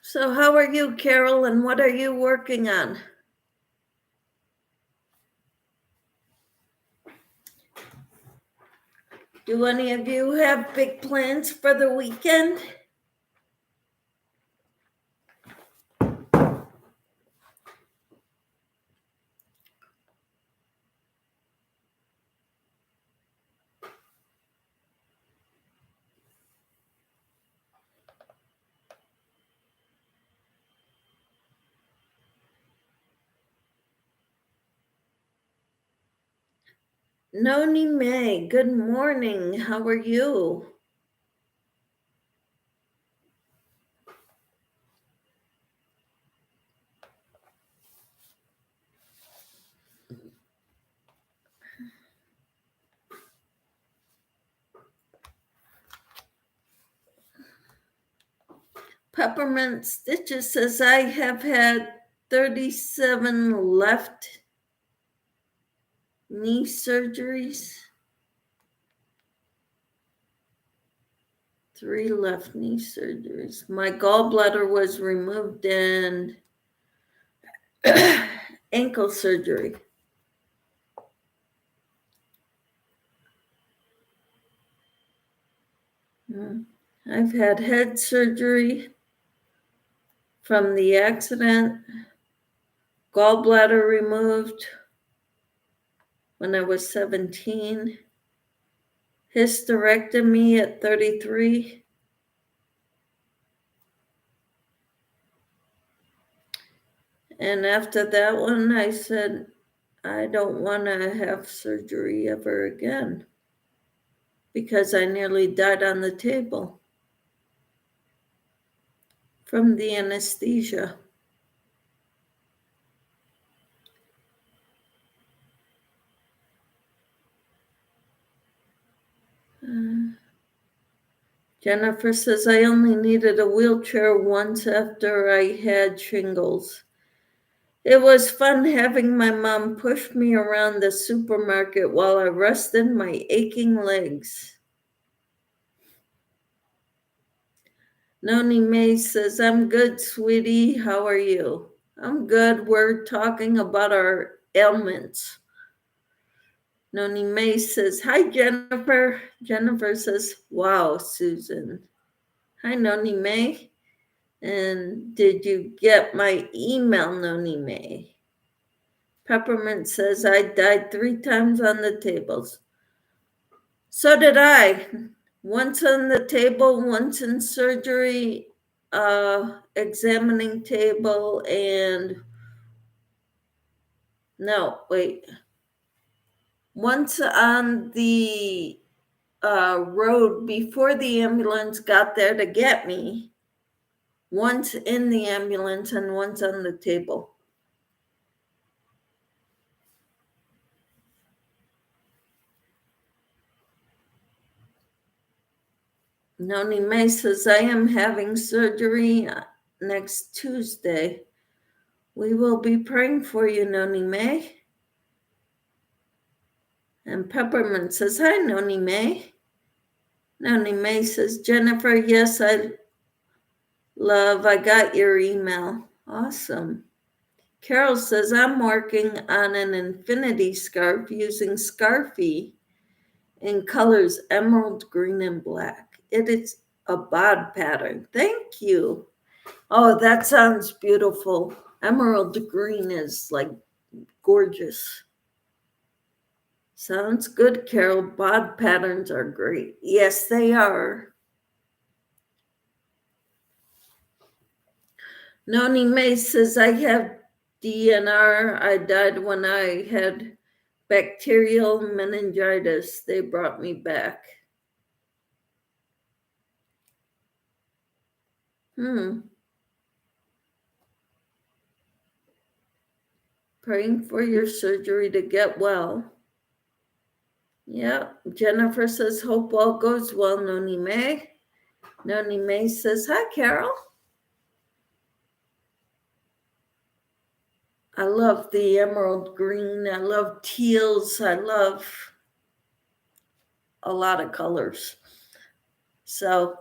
So how are you, Carol, and what are you working on? Do any of you have big plans for the weekend? Noni May, good morning. How are you? Peppermint Stitches says I have had 37 left knee surgeries. 3 left knee surgeries. My gallbladder was removed and ankle surgery. I've had head surgery from the accident, gallbladder removed when I was 17, hysterectomy at 33. And after that one, I said, I don't want to have surgery ever again because I nearly died on the table from the anesthesia. Jennifer says, I only needed a wheelchair once after I had shingles. It was fun having my mom push me around the supermarket while I rested my aching legs. Noni May says, I'm good, sweetie. How are you? I'm good. We're talking about our ailments. Noni May says, hi, Jennifer. Jennifer says, wow, Susan. Hi, Noni May. And did you get my email, Noni May? Peppermint says, I died 3 times on the tables. So did I. Once on the table, once in surgery, examining table, and no, wait. Once on the road before the ambulance got there to get me, once in the ambulance, and once on the table. Noni May says, I am having surgery next Tuesday. We will be praying for you, Noni May. And Peppermint says, hi, Noni May. Noni May says, Jennifer, yes, I got your email. Awesome. Carol says, I'm working on an infinity scarf using Scarfie in colors emerald green and black. It is a bod pattern. Thank you. Oh, that sounds beautiful. Emerald green is like gorgeous. Sounds good, Carol. Bod patterns are great. Yes, they are. Noni May says, I have DNR. I died when I had bacterial meningitis. They brought me back. Praying for your surgery to get well. Yeah, Jennifer says, hope all goes well, Noni May. Noni May says, hi, Carol. I love the emerald green. I love teals. I love a lot of colors. So,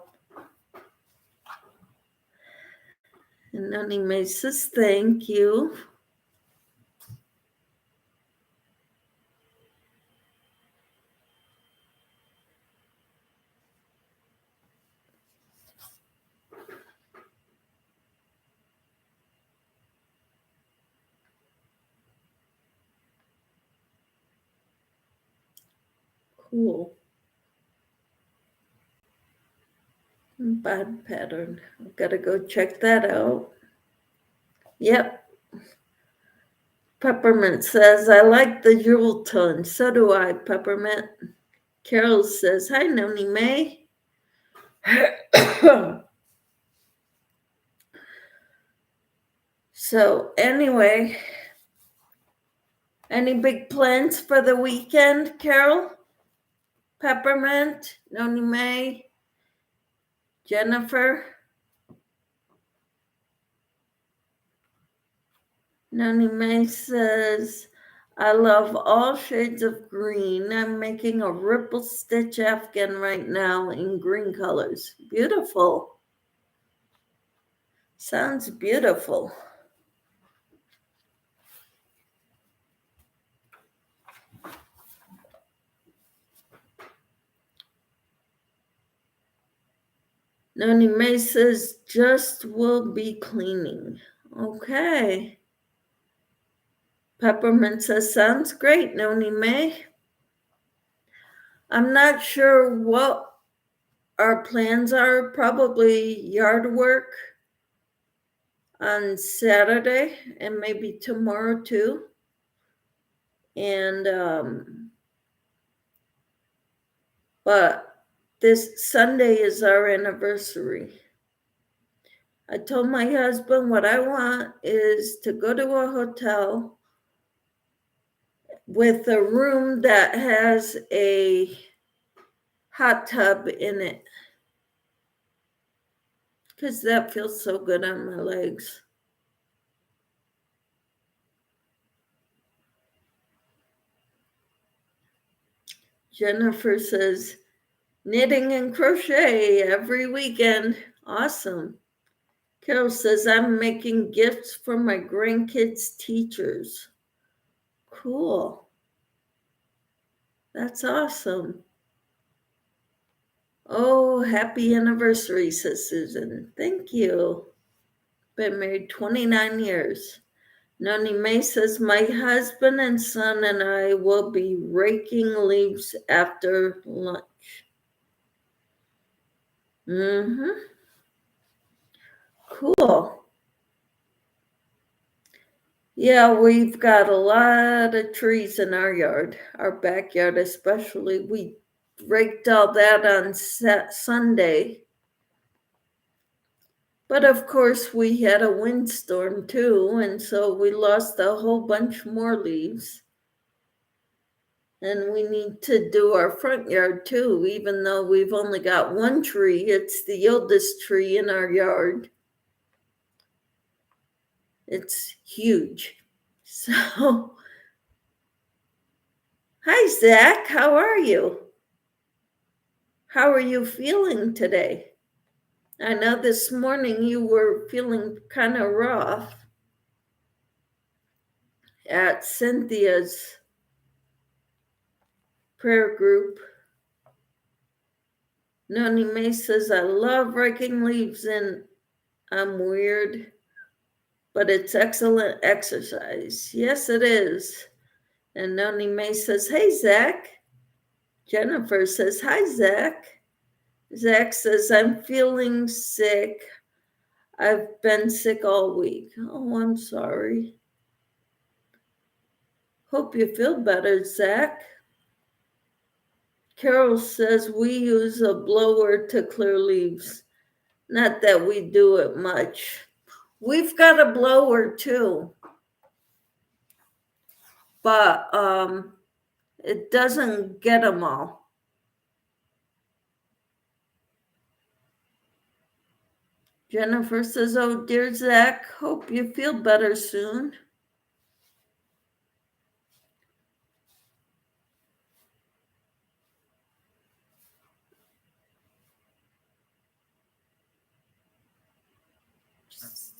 and Noni May says, thank you. Cool. Bad pattern. I've got to go check that out. Yep. Peppermint says, I like the jewel tone. So do I, Peppermint. Carol says, hi, Noni May. So anyway, any big plans for the weekend, Carol? Peppermint, Noni May, Jennifer? Noni May says, I love all shades of green. I'm making a ripple stitch afghan right now in green colors. Beautiful. Sounds beautiful. Noni May says, just will be cleaning. Okay. Peppermint says, sounds great, Noni May. I'm not sure what our plans are. Probably yard work on Saturday and maybe tomorrow too. And but this Sunday is our anniversary. I told my husband what I want is to go to a hotel with a room that has a hot tub in it, because that feels so good on my legs. Jennifer says, knitting and crochet every weekend. Awesome. Carol says, I'm making gifts for my grandkids' teachers. Cool. That's awesome. Oh, happy anniversary, says Susan. Thank you. Been married 29 years. Noni May says, my husband and son and I will be raking leaves after lunch. Cool. Yeah, we've got a lot of trees in our yard, our backyard especially. We raked all that on Sunday. But of course, we had a windstorm too, and so we lost a whole bunch more leaves. And we need to do our front yard too, even though we've only got one tree. It's the oldest tree in our yard. It's huge. So, hi, Zach. How are you? How are you feeling today? I know this morning you were feeling kind of rough at Cynthia's prayer group. Noni May says, I love raking leaves and I'm weird, but it's excellent exercise. Yes, it is. And Noni May says, hey, Zach. Jennifer says, hi, Zach. Zach says, I'm feeling sick. I've been sick all week. Oh, I'm sorry. Hope you feel better, Zach. Carol says we use a blower to clear leaves. Not that we do it much. We've got a blower too, but it doesn't get them all. Jennifer says, oh, dear Zach, hope you feel better soon.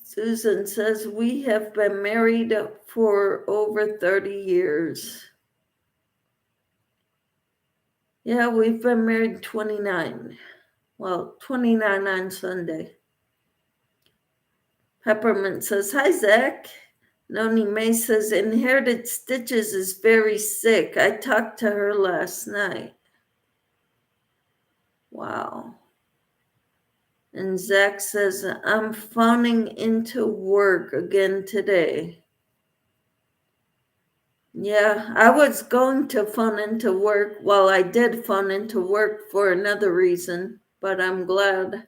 Susan says, we have been married for over 30 years. Yeah, we've been married 29. Well, 29 on Sunday. Peppermint says, hi, Zach. Noni May says, Inherited Stitches is very sick. I talked to her last night. Wow. And Zach says, I'm phoning into work again today. Yeah, I was going to phone into work. Well, I did phone into work for another reason, but I'm glad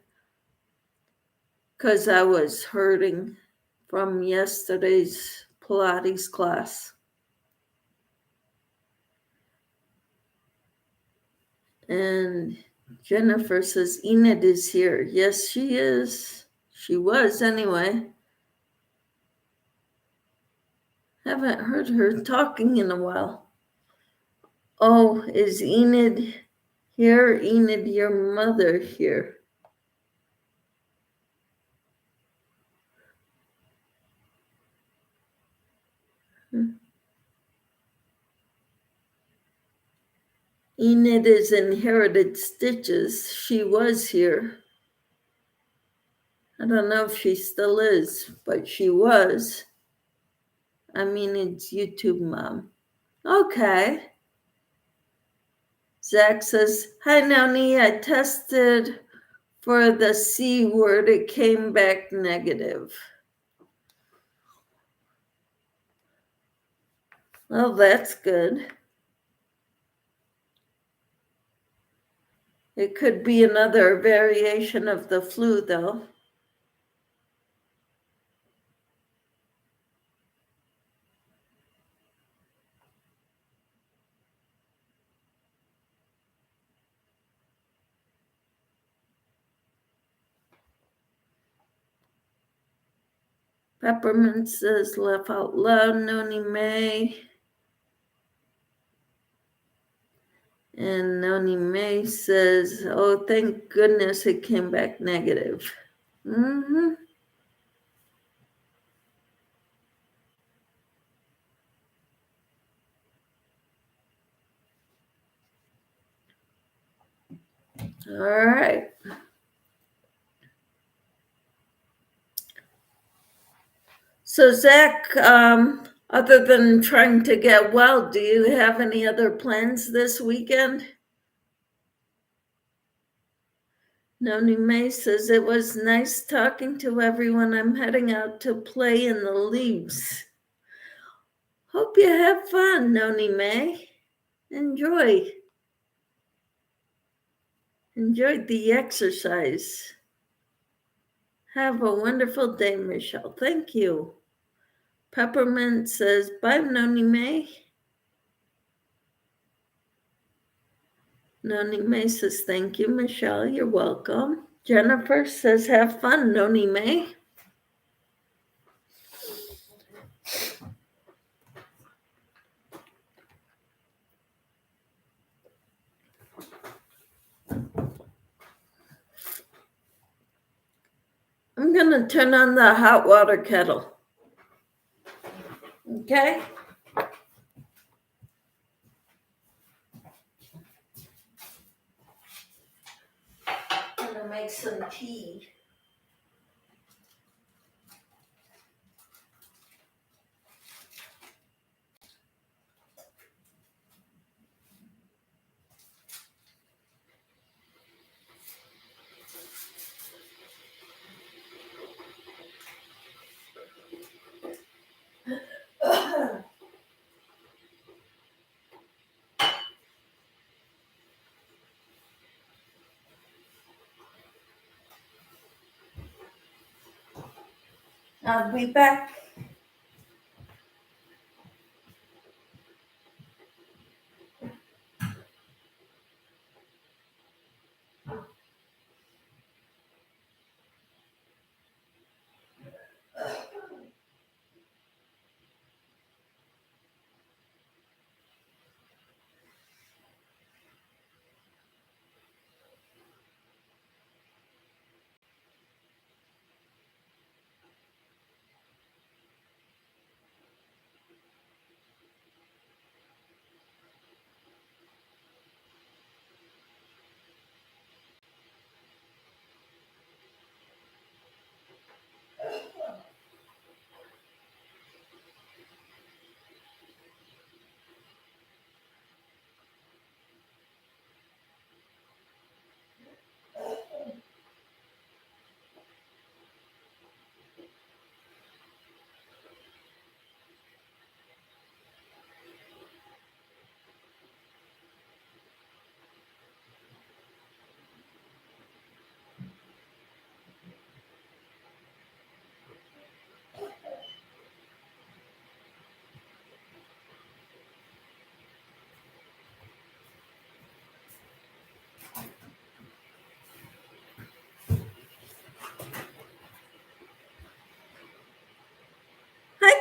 because I was hurting from yesterday's Pilates class. And Jennifer says Enid is here. Yes, she is. She was anyway. Haven't heard her talking in a while. Oh, is Enid here? Enid, your mother here? Enid is Inherited Stitches. She was here. I don't know if she still is, but she was. I mean, it's YouTube Mom. Okay. Zach says, hi, Noni. I tested for the C word. It came back negative. Well, that's good. It could be another variation of the flu, though. Peppermint says, laugh out loud, Noni May. And Noni May says, oh, thank goodness it came back negative. Mm-hmm. All right. So, Zach, other than trying to get well, do you have any other plans this weekend? Noni May says, it was nice talking to everyone. I'm heading out to play in the leaves. Hope you have fun, Noni May. Enjoy. Enjoy the exercise. Have a wonderful day, Michelle. Thank you. Peppermint says, bye, Noni May. Noni May says, thank you, Michelle. You're welcome. Jennifer says, have fun, Noni May. I'm going to turn on the hot water kettle. Okay? I'm going to make some tea. I'll be back.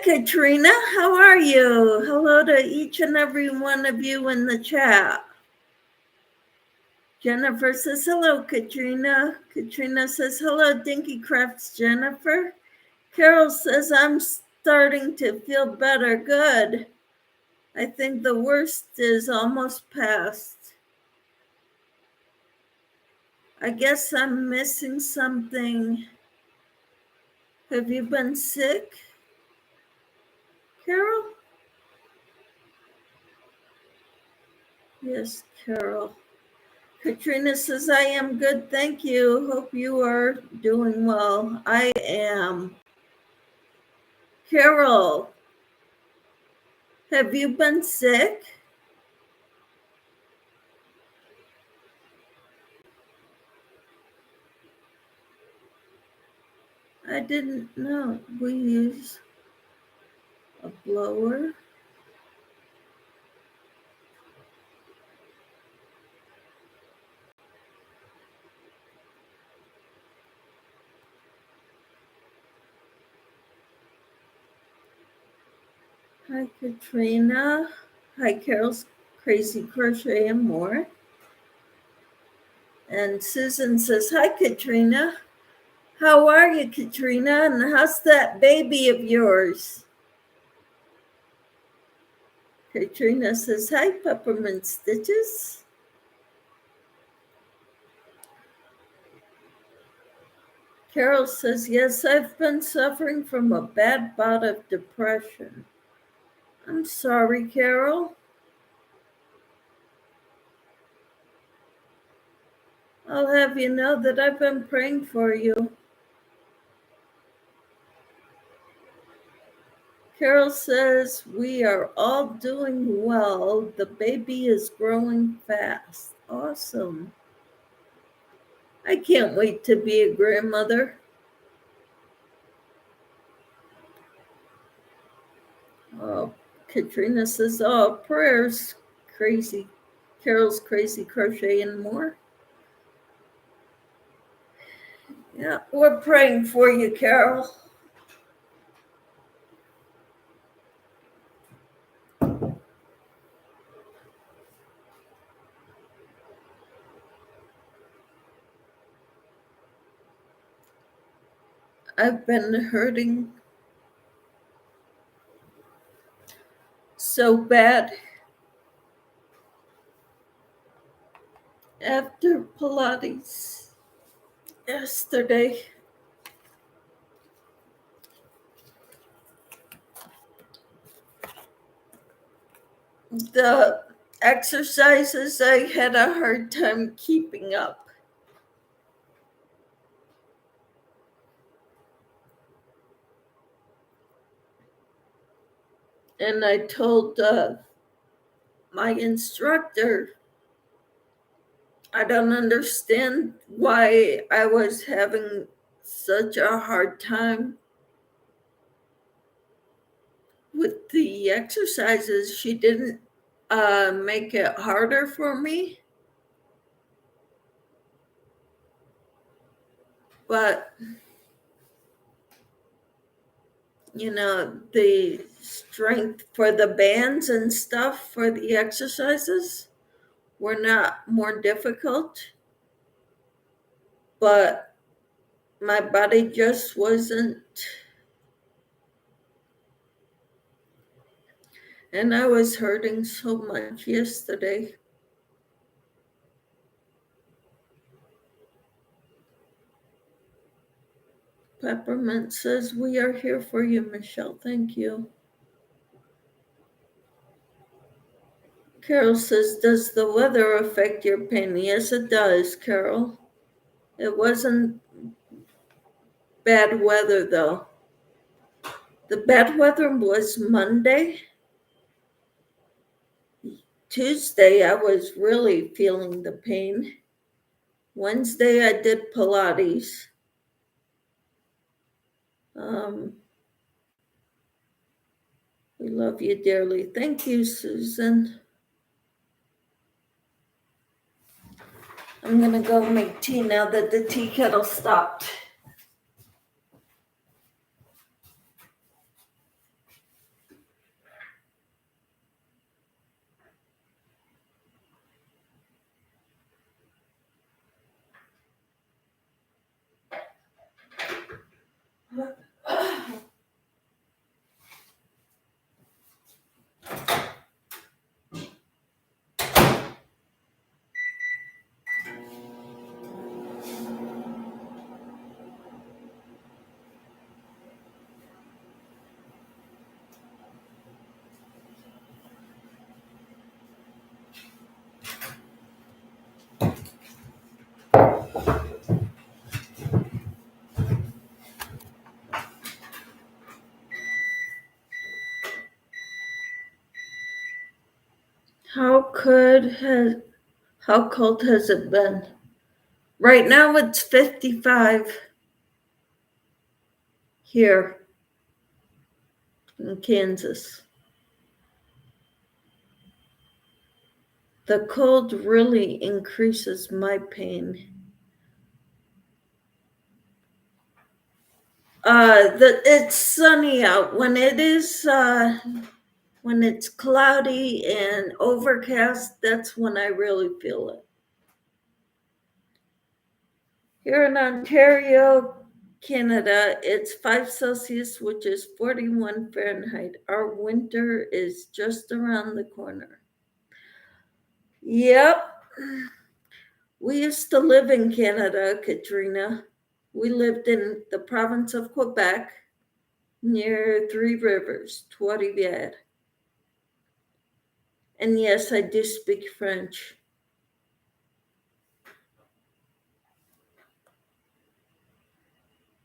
Katrina. How are you? Hello to each and every one of you in the chat. Jennifer says, hello, Katrina. Katrina says, hello, Dinky Crafts, Jennifer. Carol says, I'm starting to feel better. Good. I think the worst is almost past. I guess I'm missing something. Have you been sick, Carol? Yes, Carol. Katrina says, I am good, thank you. Hope you are doing well. I am. Carol, have you been sick? I didn't know. We use a blower. Hi, Katrina. Hi, Carol's Crazy Crochet and More. And Susan says, hi, Katrina. How are you, Katrina? And how's that baby of yours? Katrina says, hi, Peppermint Stitches. Carol says, yes, I've been suffering from a bad bout of depression. I'm sorry, Carol. I'll have you know that I've been praying for you. Carol says, we are all doing well. The baby is growing fast. Awesome. I can't wait to be a grandmother. Oh, Katrina says, oh, prayers, crazy. Carol's Crazy Crochet and More. Yeah, we're praying for you, Carol. I've been hurting so bad after Pilates yesterday. The exercises, I had a hard time keeping up. And I told my instructor, I don't understand why I was having such a hard time with the exercises. She didn't make it harder for me. But, you know, the strength for the bands and stuff for the exercises were not more difficult. But my body just wasn't. And I was hurting so much yesterday. Peppermint says, we are here for you, Michelle. Thank you. Carol says, does the weather affect your pain? Yes, it does, Carol. It wasn't bad weather, though. The bad weather was Monday. Tuesday, I was really feeling the pain. Wednesday, I did Pilates. We love you dearly. Thank you, Susan. I'm going to go make tea now that the tea kettle stopped. How cold has it been? Right now it's 55 here in Kansas. The cold really increases my pain. It's sunny out. When it's cloudy and overcast, that's when I really feel it. Here in Ontario, Canada, it's 5 Celsius, which is 41 Fahrenheit. Our winter is just around the corner. Yep. We used to live in Canada, Katrina. We lived in the province of Quebec near Three Rivers, Trois-Rivières. And yes, I do speak French.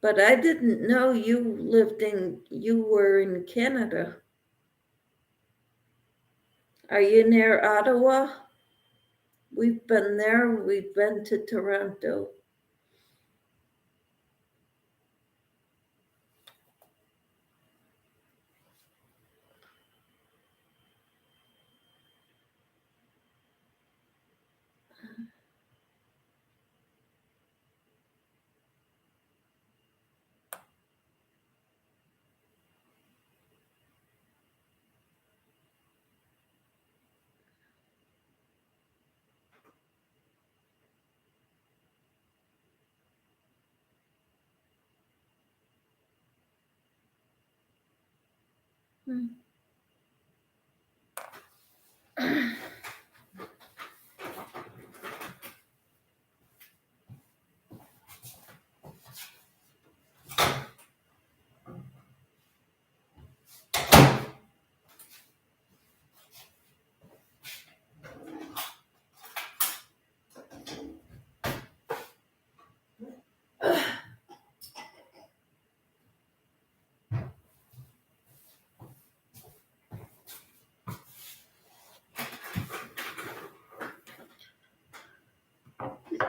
But I didn't know you were in Canada. Are you near Ottawa? We've been there. We've been to Toronto.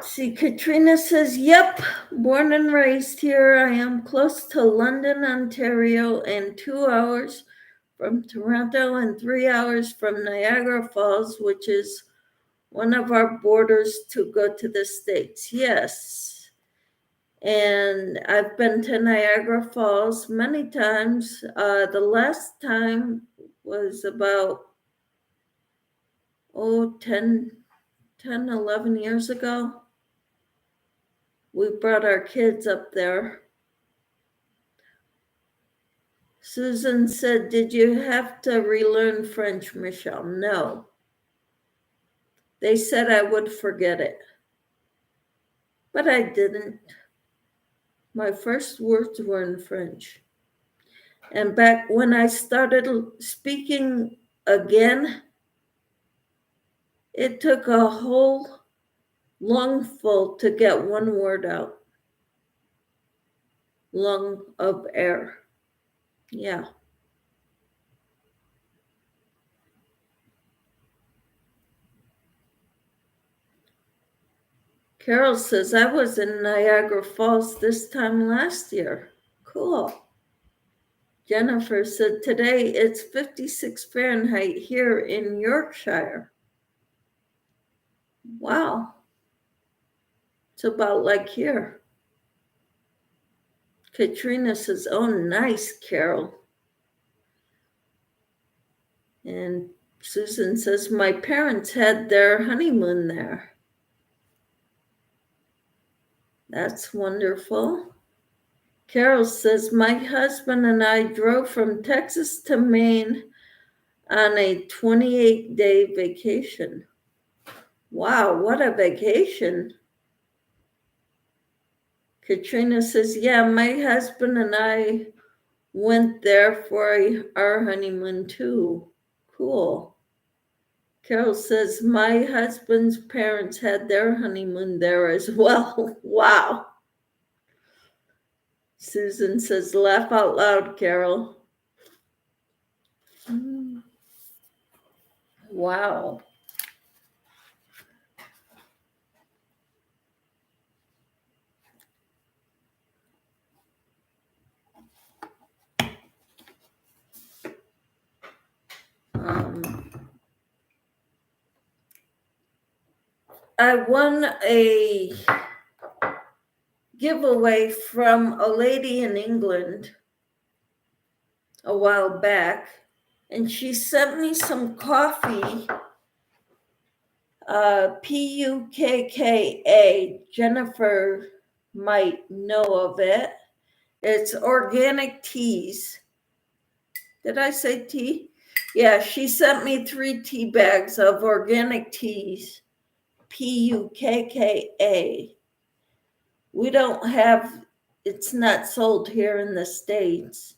See, Katrina says, yep, born and raised here. I am close to London, Ontario, and 2 hours from Toronto and 3 hours from Niagara Falls, which is one of our borders to go to the States. Yes. And I've been to Niagara Falls many times. The last time was about, 10, 11 years ago. We brought our kids up there. Susan said, did you have to relearn French, Michelle? No. They said I would forget it. But I didn't. My first words were in French. And back when I started speaking again, it took a whole lungful to get one word out. Lung of air. Yeah. Carol says, I was in Niagara Falls this time last year. Cool. Jennifer said, today it's 56 Fahrenheit here in Yorkshire. Wow. It's about like here. Katrina says, oh, nice, Carol. And Susan says, my parents had their honeymoon there. That's wonderful. Carol says, my husband and I drove from Texas to Maine on a 28-day vacation. Wow, what a vacation. Katrina says, yeah, my husband and I went there for our honeymoon too. Cool. Carol says, my husband's parents had their honeymoon there as well. Wow. Susan says, laugh out loud, Carol. Wow. I won a giveaway from a lady in England a while back, and she sent me some coffee, Pukka. Jennifer might know of it. It's organic teas. Did I say tea? Yeah, she sent me 3 tea bags of organic teas, Pukka. We don't have, it's not sold here in the States.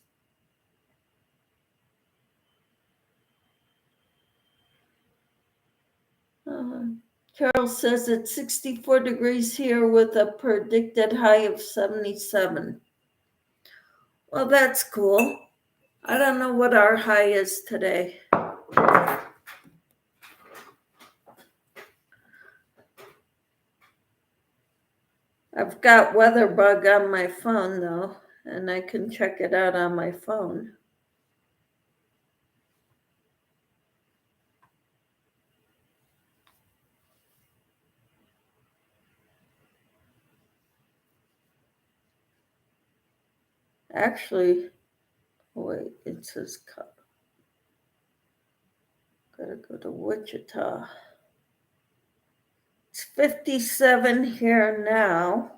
Carol says it's 64 degrees here with a predicted high of 77. Well, that's cool. I don't know what our high is today. I've got WeatherBug on my phone, though, and I can check it out on my phone. Actually, wait, it says cup. Gotta go to Wichita. It's 57 here now.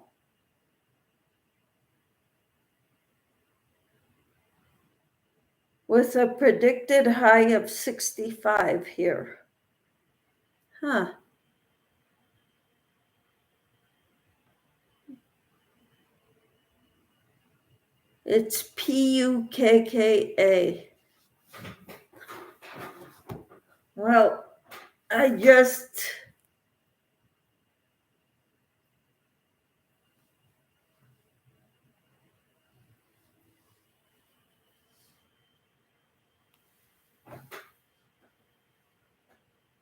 With a predicted high of 65 here. Huh. It's Pukka. Well, I just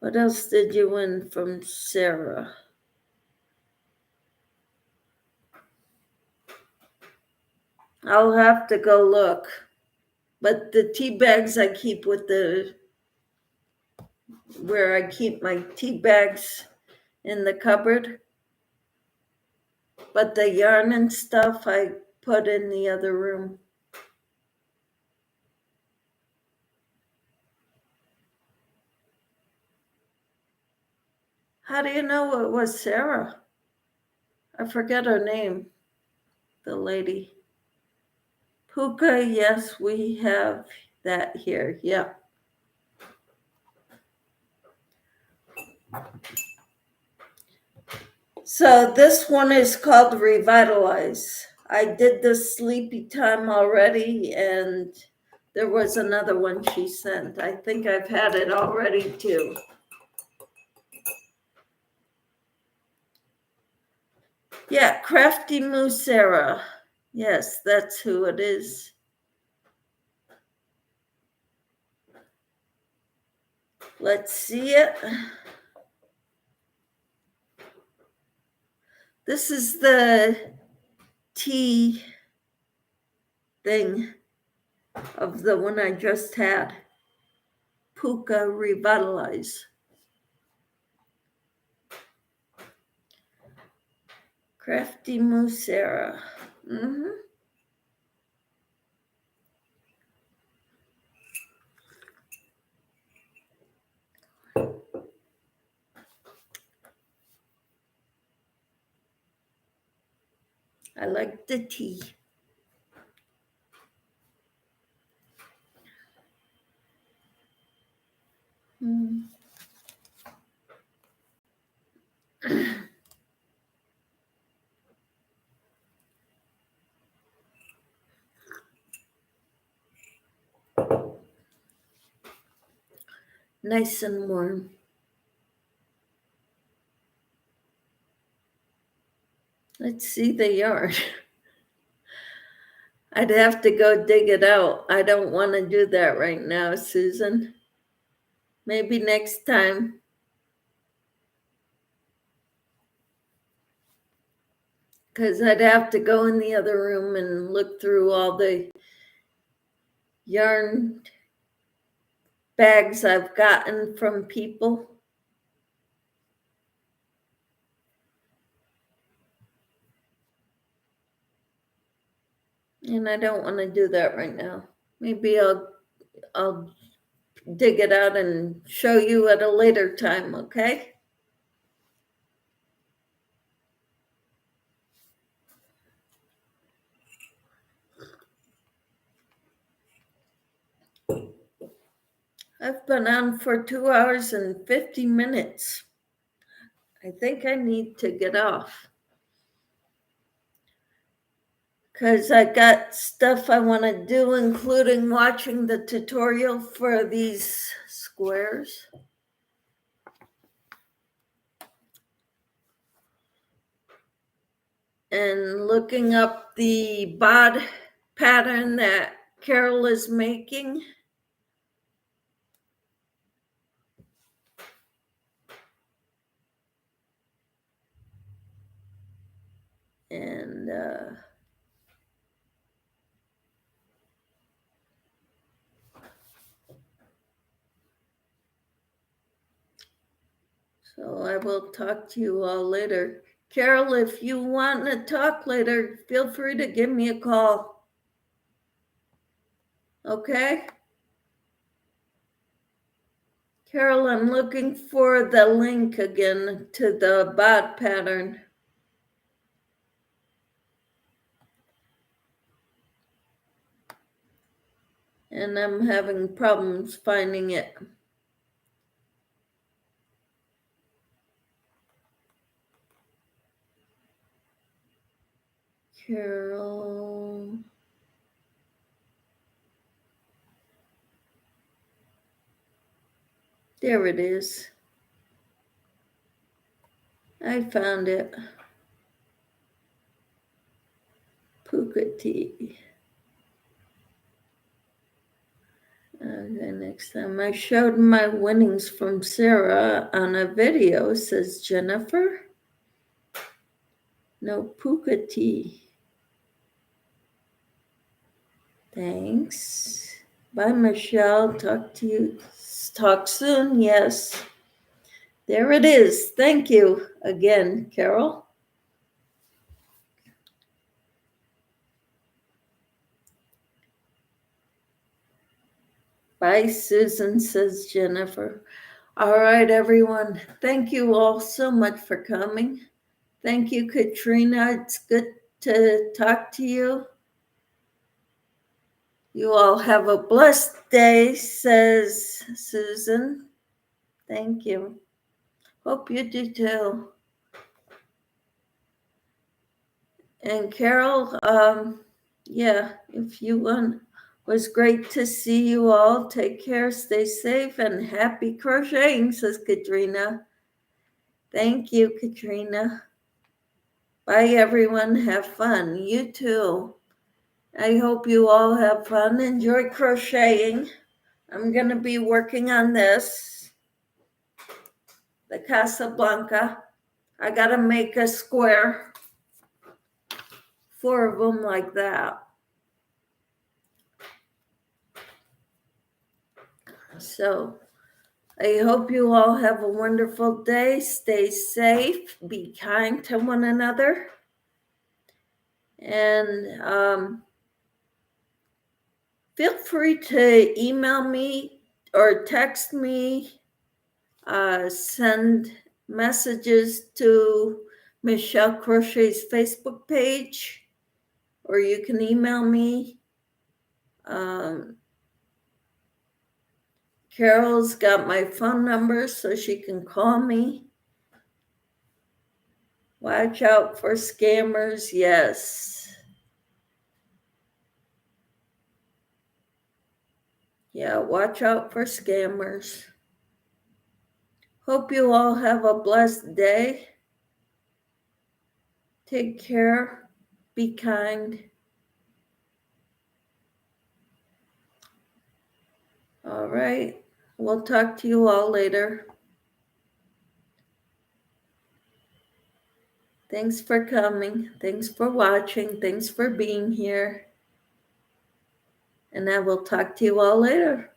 what else did you win from Sarah? I'll have to go look. But the tea bags I keep with where I keep my tea bags in the cupboard. But the yarn and stuff I put in the other room. How do you know it was Sarah? I forget her name, the lady. Puka, yes, we have that here. Yeah. So this one is called Revitalize. I did the Sleepy Time already, and there was another one she sent. I think I've had it already too. Yeah, Crafty Moose Sarah. Yes, that's who it is. Let's see it. This is the tea thing of the one I just had. Puka Revitalize. Crafty Moose Sarah. I like the tea. Nice and warm. Let's see the yarn. I'd have to go dig it out. I don't want to do that right now, Susan. Maybe next time. Because I'd have to go in the other room and look through all the yarn bags I've gotten from people. And I don't want to do that right now. Maybe I'll dig it out and show you at a later time, okay? I've been on for 2 hours and 50 minutes. I think I need to get off, because I got stuff I want to do, including watching the tutorial for these squares. And looking up the bod pattern that Carol is making. And so I will talk to you all later. Carol, if you want to talk later, feel free to give me a call. Okay? Carol, I'm looking for the link again to the bod pattern. And I'm having problems finding it. Carol. There it is. I found it. Pukati. Okay, next time. I showed my winnings from Sarah on a video, says Jennifer. No Pukati. Thanks. Bye, Michelle. Talk to you. Talk soon. Yes. There it is. Thank you again, Carol. Bye, Susan, says Jennifer. All right, everyone. Thank you all so much for coming. Thank you, Katrina. It's good to talk to you. You all have a blessed day, says Susan. Thank you. Hope you do too. And Carol, yeah, if you want, was great to see you all. Take care, stay safe, and happy crocheting, says Katrina. Thank you, Katrina. Bye, everyone. Have fun. You too. I hope you all have fun. Enjoy crocheting. I'm going to be working on this, the Casablanca. I got to make a square, 4 of them like that. So I hope you all have a wonderful day. Stay safe. Be kind to one another. And feel free to email me or text me. Send messages to Michelle Crochet's Facebook page, or you can email me. Carol's got my phone number so she can call me. Watch out for scammers, yes. Yeah, watch out for scammers. Hope you all have a blessed day. Take care. Be kind. All right. We'll talk to you all later. Thanks for coming. Thanks for watching. Thanks for being here. And I will talk to you all later.